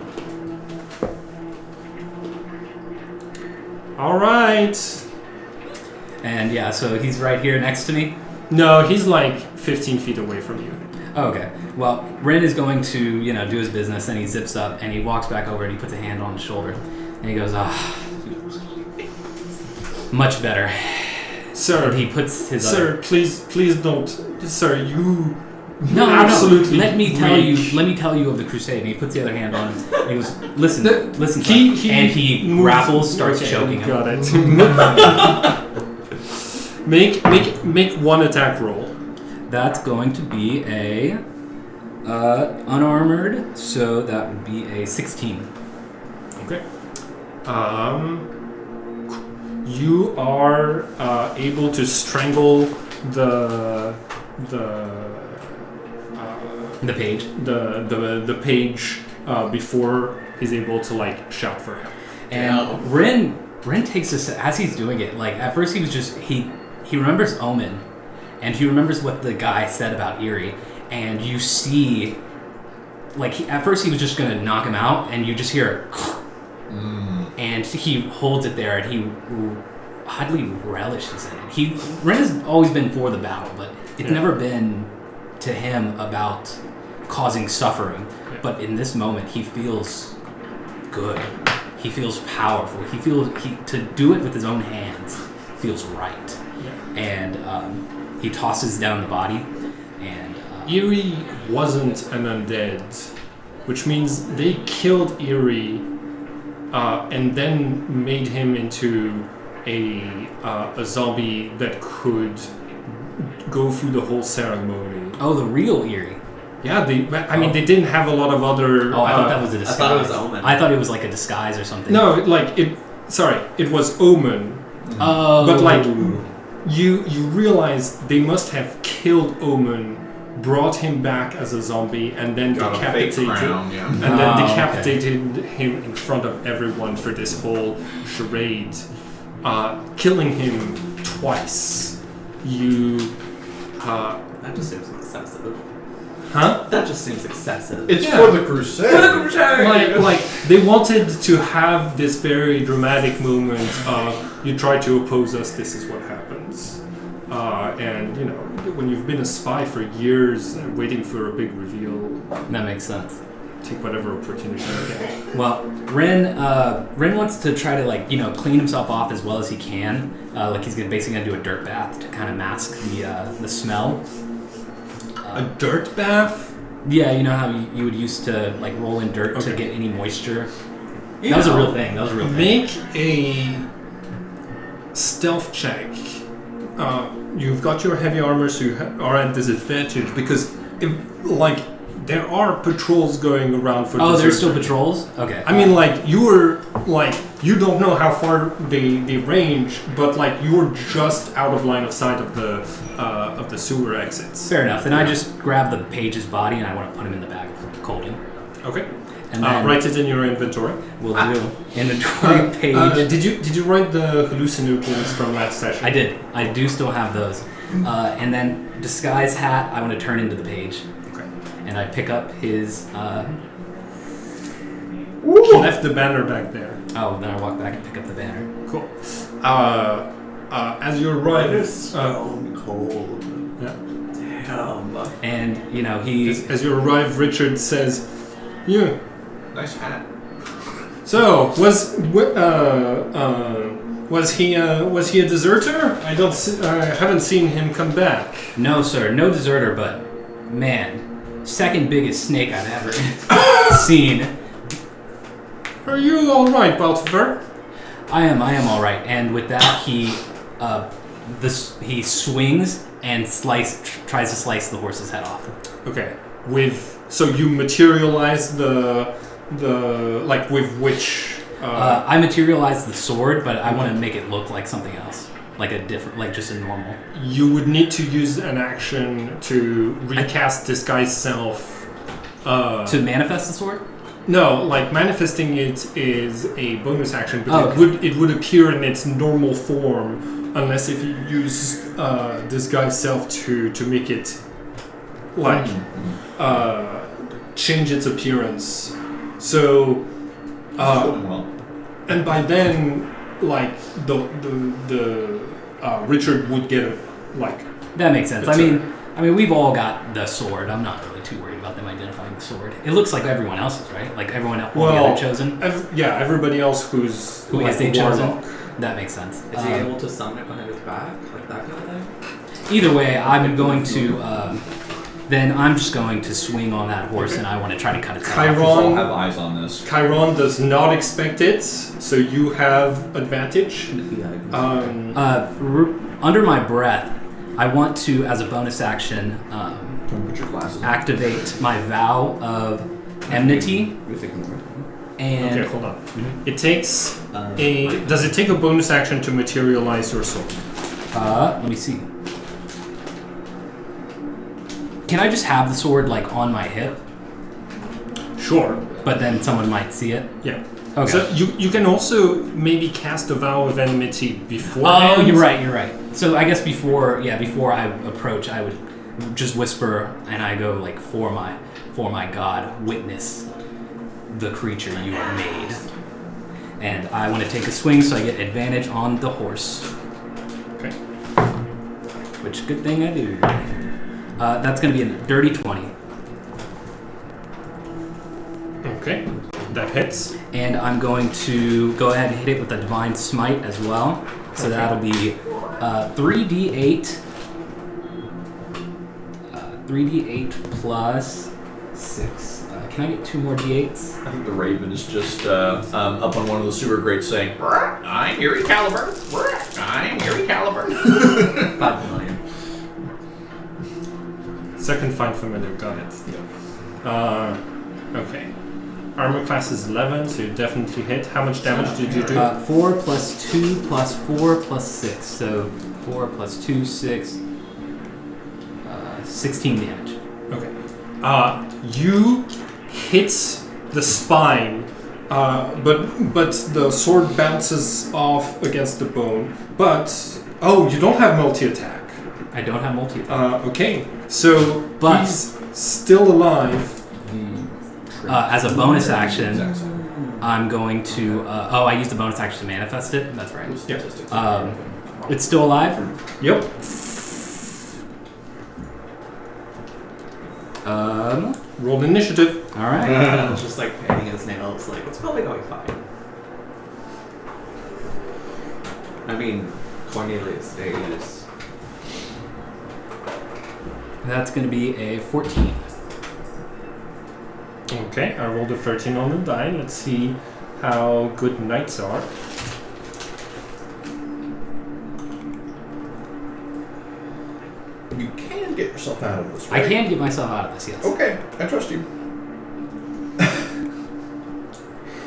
All right. And yeah, so he's right here next to me. No, he's 15 feet away from you. Okay. Well, Ren is going to, do his business, and he zips up, and he walks back over, and he puts a hand on his shoulder, and he goes, much better. Sir, and he puts his please don't. Sir, you No. absolutely. Let me tell you of the Crusade. And he puts the other hand on him. And he goes, listen, and he grapples, starts choking him. Got it. make one attack roll. That's going to be a unarmored, so that would be a 16. Okay. You are able to strangle the page. The page before he's able to shout for help. And Ren takes this as he's doing it. At first he was just he remembers Omen, and he remembers what the guy said about Eerie, and you see at first he was just gonna knock him out, and you just hear and he holds it there, and he oddly relishes in it. Ren has always been for the battle, but it's never been to him about causing suffering. Yeah. But in this moment, he feels good. He feels powerful. He feels to do it with his own hands feels right. Yeah. And he tosses down the body. And Eerie wasn't an undead, which means they killed Eerie and then made him into a zombie that could go through the whole ceremony. Oh, the real Eerie. Yeah, they didn't have a lot of other. Oh, I thought that was a disguise. I thought it was Omen. I thought it was a disguise or something. No, it was Omen. Oh. But you realize they must have killed Omen brought him back as a zombie, and then Got a fake decapitated, crown, yeah. and then Oh, decapitated him in front of everyone for this whole charade, killing him twice. You, That just seems excessive. huh? That just seems excessive. It's Yeah. for the Crusades. Like they wanted to have this very dramatic moment. You try to oppose us. This is what happens. And you know, when you've been a spy for years, waiting for a big reveal, That makes sense. take whatever opportunity you get. Well, Ren wants to try to clean himself off as well as he can. Like he's basically gonna do a dirt bath to kind of mask the smell. A dirt bath. Yeah, you know how you would used to roll in dirt to Okay. get any moisture. That was a real thing. Make a stealth check. You've got your heavy armor, so you are at disadvantage because, there are patrols going around for. Oh, there's still deserters. patrols. Okay. I mean, you don't know how far they range, but you're just out of line of sight of the sewer exits. Fair enough. Then I just grab the page's body and I want to put him in the bag of Colden. Okay. And then Write it in your inventory. we'll do inventory page. Did you write the hallucinogens from last session? I did. I do still have those. And then disguise hat, I want to turn into the page. Okay. And I pick up his. He left the banner back there. Oh, then I walk back and pick up the banner. Cool. As you arrive, Stone cold. yeah. Damn. And he. As you arrive, Richard says, "Yeah. Nice hat. So was he a deserter? I haven't seen him come back. No, sir. No deserter, but man, second biggest snake I've ever seen. Are you all right, Baltifer? I am all right. And with that, he swings and tries to slice the horse's head off. Okay. So you materialize with which? I materialized the sword, but I want to make it look like something else, like a different, just a normal. You would need to use an action to recast disguise self. To manifest the sword? No, manifesting it is a bonus action, but Oh, okay. it would appear in its normal form unless if you use disguise self to make it change its appearance. So Going well. and by then the Richard would get That makes sense. I It's mean, we've all got the sword. I'm not really too worried about them identifying the sword. It looks like everyone else's, right? Like everyone else, all the other chosen. Everybody else who is a warlock. chosen. That makes sense. Is he able to summon it behind his back? Like that kind of thing? Either way, I'm going to. Then I'm just going to swing on that horse, and I want to try to cut its head off. I'll Chiron, have eyes on this. Chiron does not expect it, so you have advantage. Under my breath, I want to, as a bonus action, Don't put your glasses on. activate my vow of enmity. And Okay, hold on. It takes Does it take a bonus action to materialize your sword? let me see. Can I just have the sword on my hip, Sure. but then someone might see it? Yeah. Okay. So you can also maybe cast a vow of enmity before. Oh, you're right. So I guess before I approach, I would just whisper, and I go for my God, witness the creature you have made. And I want to take a swing, so I get advantage on the horse. Okay. Which good thing I do. That's going to be a dirty 20. Okay. That hits. And I'm going to go ahead and hit it with a divine smite as well. So Okay. that'll be 3d8. 3d8 plus 6. Can I get 2 more d8s? I think the raven is just up on one of the sewer grates saying, I'm Erie Caliburn. I'm Erie Caliburn. 5 million. Second find familiar. Got it. Okay. Armor class is 11, so you definitely hit. How much damage did you do? 4 plus 2 plus 4 plus 6. So 4 plus 2, 6. 16 damage. Okay. You hit the spine, but the sword bounces off against the bone. But you don't have multi-attack. I don't have multi-attack. Okay. So But- he's still alive. As a bonus action, I'm going to. I used the bonus action to manifest it. That's right. It's still alive. Yep. Roll initiative. All right. Just like painting his nails, like it's probably going fine. I mean, Cornelius Days. That's going to be a 14. Okay, I rolled a 13 on the die. Let's see how good knights are. You can get yourself out of this, I right? can get myself out of this, yes. Okay, I trust you.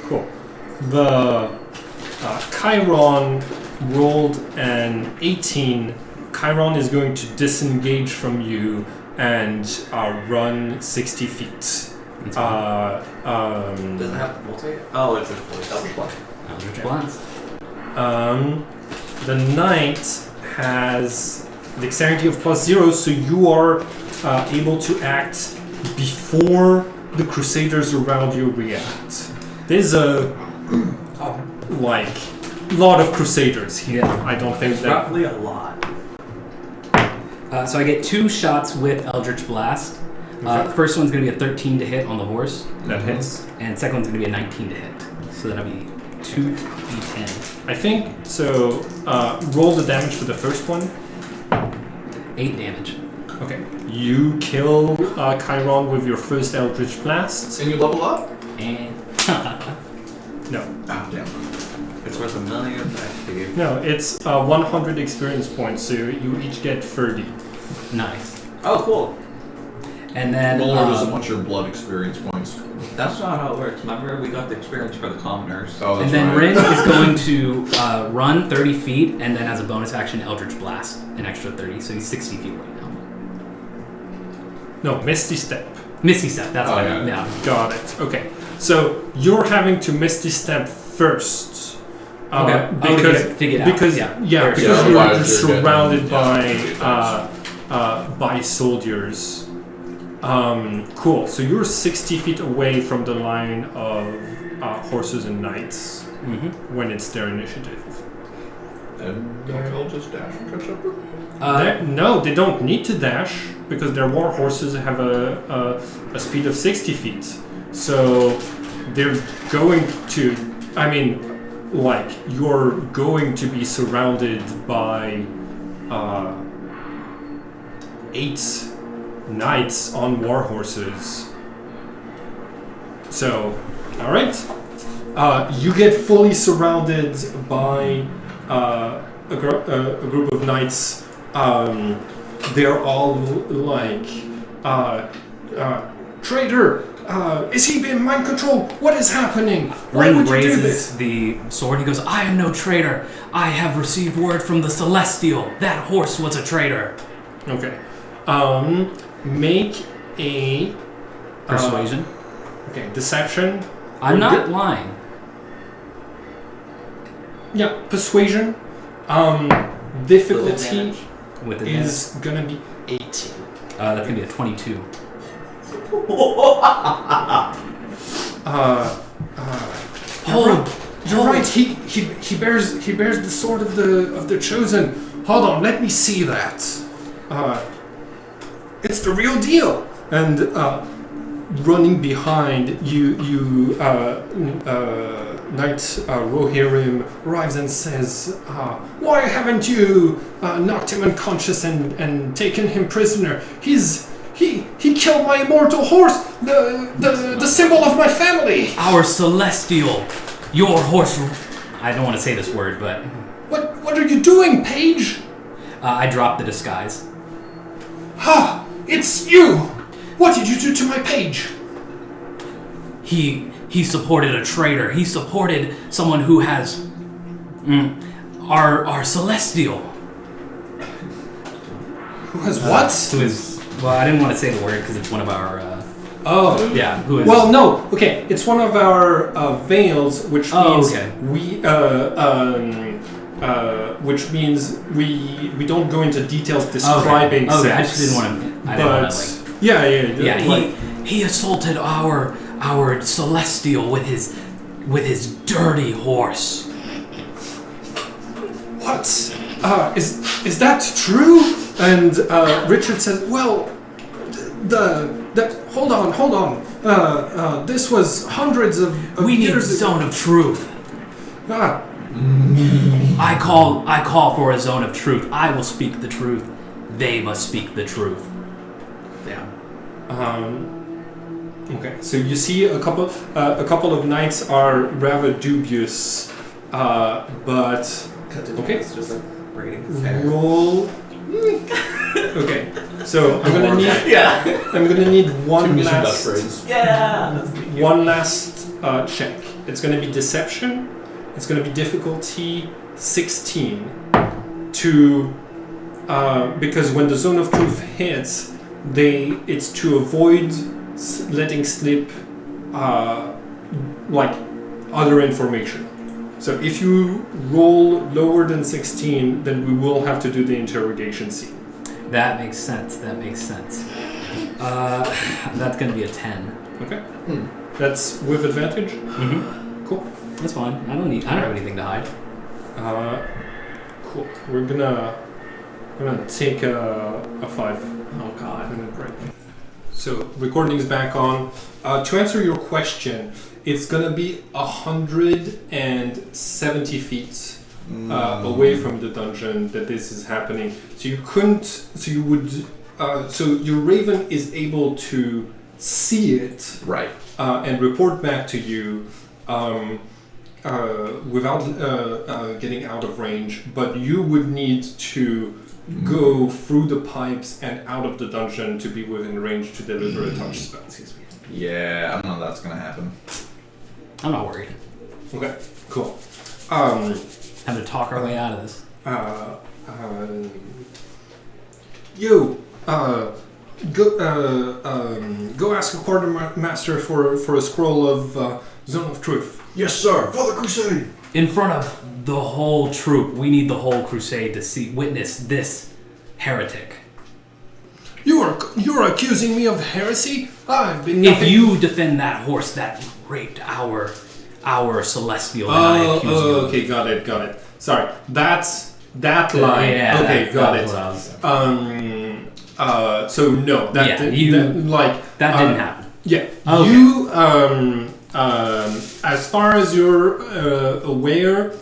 Cool. The Chiron rolled an 18. Chiron is going to disengage from you and run 60 feet. Does it have multi? Oh, it's a voice. Eldritch Blast. The knight has dexterity of +0, so you are able to act before the Crusaders around you react. There's a lot of Crusaders here. I don't think that. Roughly a lot. So I get 2 shots with Eldritch Blast. Okay. First one's going to be a 13 to hit on the horse, That hits. and second one's going to be a 19 to hit. So that'll be 2d10. I think so. Roll the damage for the first one. 8 damage. Okay. You kill Chiron with your first Eldritch Blast. And you level up? And No. Oh, damn. It's worth 1 million XP. No, it's 100 experience points, so you each get 30. nice. Oh, cool. And then Muller doesn't want your blood experience points. That's not how it works. Remember, we got the experience for the commoners. Oh, and that's then right. Rin is going to run 30 feet, and then as a bonus action, Eldritch Blast an extra 30. So he's 60 feet right now. No, Misty Step. Misty Step. That's Oh, what I yeah. mean. Yeah. Got it. Okay. So you're having to Misty Step first. Okay. Because to get out. because Yeah. because Yeah, you're otherwise you're surrounded getting- by soldiers. Cool. So you're 60 feet away from the line of horses and knights when it's their initiative. And I'll just dash and catch up with you. No, they don't need to dash because their war horses have a speed of 60 feet. So they're going to. I mean, you're going to be surrounded by 8 knights on war horses. So, all right, you get fully surrounded by a group of knights. They're all like, traitor. Is he being mind controlled? What is happening? Why Rin would you do raises this? the sword. He goes, "I am no traitor. I have received word from the Celestial. That horse was a traitor." Okay. Make a Persuasion. okay, deception. I'm Or not di- lying. Yeah, persuasion. Difficulty advantage. With advantage. is gonna be 18. That's gonna be a 22. You're right. He bears the sword of the chosen. Hold on, let me see that. It's the real deal. And running behind you, Knight Rohirrim arrives and says, "Why haven't you knocked him unconscious and taken him prisoner? He killed my immortal horse, the symbol of my family." Our Celestial, your horse. I don't want to say this word, but What are you doing, Page? I dropped the disguise. Ha! It's you! What did you do to my page? He supported a traitor. He supported someone who has our Celestial. Who has what? Who is Well, I didn't want to say the word because it's one of our. Oh. Yeah. Who is? Well, no. Okay, it's one of our veils, which means which means we don't go into details describing sex. Okay, I just didn't want to. Yeah. He assaulted our celestial with his dirty horse. What? Is that true? And Richard says, well, hold on. This was hundreds of we need years a zone of truth. Ah. I call for a zone of truth. I will speak the truth. They must speak the truth. Yeah. Okay, so you see a couple of knights are rather dubious, but okay. It's just like braiding his hair. Roll. Okay, so I'm gonna need one last check. It's gonna be deception. It's gonna be difficulty 16 because when the zone of truth hits, it's to avoid letting slip like other information. So if you roll lower than 16, then we will have to do the interrogation scene. That makes sense. That's gonna be a 10. Okay. That's with advantage? Mm-hmm. Cool. That's fine. I don't have anything to hide. Cool. We're gonna take a 5-minute break. So recording's back on. To answer your question, it's gonna be 170 feet away from the dungeon that this is happening. So you couldn't. So you would. So your raven is able to see it, Right. and report back to you. Without getting out of range, but you would need to go through the pipes and out of the dungeon to be within range to deliver a touch spell. Excuse me. Yeah, I don't know if that's gonna happen. I'm not worried. Okay, cool. Have to talk our way out of this. Go ask a quartermaster for a scroll of Zone of Truth. Yes, sir. For the crusade. In front of the whole troop, we need the whole crusade to witness this heretic. You're accusing me of heresy? I've been nothing. If you defend that horse that raped our celestial, then I accuse you. Oh, okay, got it. Sorry, that line. Yeah, okay, got it. So no, that didn't happen. Yeah, okay. You as far as you're aware,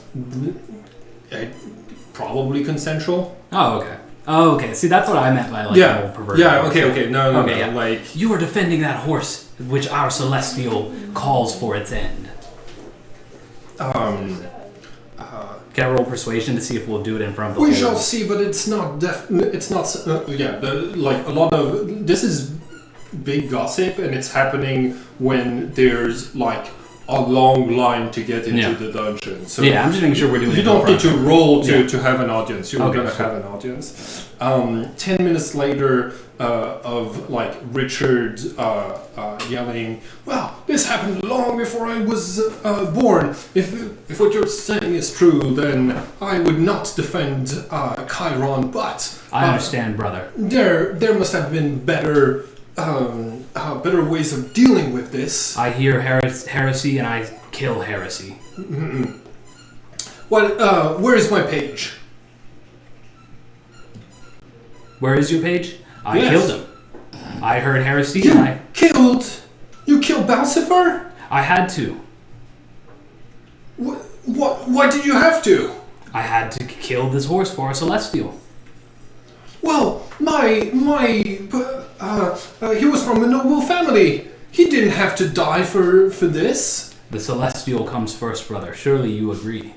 probably consensual. Oh, okay. See, that's what I meant by the whole perverted. Yeah. Okay. No. Yeah. Like you are defending that horse, which our celestial calls for its end. Can I roll persuasion to see if we'll do it in front of the? We shall see, but it's not. It's not. Like a lot of this is big gossip, and it's happening when there's like a long line to get into the dungeon. So I'm just making sure we're doing. You don't need to roll to have an audience. You're gonna sure. have an audience. 10 minutes later, of like Richard yelling, "Well, this happened long before I was born. If what you're saying is true, then I would not defend Chiron. But I understand, brother. There must have been better ways of dealing with this. I hear heresy and I kill heresy. Mm-hmm. Well, where is my page? Where is your page? I Yes. killed him. I heard heresy and I You killed Balsifer? I had to. Why did you have to? I had to kill this horse for a celestial. Well, he was from a noble family. He didn't have to die for this. The celestial comes first, brother. Surely you agree.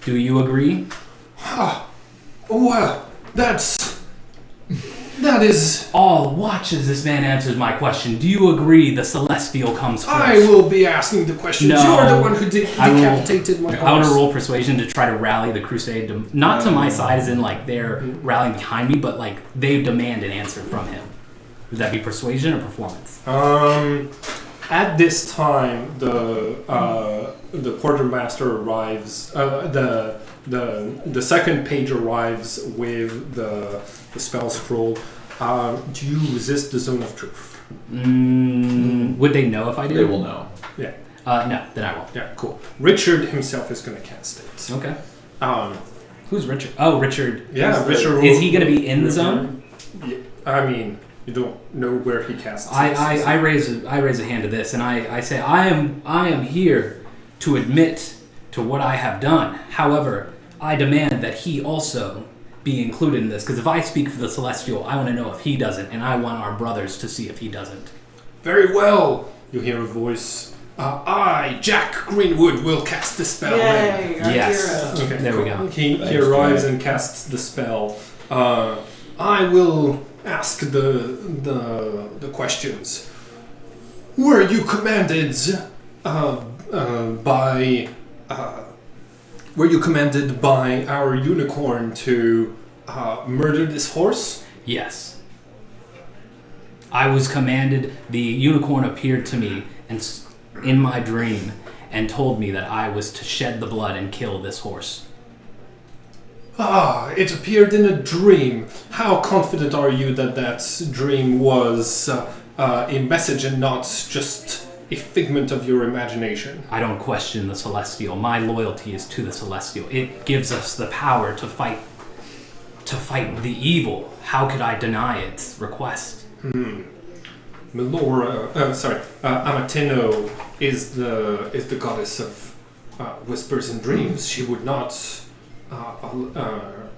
Do you agree? Well, that is... All watch as this man answers my question. Do you agree the celestial comes first? I will be asking the questions. No. You're the one who decapitated my horse. I want to roll persuasion to try to rally the crusade, not to my side as in like they're rallying behind me, but like they demand an answer from him. Would that be persuasion or performance? At this time, the quartermaster arrives. The second page arrives with the spell scroll. Do you resist the zone of truth? Would they know if I do? They will know. Yeah. No, then I won't. Yeah, cool. Richard himself is going to cast it. Okay. Um, Who's Richard? Oh, Richard. yeah, Richard. Is he going to be in the zone? Yeah, I mean, you don't know where he casts. I raise a hand to this, and I say I am here to admit to what I have done. However, I demand that he also be included in this, because if I speak for the Celestial, I want to know if he doesn't, and I want our brothers to see if he doesn't. Very well. You hear a voice. I, Jack Greenwood, will cast the spell. Yay! Our Yes. hero. Okay, There we cool. go. He arrives and casts the spell. I will ask the questions. Were you commanded by our unicorn to murder this horse? Yes. I was commanded. The unicorn appeared to me and in my dream and told me that I was to shed the blood and kill this horse. It appeared in a dream. How confident are you that dream was a message and not just a figment of your imagination? I don't question the Celestial. My loyalty is to the Celestial. It gives us the power to fight the evil. How could I deny its request? Amatino is the goddess of whispers and dreams. She would not, of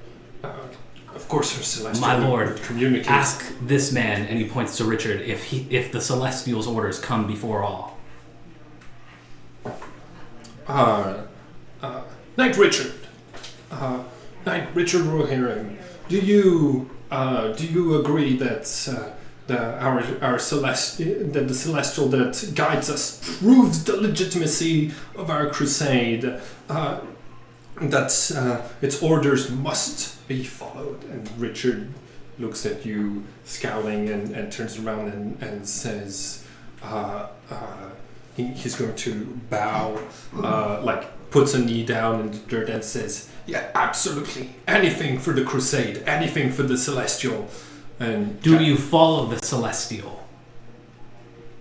course, her celestial My lord, would communicate. ask this man, and he points to Richard, if the Celestial's orders come before all. Knight Richard, Knight Richard Rohirrim, do you agree that the celestial that guides us proves the legitimacy of our crusade, that its orders must be followed? And Richard looks at you scowling and turns around and says he's going to bow, puts a knee down in the dirt and says, yeah, absolutely, anything for the crusade, anything for the celestial. And Do you follow the Celestial?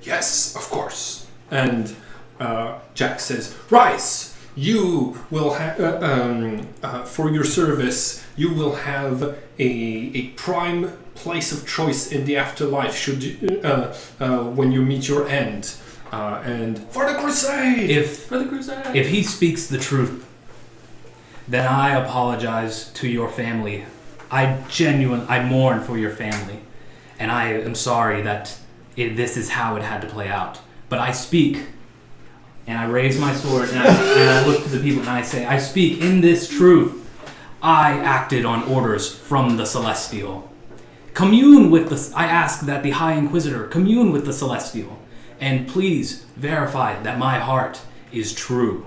yes, of course. And Jack says, rise. You will have, for your service, you will have a prime place of choice in the afterlife should you, when you meet your end. And for the crusade! If he speaks the truth, then I apologize to your family. I mourn for your family, and I am sorry that this is how it had to play out. But I speak, and I raise my sword, and I look to the people, and I say, I speak in this truth. I acted on orders from the Celestial. I ask that the High Inquisitor commune with the Celestial, and please verify that my heart is true.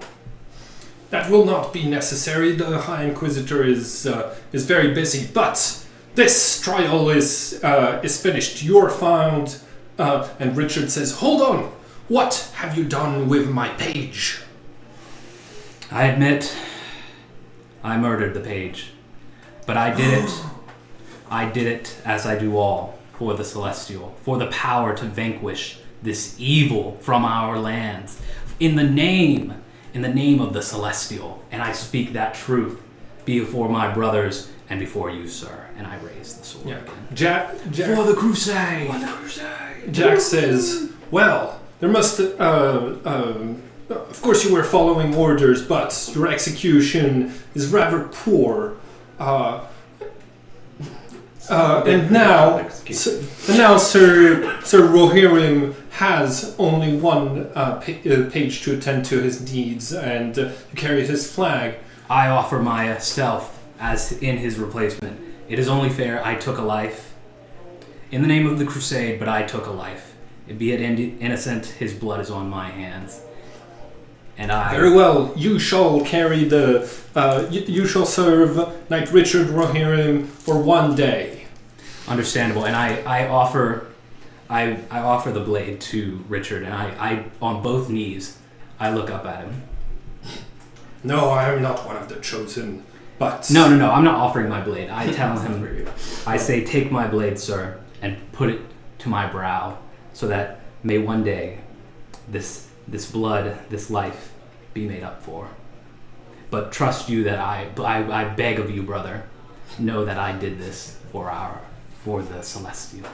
That will not be necessary. The High Inquisitor is very busy, but this trial is finished. You're found. And Richard says, hold on. What have you done with my page? I admit, I murdered the page. But I did it. I did it as I do all, for the Celestial, for the power to vanquish this evil from our lands. In the name of the Celestial, and I speak that truth before my brothers and before you, sir. And I raise the sword again. Jack, For the crusade! Jack says, well, there must... of course you were following orders, but your execution is rather poor. And now Sir Rohirrim has only one page to attend to his needs, and you carry his flag. I offer myself as in his replacement. It is only fair I took a life in the name of the crusade, but I took a life. Be it innocent, his blood is on my hands. And I... Very well, you shall carry the... you shall serve Knight Richard Rohirrim for 1 day. Understandable. And I offer I offer the blade to Richard, and I on both knees, I look up at him. No, I am not one of the chosen, but... No, I'm not offering my blade. I tell him, I say, take my blade, sir, and put it to my brow, so that may one day this blood, this life, be made up for. But trust you that I beg of you, brother, know that I did this for the Celestial.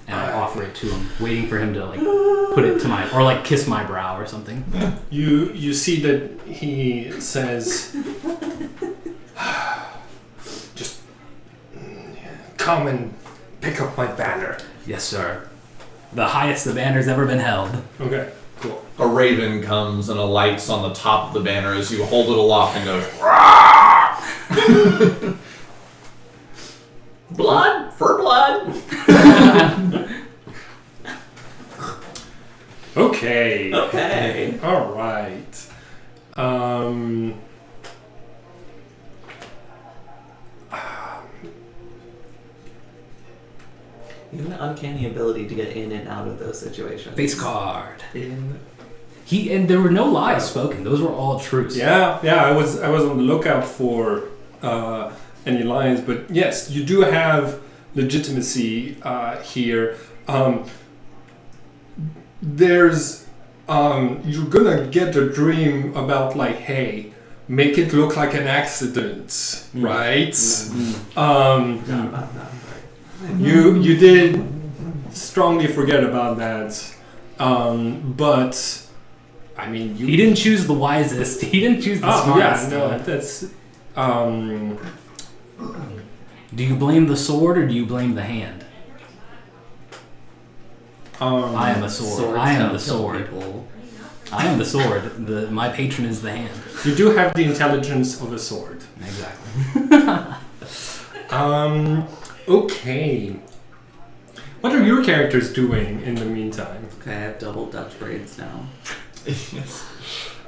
And I offer it to him, waiting for him to like put it to my, or like kiss my brow or something. You see that he says, just come and pick up my banner. Yes, sir. The highest the banner's ever been held. Okay, cool. A raven comes and alights on the top of the banner as you hold it aloft and goes, "Rah!" Blood for blood. Okay. Okay. All right. You have an uncanny ability to get in and out of those situations. Face card. In. And there were no lies spoken. Those were all truths. Yeah. I was on the lookout for any lies, but yes, you do have legitimacy here. There's you're gonna get a dream about like, hey, make it look like an accident, right? Not about that. You did strongly forget about that, but I mean, He didn't choose the wisest. He didn't choose the smartest. Yeah, no, that's Do you blame the sword or do you blame the hand? I am a sword. Swords I am don't the kill sword. people. I am the sword. My patron is the hand. You do have the intelligence of a sword. Exactly. Okay. What are your characters doing in the meantime? Okay, I have double Dutch braids now.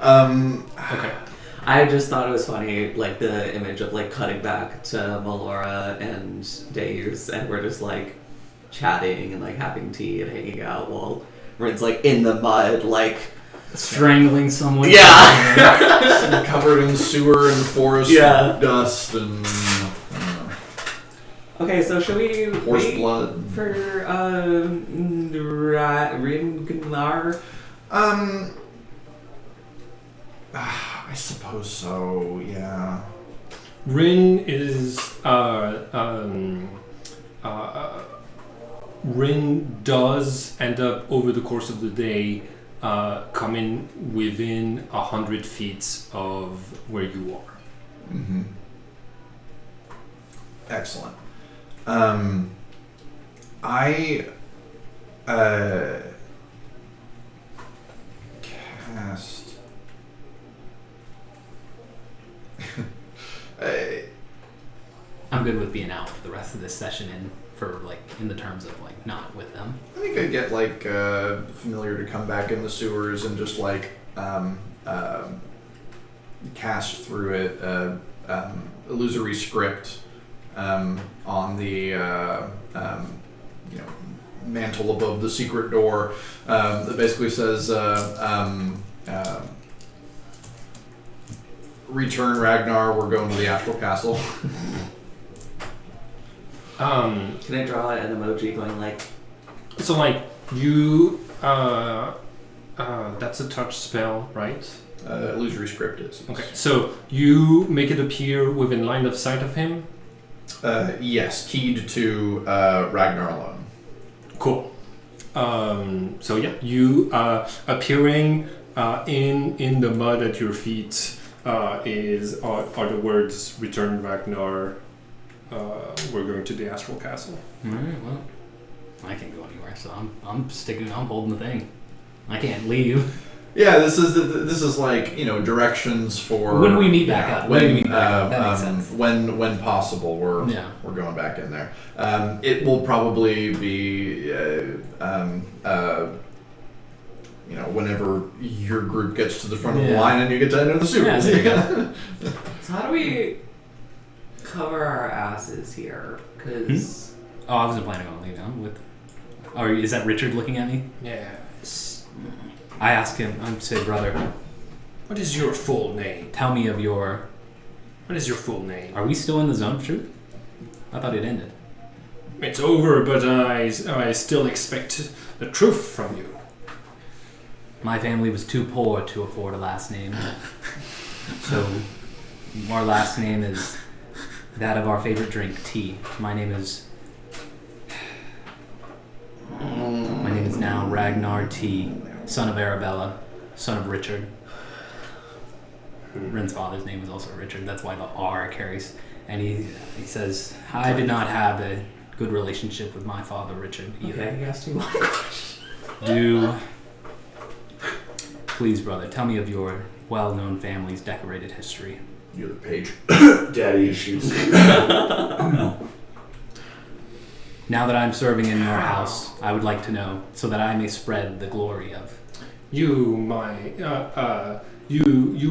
Okay. I just thought it was funny, like the image of like cutting back to Melora and Deus, and we're just like chatting and like having tea and hanging out while Rin's like in the mud, like Strangling someone. yeah. covered in sewer and forest Yeah. dust and Okay, so should we horse wait blood. for Ringnar? I suppose so. Yeah. Rin is Rin does end up over the course of the day coming within 100 feet of where you are. Mm-hmm. Excellent. I cast. I'm good with being out for the rest of this session and for like in the terms of like not with them. I think I'd get like familiar to come back in the sewers and just like cast through it illusory script on the mantle above the secret door that basically says return Ragnar, we're going to the Astral Castle. Can I draw an emoji going like? So like you that's a touch spell, right? Illusory script is. Okay, so you make it appear within line of sight of him. Yes, keyed to Ragnar alone. Cool. So yeah, you appearing in the mud at your feet are the words "Return Ragnar." We're going to the Astral Castle. All right. Well, I can't go anywhere, so I'm holding the thing. I can't leave. Yeah, this is like directions for When we meet back up. When When we meet back up. That makes sense. When possible, we're going back in there. It will probably be whenever your group gets to the front of the line and you get to enter the sewers. Yeah, So how do we cover our asses here? Because Oh, I wasn't planning on leaving. I'm with. Or is that Richard looking at me? Yes. I ask him, I say, brother, What is your full name? tell me of your... What is your full name? Are we still in the zone of truth? I thought it ended. It's over, but I still expect the truth from you. My family was too poor to afford a last name. So our last name is that of our favorite drink, tea. My name is now Ragnar T, son of Arabella, son of Richard. Ren's father's name is also Richard. That's why the R carries. And he says, I did not have a good relationship with my father, Richard, either. Okay, you asked me one question. Please, brother, tell me of your well-known family's decorated history. You're the page. Daddy issues. Now that I'm serving in your house, I would like to know, so that I may spread the glory of... You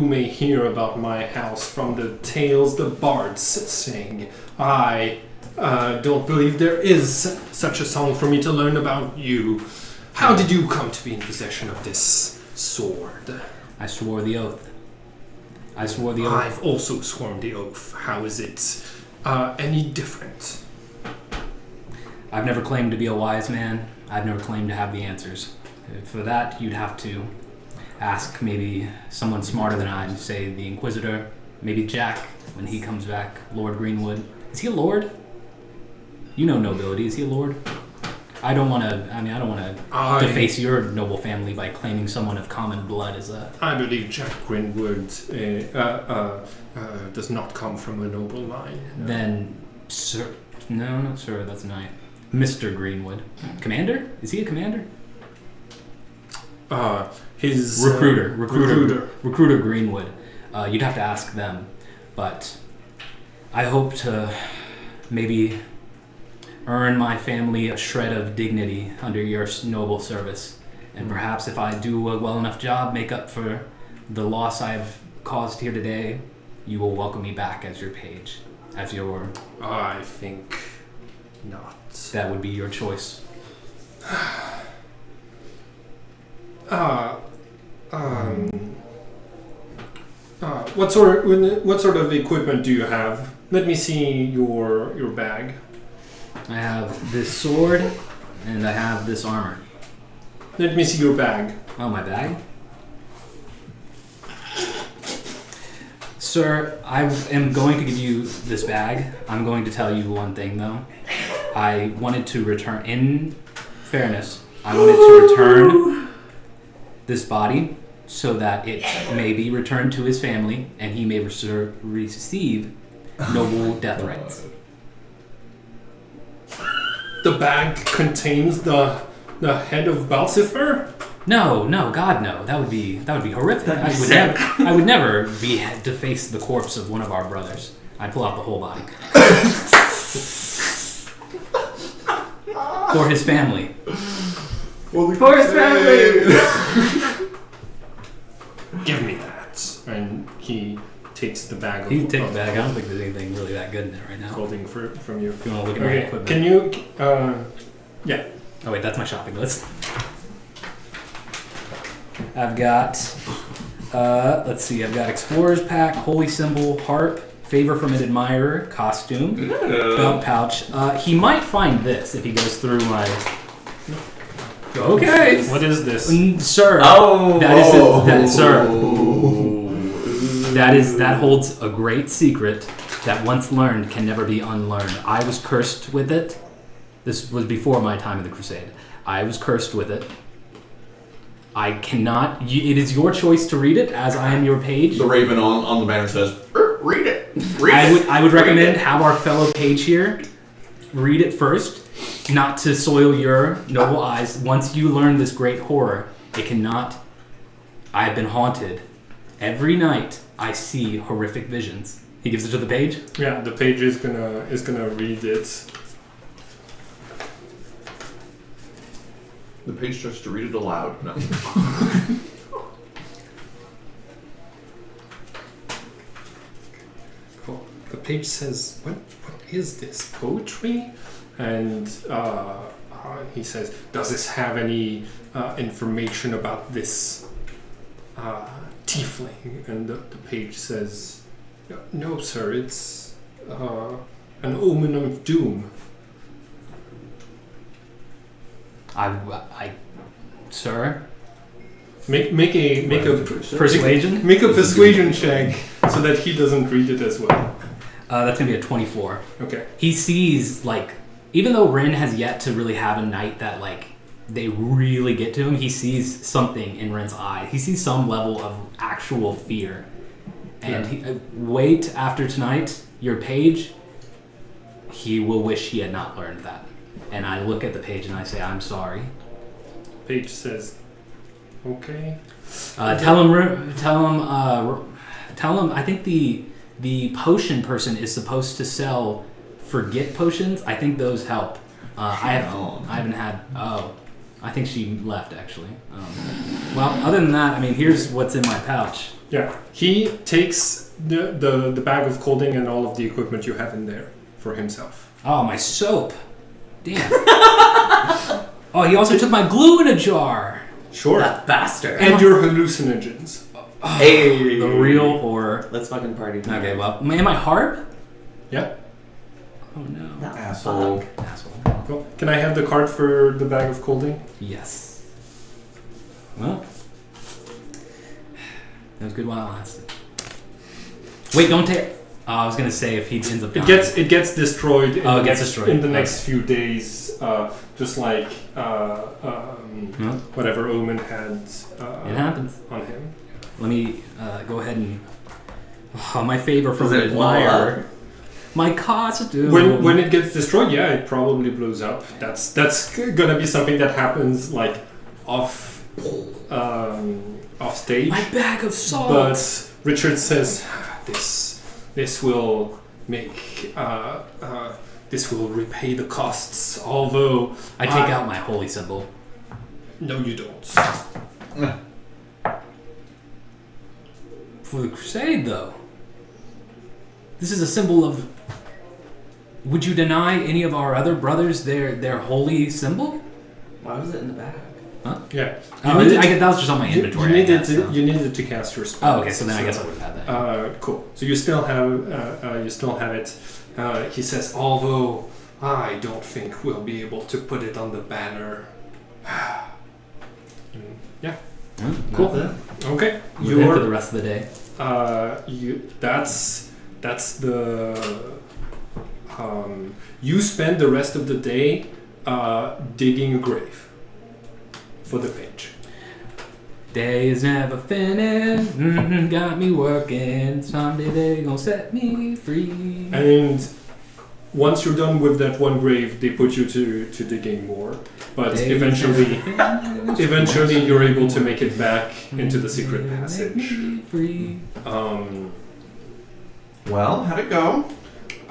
may hear about my house from the tales the bards sing. I don't believe there is such a song for me to learn about you. How did you come to be in possession of this sword? I swore the oath. I've also sworn the oath. How is it any different? I've never claimed to be a wise man. I've never claimed to have the answers. For that, you'd have to ask maybe someone smarter than I, say the Inquisitor, maybe Jack when he comes back, Lord Greenwood. Is he a lord? You know nobility. Is he a lord? I don't want to deface your noble family by claiming someone of common blood as a... I believe Jack Greenwood does not come from a noble line. No. Then, sir... No, not sir, that's a knight. Mr. Greenwood. Commander? Is he a commander? His... Recruiter Greenwood. You'd have to ask them. But I hope to maybe earn my family a shred of dignity under your noble service. And perhaps if I do a well enough job, make up for the loss I've caused here today, you will welcome me back as your page. As your... I think not. That would be your choice. What sort of equipment do you have? Let me see your bag. I have this sword, and I have this armor. Let me see your bag. Oh, my bag? Sir, I am going to give you this bag. I'm going to tell you one thing, though. I wanted to return... In fairness, I wanted to return this body so that it may be returned to his family, and he may receive noble death rights. The bag contains the head of Balsifer? No, God, no. That would be horrific. I would never deface the corpse of one of our brothers. I'd pull out the whole body. For his family. For his family! Give me that. And he takes the bag. He takes the bag. I don't think there's anything really that good in there right now. Holding from you. If you want to look at my equipment. Can you... yeah. Oh wait, that's my shopping list. I've got... let's see. I've got Explorer's Pack, Holy Symbol, Harp, Favor from an Admirer, Costume, Belt Pouch. He might find this if he goes through my... Okay. What is this? Sir. Oh. That holds a great secret that once learned can never be unlearned. I was cursed with it. This was before my time in the Crusade. I was cursed with it. I cannot... It is your choice to read it, as I am your page. The raven on the banner says, read it. I would recommend have our fellow page here read it first, not to soil your noble eyes. Once you learn this great horror, it cannot... I have been haunted. Every night, I see horrific visions. He gives it to the page? Yeah, the page is gonna read it. The page starts to read it aloud. No. Cool. The page says, "What is this poetry?" And He says, "Does this have any information about this tiefling?" And the page says, "No, sir. It's an omen of doom." Sir, Make a persuasion. Make a persuasion check so that he doesn't read it as well. That's gonna be a 24. Okay. He sees, like, even though Rin has yet to really have a night that, like, they really get to him, he sees something in Rin's eye. He sees some level of actual fear. And wait after tonight, your page, he will wish he had not learned that. And I look at the page and I say, I'm sorry. Page says, okay. Tell him, I think the potion person is supposed to sell forget potions. I think those help. I haven't had. Oh, I think she left actually. Well, other than that, I mean, here's what's in my pouch. Yeah, he takes the bag of clothing and all of the equipment you have in there for himself. Oh, my soap. Damn. Oh, he also took my glue in a jar. Sure. That bastard. And your hallucinogens. Hey. The real horror. Let's fucking party tonight. Okay, well, am I harp? Yep. Oh no. That Asshole. fuck. Asshole. Cool. Can I have the card for the bag of clothing? Yes. Well, that was good while it lasted. Wait, don't tear. I was gonna say if he ends up dying. It gets destroyed. It gets destroyed. In the next few days, just like whatever Omen had. It happens. On him. Let me go ahead and. Oh, my favor from Does the it blow admirer. up? My costume. When it gets destroyed, yeah, it probably blows up. That's gonna be something that happens like off stage. My bag of salt. But Richard says this will make this will repay the costs. Although I take out my holy symbol. No, you don't. For the crusade, though. This is a symbol of. Would you deny any of our other brothers their holy symbol? Why was it in the bag? Huh? Yeah. That was just on my inventory. You needed to cast your spell. Oh, okay. So then I guess I would have had that. Cool. So you still have it. He says, although I don't think we'll be able to put it on the banner. Yeah. Cool. Okay. We're there for the rest of the day. That's the. You spend the rest of the day digging a grave for the page. Days never finished. Got me working. Someday they gonna set me free. And once you're done with that one grave, they put you to digging more. But eventually you're able to make it back into the secret passage. Well, how'd it go?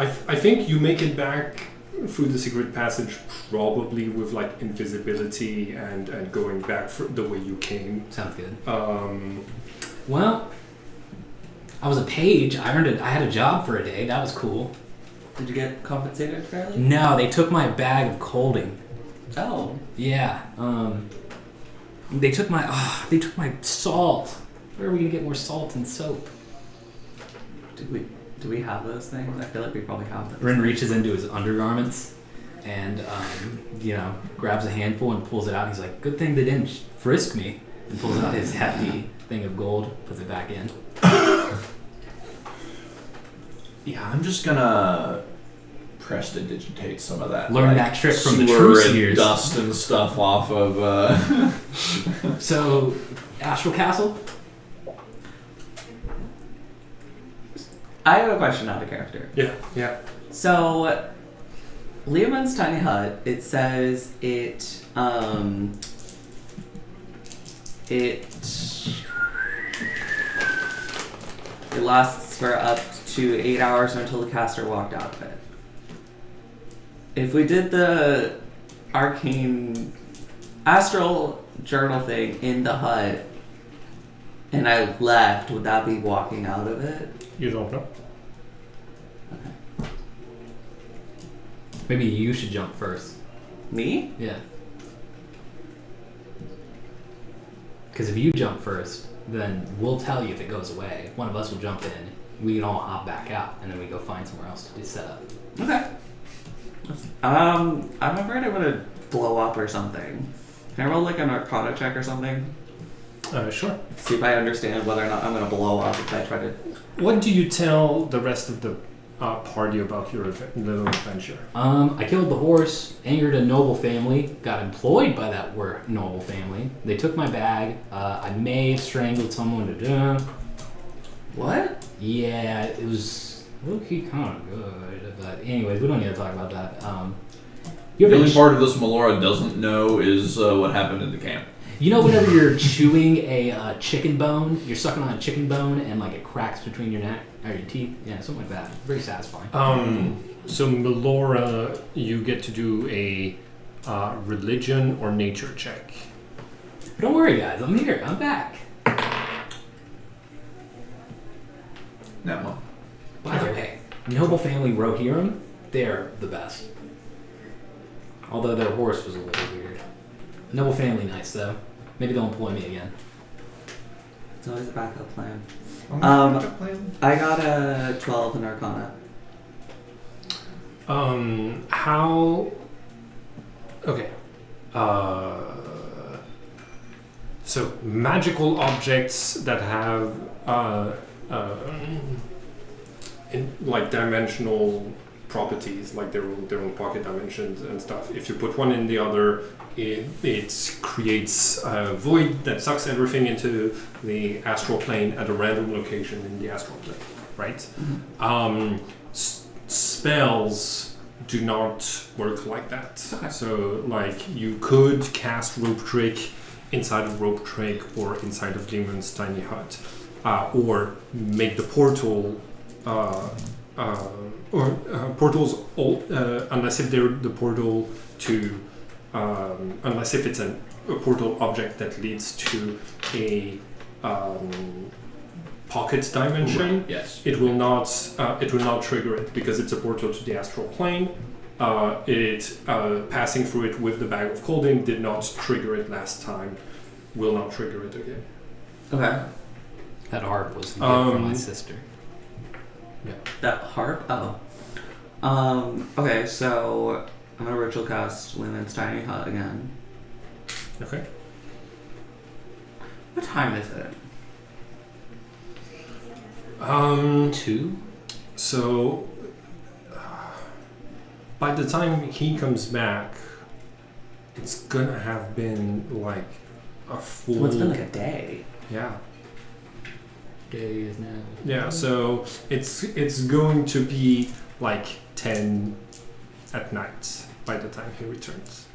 I think you make it back through the secret passage probably with like invisibility and going back the way you came. Sounds good. Well, I was a page. I had a job for a day. That was cool. Did you get compensated fairly? No, they took my bag of colding. Oh. Yeah. They took my salt. Where are we gonna get more salt and soap? Do we have those things? I feel like we probably have them. Rin reaches into his undergarments and grabs a handful and pulls it out. He's like, "Good thing they didn't frisk me." And pulls out his hefty thing of gold, puts it back in. Yeah, I'm just gonna prestidigitate some of that. Learn that trick from the slur and Truseers. dust and stuff off of. So, Astral Castle. I have a question out of character. Yeah. So, Leoman's tiny hut. It says it lasts for up to 8 hours until the caster walked out of it. If we did the arcane astral journal thing in the hut and I left, would that be walking out of it? You don't know. Okay. Maybe you should jump first. Me? Yeah. Because if you jump first, then we'll tell you if it goes away. One of us will jump in. We can all hop back out, and then we go find somewhere else to do setup. Okay. I'm afraid I'm gonna blow up or something. Can I roll like an Arcana check or something? Sure. See if I understand whether or not I'm gonna blow up if I try to. What do you tell the rest of the party about your little adventure? I killed the horse, angered a noble family, got employed by that noble family. They took my bag. I may have strangled someone to do. What? Yeah, it was low-key kind of good. But anyways, we don't need to talk about that. The only part of this Melora doesn't know is what happened in the camp. You know, whenever you're chewing a chicken bone, you're sucking on a chicken bone and like it cracks between your neck or your teeth. Yeah, something like that. Very satisfying. So Melora, you get to do a religion or nature check. But don't worry, guys. I'm here. I'm back. That one. By the way, noble family Rohirrim, they're the best. Although their horse was a little weird. Noble family nice though. Maybe they'll employ me again. It's always a backup plan. Backup plan? I got a 12 in Arcana. How? Okay. So magical objects that have like dimensional properties, like their own pocket dimensions and stuff. If you put one in the other, it creates a void that sucks everything into the astral plane at a random location in the astral plane, right? Mm-hmm. Spells do not work like that. Okay. So, like, you could cast Rope Trick inside of Rope Trick or inside of Demon's tiny hut, or make the portal. Portals, unless if they're the portal to, unless if it's a portal object that leads to a pocket dimension, Right. Yes. it will not trigger it because it's a portal to the astral plane. Passing through it with the bag of colding did not trigger it last time. Will not trigger it again. Okay. That harp was the gift from my sister. That harp? Oh. Okay, so I'm gonna ritual cast Linen's Tiny Hut again. Okay. What time is it? 2? So by the time he comes back, it's gonna have been like a full. Well, it's been like a day. Yeah. Day is now. Yeah. So it's going to be like 10 at night by the time he returns.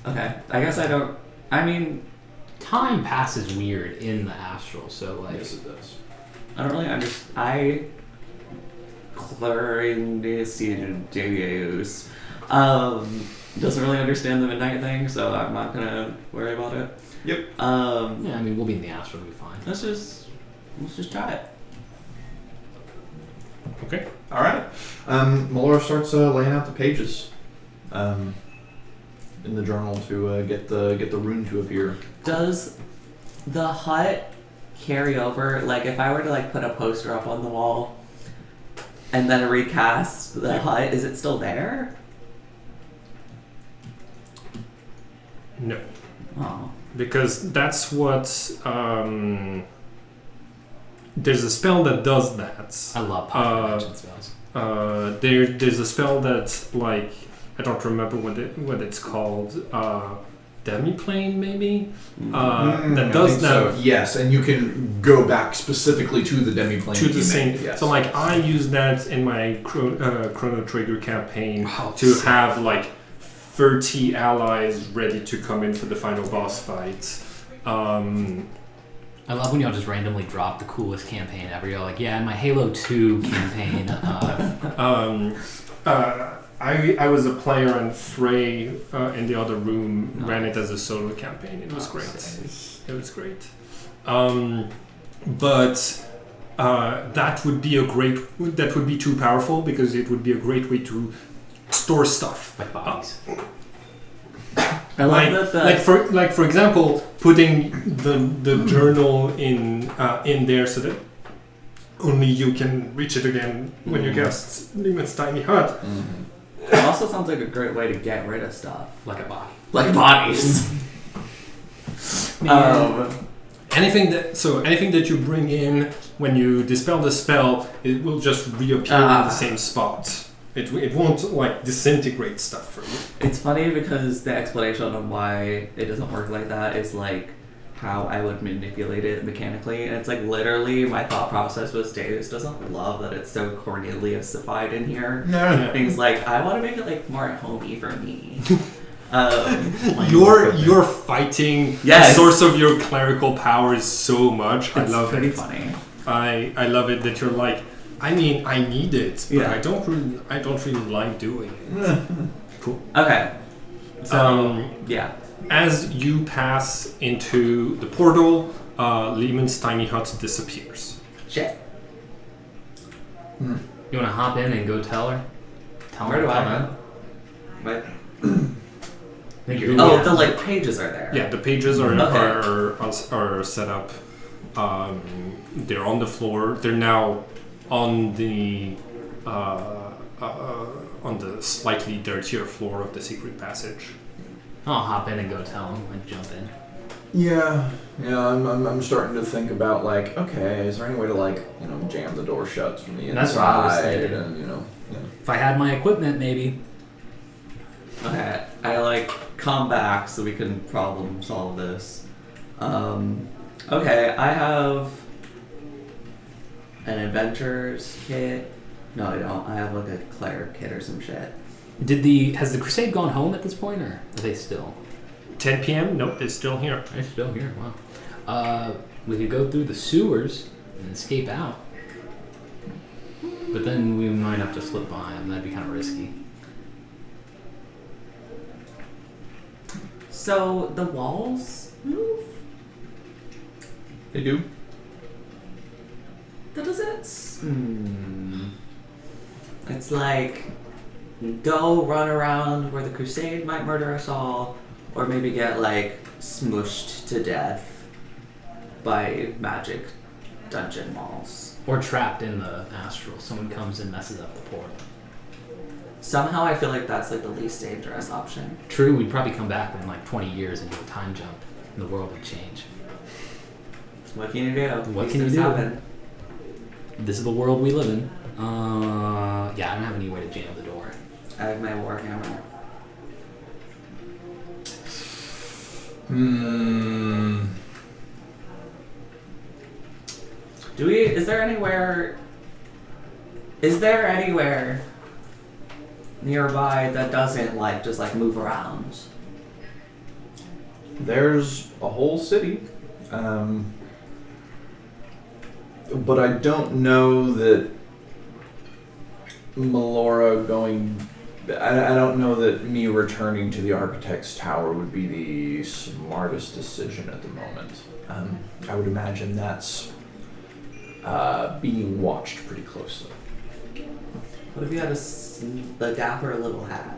Okay. I guess I don't. I mean, Time passes weird in the astral, so like. Yes, it does. I don't really understand. I Clarindius doesn't really understand the midnight thing, so I'm not gonna worry about it. Yep. Yeah, I mean, we'll be in the astral, we'll be fine. Let's just try it. Okay. All right. Melora starts laying out the pages in the journal to get the rune to appear. Does the hut carry over? Like, if I were to like put a poster up on the wall and then recast the hut, is it still there? No, Oh. because that's what. There's a spell that does that. I love pocket dimension spells. There's a spell that's like, I don't remember what it's called. Demiplane maybe. That does that. So, yes, and you can go back specifically to the demiplane. To the same. Yes. So like I use that in my Chrono Trigger campaign Wow, to sick. have like 30 allies ready to come in for the final boss fight. I love when y'all just randomly drop the coolest campaign ever. Y'all like, yeah, in my Halo 2 campaign. I was a player and Frey in the other room ran it as a solo campaign. It was great. Nice. It was great. But that would be too powerful because it would be a great way to store stuff. Like bodies. I love that. For example, putting the journal in there so that only you can reach it again when you cast Lehman's Tiny Hut. It also sounds like a great way to get rid of stuff. Like a body. Like bodies. Anything that you bring in when you dispel the spell, it will just reappear in the same spot. It won't like disintegrate stuff for you. It's funny because the explanation on why it doesn't work like that is like how I would manipulate it mechanically, and it's like literally my thought process was Davis doesn't love that it's so Cornelius-ified in here. No. Things like I want to make it like more homey for me. You're fighting the source of your clerical powers so much. I love it. It's pretty funny. I love it that you're like, I mean, I need it, but Yeah. I don't really like doing it. Cool. Okay. So yeah. As you pass into the portal, Lehman's Tiny Hut disappears. Shit. You want to hop in and go tell her? Where do I know? go? What? I think you're Oh, the like pages are there. Yeah, the pages are Okay. are set up. They're on the floor. They're now on the slightly dirtier floor of the secret passage. I'll hop in and go tell him and jump in. Yeah. I'm starting to think about like, okay, is there any way to like, jam the door shut from the inside? That's what I was thinking. And If I had my equipment, maybe. Okay, I like come back so we can problem solve this. Okay, I have an adventurer's kit. No, I don't. I have like a cleric kit or some shit. Has the Crusade gone home at this point, or are they still? 10 p.m. Nope, they're still here. They're still here. Wow. We could go through the sewers and escape out, but then we might have to slip by them. That'd be kind of risky. So the walls move? They do. That doesn't. It's like go run around where the Crusade might murder us all, or maybe get like smushed to death by magic dungeon walls. Or trapped in the astral. Someone comes and messes up the portal. Somehow I feel like that's like the least dangerous option. True, we'd probably come back in like 20 years and do a time jump, and the world would change. What can you do? What These can you things do? happen. This is the world we live in. Yeah, I don't have any way to jam the door. I have my warhammer. Is there anywhere nearby that doesn't like just like move around? There's a whole city, but I don't know that Melora going. I don't know that me returning to the Architect's Tower would be the smartest decision at the moment. I would imagine that's being watched pretty closely. What if you had a dapper little hat?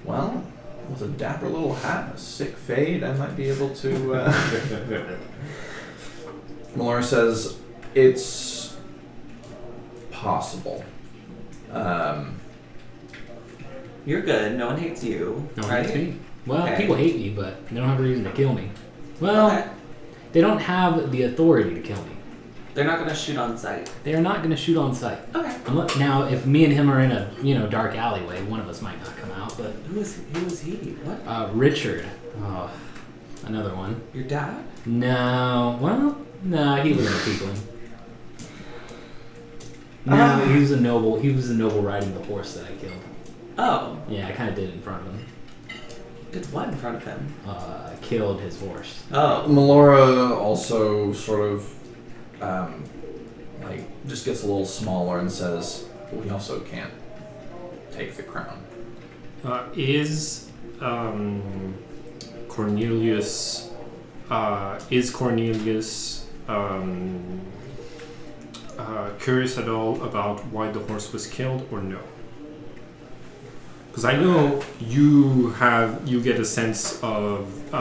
Well, with a dapper little hat and a sick fade, I might be able to... Melora says, it's possible. You're good. No one hates you. No one right? hates me. Well, Okay. people hate me, but they don't have a reason to kill me. Well, Okay. they don't have the authority to kill me. They're not gonna shoot on sight. They are not going to shoot on sight. Okay. Now, if me and him are in a dark alleyway, one of us might not come out. But Who is he? What? Richard, another one. Your dad? No, he was a tiefling. No, he was a noble. He was the noble riding the horse that I killed. Oh. Yeah, I kind of did it in front of him. Did what in front of him? Killed his horse. Oh. Melora also sort of, just gets a little smaller and says, we also can't take the crown. Is Cornelius curious at all about why the horse was killed, or no? because I know you get a sense of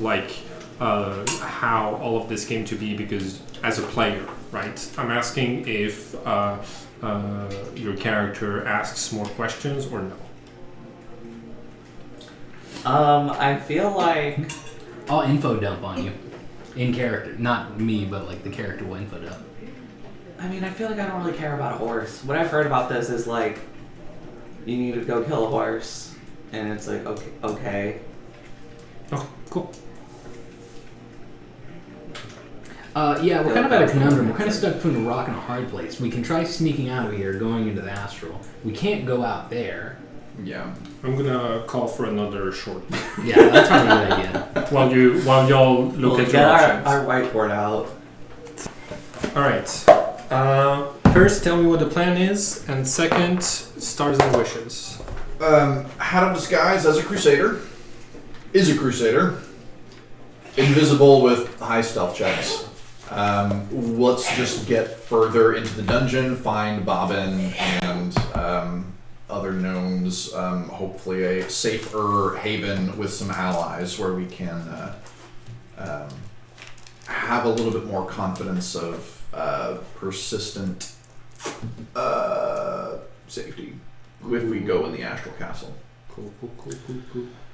like how all of this came to be because as a player, right? I'm asking if your character asks more questions or no. I feel like I'll info dump on you. In character. Not me, but like the character will info dump. I feel like I don't really care about a horse. What I've heard about this is like you need to go kill a horse, and it's like okay. Oh, cool. Yeah, we're kind of at a conundrum. We're kind of stuck between a rock and a hard place. We can try sneaking out of here, going into the astral. We can't go out there. Yeah. I'm gonna call for another short. Yeah, that's probably a good idea. While y'all look at your options. Our whiteboard out. All right. First, tell me what the plan is, and second, stars and wishes. How to disguise as a crusader. Is a crusader. Invisible with high stealth checks. Let's just get further into the dungeon, find Bobbin and other gnomes, hopefully a safer haven with some allies where we can have a little bit more confidence of persistent safety if we go in the astral castle. Cool.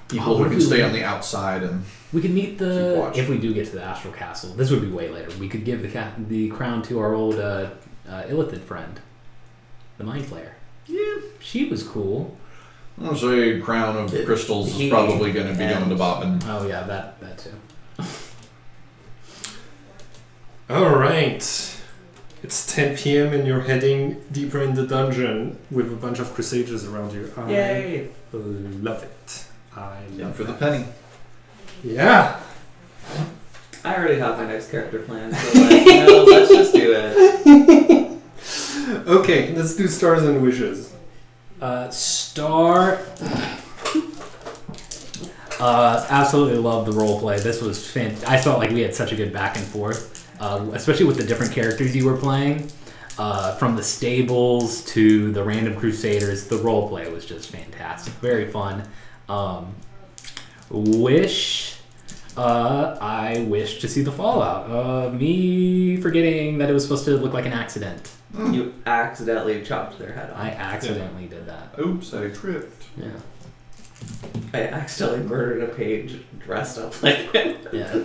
People who can stay on the outside and we could meet keep watch. if we do get to the astral castle. This would be way later. We could give the crown to our old Illithid friend, the Mind Flayer. Yeah, she was cool. I'll say crown of crystals is probably going to be going to Bobbin. Oh yeah, that too. All right. It's 10 p.m. and you're heading deeper in the dungeon with a bunch of Crusades around you. Yay! I love it. I love for the that. penny. Yeah. I already have my next character plan, so let's just do it. Okay, let's do stars and wishes. Star. Absolutely love the role play. This was I felt like we had such a good back and forth, especially with the different characters you were playing. From the stables to the random crusaders, the role play was just fantastic. Very fun. I wish to see the fallout of me forgetting that it was supposed to look like an accident. You accidentally chopped their head off. I accidentally did that. Oops, I tripped. Yeah. I accidentally murdered a page dressed up like him. Yeah.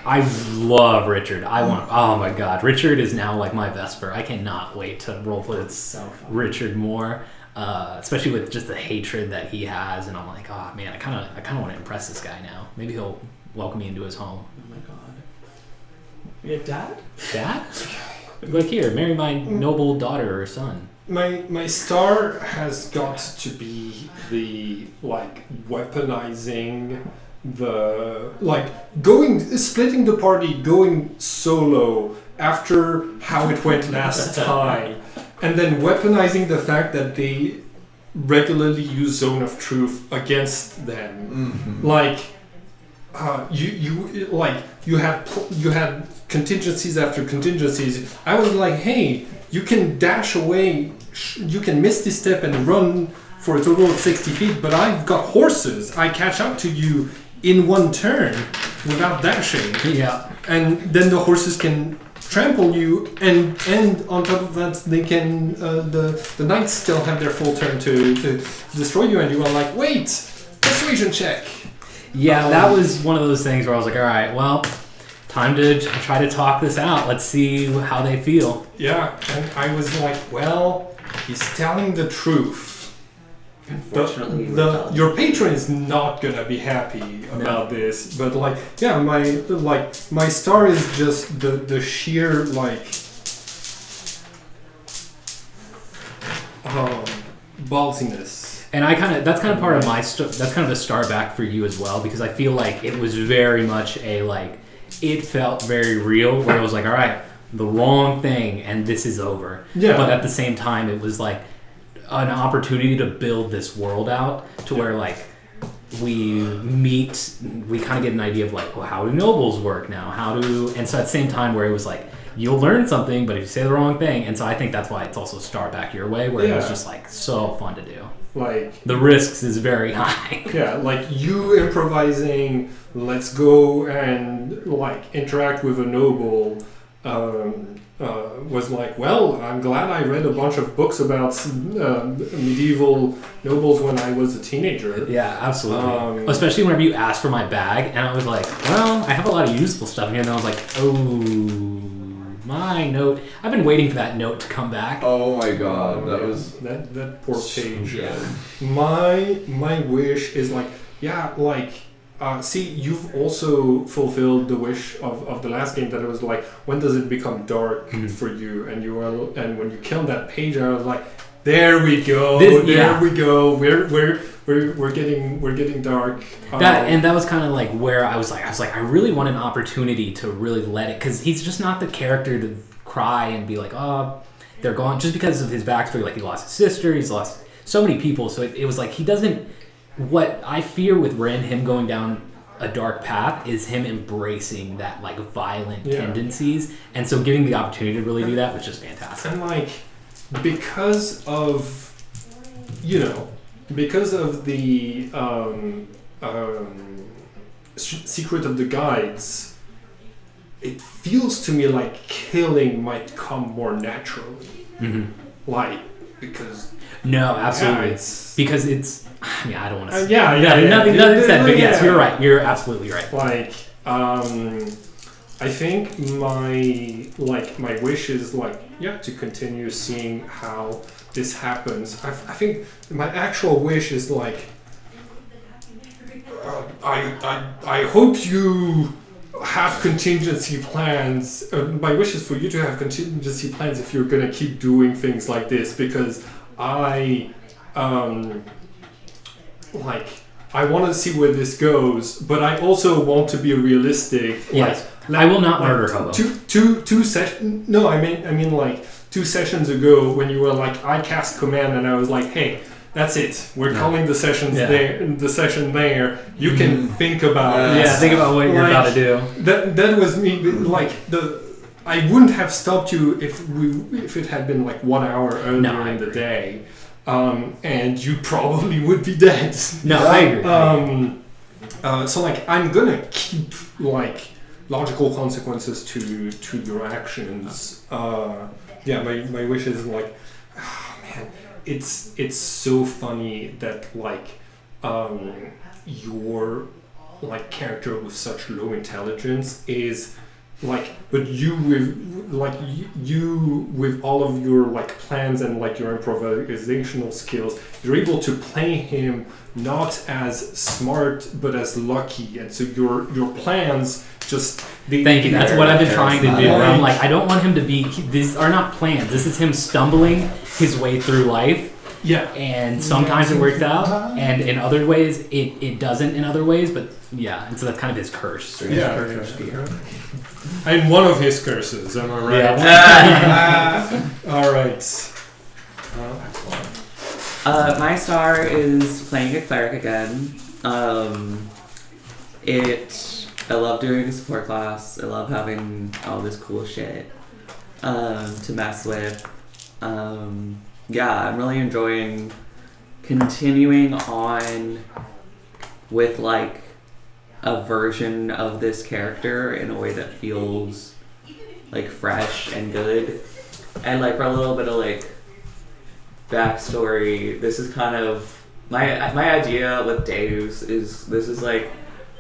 I love Richard. Oh my god. Richard is now like my Vesper. I cannot wait to roleplay with Richard more. Especially with just the hatred that he has, and I'm like, oh man, I kind of want to impress this guy now. Maybe he'll welcome me into his home. Oh my god. Your dad? Dad? Like here, marry my noble daughter or son. My star has got to be the weaponizing the splitting the party, going solo after how it went last time. And then weaponizing the fact that they regularly use Zone of Truth against them. Mm-hmm. You had contingencies after contingencies. I was like, hey, you can dash away, you can misty step and run for a total of 60 feet, but I've got horses. I catch up to you in one turn without dashing. Yeah. And then the horses can trample you, and on top of that, they can the knights still have their full turn to destroy you, and you are like, wait, persuasion check. Yeah, that was one of those things where I was like, all right, well, time to try to talk this out. Let's see how they feel. Yeah, and I was like, well, he's telling the truth. Unfortunately, your patron is not gonna be happy about this, but my star is just the sheer ballsiness. And that's kind of part of my that's kind of a star back for you as well, because I feel like it was very much it felt very real, where it was like, all right, the wrong thing and this is over. Yeah. But at the same time, it was like an opportunity to build this world out to where we kind of get an idea of how do nobles work now, and so at the same time where it was like, you'll learn something, but if you say the wrong thing, and so I think that's why it's also Star Back Your Way, where it was just like so fun to do. Like The risks is very high. yeah, like you improvising, let's go and like interact with a noble. Was like, well, I'm glad I read a bunch of books about medieval nobles when I was a teenager. Yeah, absolutely. Especially whenever you asked for my bag, and I was like, well, I have a lot of useful stuff here, and I was like, oh, my note. I've been waiting for that note to come back. Oh my god, that was that poor page. Yeah. My wish is like, yeah, like. See, you've also fulfilled the wish of the last game that it was like, when does it become dark for you? And when you killed that page, I was like, there we go, we go. We're getting dark. That was kind of like where I was like, I really want an opportunity to really let it, because he's just not the character to cry and be like, oh, they're gone, just because of his backstory. Like he lost his sister, he's lost so many people, so it was like he doesn't. What I fear with Ren, him going down a dark path, is him embracing that like violent tendencies, and so giving the opportunity to really do that was just fantastic. And like, because of the secret of the guides, it feels to me like killing might come more naturally. Like because no, absolutely, because it's. I mean, I don't want to. Nothing said, but yes, you're right. You're absolutely right. Like, I think my wish is like, to continue seeing how this happens. I think my actual wish is like, I hope you have contingency plans. My wish is for you to have contingency plans if you're gonna keep doing things like this, because I want to see where this goes, but I also want to be realistic. Yes, I will not murder Hobo. Two sessions. No, I mean like 2 sessions ago when you were like, I cast command and I was like, hey, that's it. We're calling the session there. You can think about it. Think about what you're about to do. That was me. Like I wouldn't have stopped you if it had been like 1 hour earlier in the day. And you probably would be dead. No, I agree. So like, I'm gonna keep like logical consequences to your actions. My wish is like, oh, man, it's so funny that like your like character with such low intelligence is like, but you with all of your like plans and like your improvisational skills, you're able to play him not as smart but as lucky, and so your plans just thank you. That's what I've been trying to do. I'm like, I don't want him to be. These are not plans. This is him stumbling his way through life. Yeah. And sometimes it works out, and in other ways it doesn't. In other ways, but yeah, and so that's kind of his curse. I'm one of his curses, am I right? Yeah. All right. My star is playing a cleric again. I love doing a support class. I love having all this cool shit to mess with. I'm really enjoying continuing on with like a version of this character in a way that feels like fresh and good. And like for a little bit of like backstory, this is kind of my idea with Deus is this is like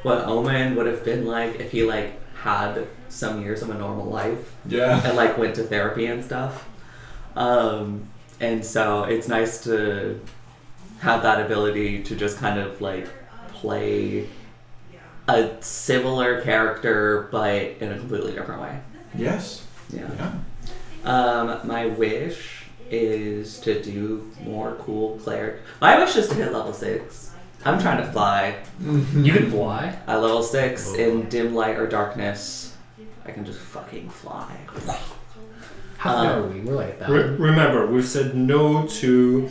what Omen would have been like if he like had some years of a normal life. Yeah. And like went to therapy and stuff. And so it's nice to have that ability to just kind of like play a similar character but in a completely different way. Yes. Yeah. My wish is to do more cool cleric. My wish is to hit level 6. I'm trying to fly. You can fly? At level 6 in dim light or darkness, I can just fucking fly. How far are we? We're like that. Remember, we've said no to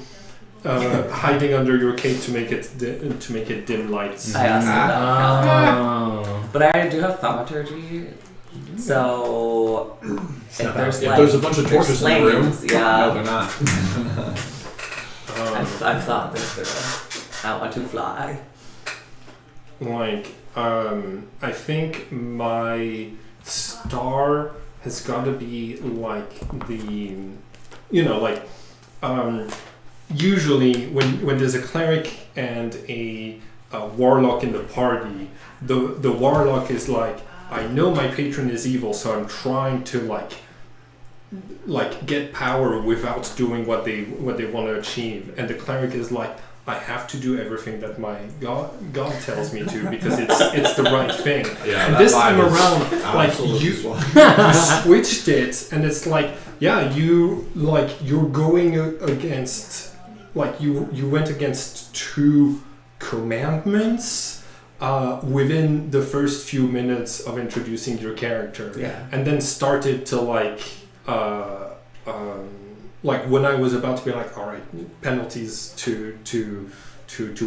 hiding under your cape to make it dim lights. I asked that. But I do have thaumaturgy, So if there's If like there's a bunch of torches in the room, flames, yeah. no, they're not. I've thought this through. I want to fly. I think my star has got to be like the, usually when there's a cleric and a warlock in the party, the warlock is like, I know my patron is evil, so I'm trying to like get power without doing what they want to achieve, and the cleric is like, I have to do everything that my God tells me to because it's the right thing. Yeah, and this time around, like you switched it, and it's like, yeah, you're going against, like you went against two commandments within the first few minutes of introducing your character, and then started to like when I was about to be like, all right, penalties to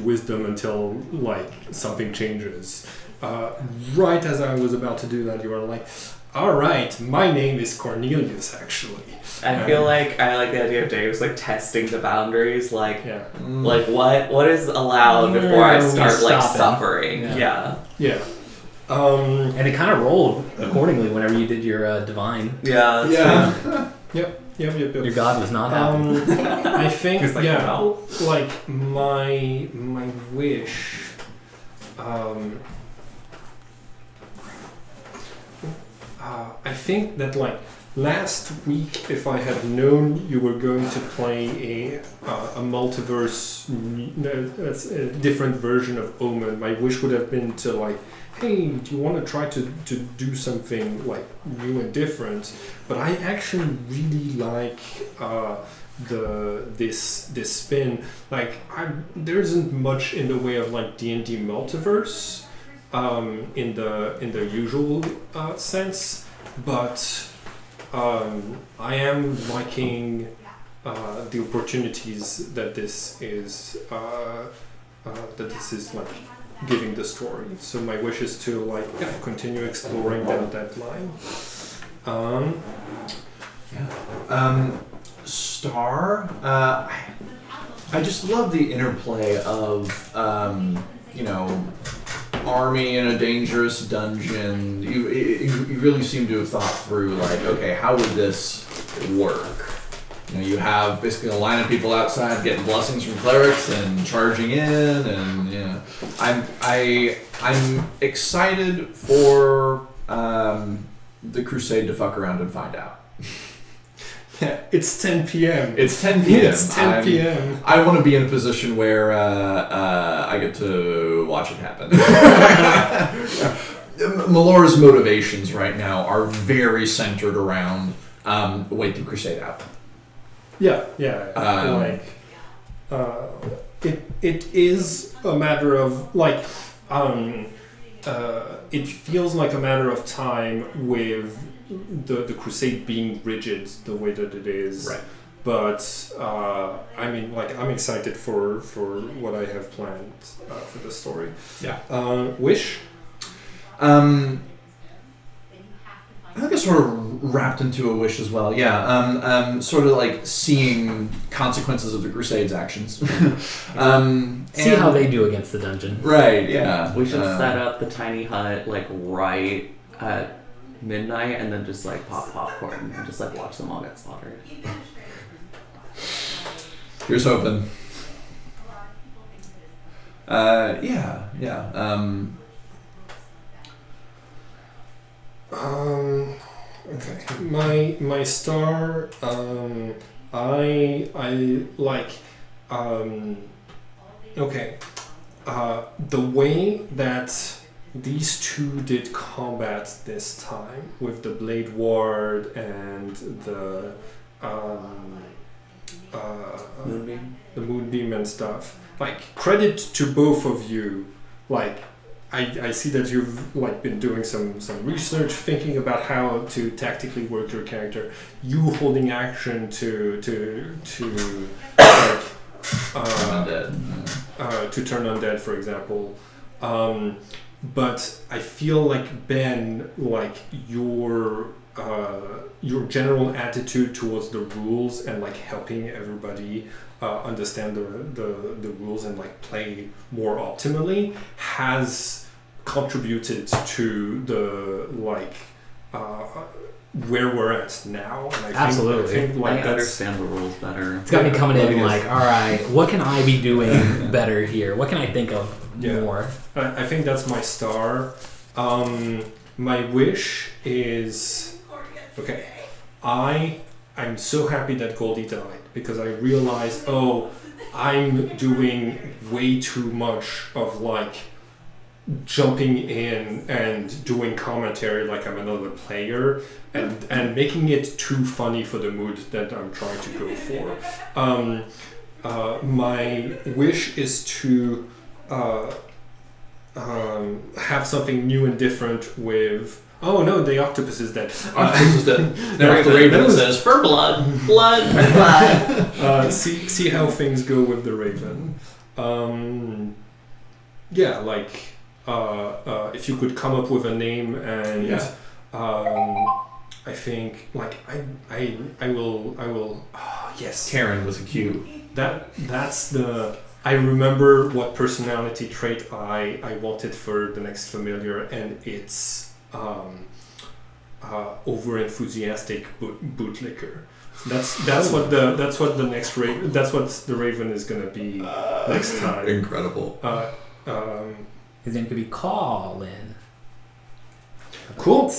wisdom until like something changes. Right as I was about to do that, you were like, all right, my name is Cornelius, actually. I feel like I like the idea of Dave like testing the boundaries, like what is allowed Where before I are we start like stopping? suffering. Yeah. Yeah. And it kind of rolled accordingly whenever you did your divine. Yeah. Yep. Your god was not happy. I think It's like, no. like my wish. I think that like last week, if I had known you were going to play a multiverse, a different version of Omen, my wish would have been to like, hey, do you want to try to do something like new and different? But I actually really like this spin. Like there isn't much in the way of like D&D multiverse in the usual sense, but I am liking the opportunities that this is like giving the story. So my wish is to like continue exploring that line. Star. I just love the interplay of army in a dangerous dungeon. You really seem to have thought through like, okay, how would this work? You have basically a line of people outside getting blessings from clerics and charging in, and I'm excited for the crusade to fuck around and find out. Yeah, it's 10 p.m. It's 10 p.m. It's 10 p.m. I want to be in a position where I get to watch it happen. Melora's motivations right now are very centered around wait the crusade out. Yeah. It is a matter of like it feels like a matter of time with the crusade being rigid the way that it is. Right. But I'm excited for what I have planned for the story. Yeah. Wish. I think it's sort of wrapped into a wish as well. Yeah. Sort of like seeing consequences of the Crusades' actions. See how they do against the dungeon. Right. Yeah. We should set up the tiny hut like right at midnight, and then just like pop popcorn and just like watch them all get slaughtered. Here's hoping. Yeah. Okay. My star. I like. Okay. The way that these two did combat this time with the Blade Ward and the Moonbeam and stuff. Like, credit to both of you. Like, I see that you've like been doing some research, thinking about how to tactically work your character. You holding action to like to turn undead, for example. but I feel like Ben, like your general attitude towards the rules and like helping everybody understand the rules and like play more optimally has contributed to the like where we're at now. And I think like I understand the rules better. It's got me coming in like, all right, what can I be doing better here? What can I think of more? I think that's my star. My wish is okay. I'm so happy that Goldie died because I realized, I'm doing way too much of like jumping in and doing commentary like I'm another player and making it too funny for the mood that I'm trying to go for. My wish is to have something new and different with... Oh no, the octopus is dead. Octopus is dead. Now the raven says, for blood. See how things go with the raven. If you could come up with a name and I think like I will yes. Karen was a cue. That's the... I remember what personality trait I wanted for the next familiar, and it's over enthusiastic bootlicker. That's what the next raven. That's what the raven is gonna be next time. Incredible. His name could be Colin. Cool.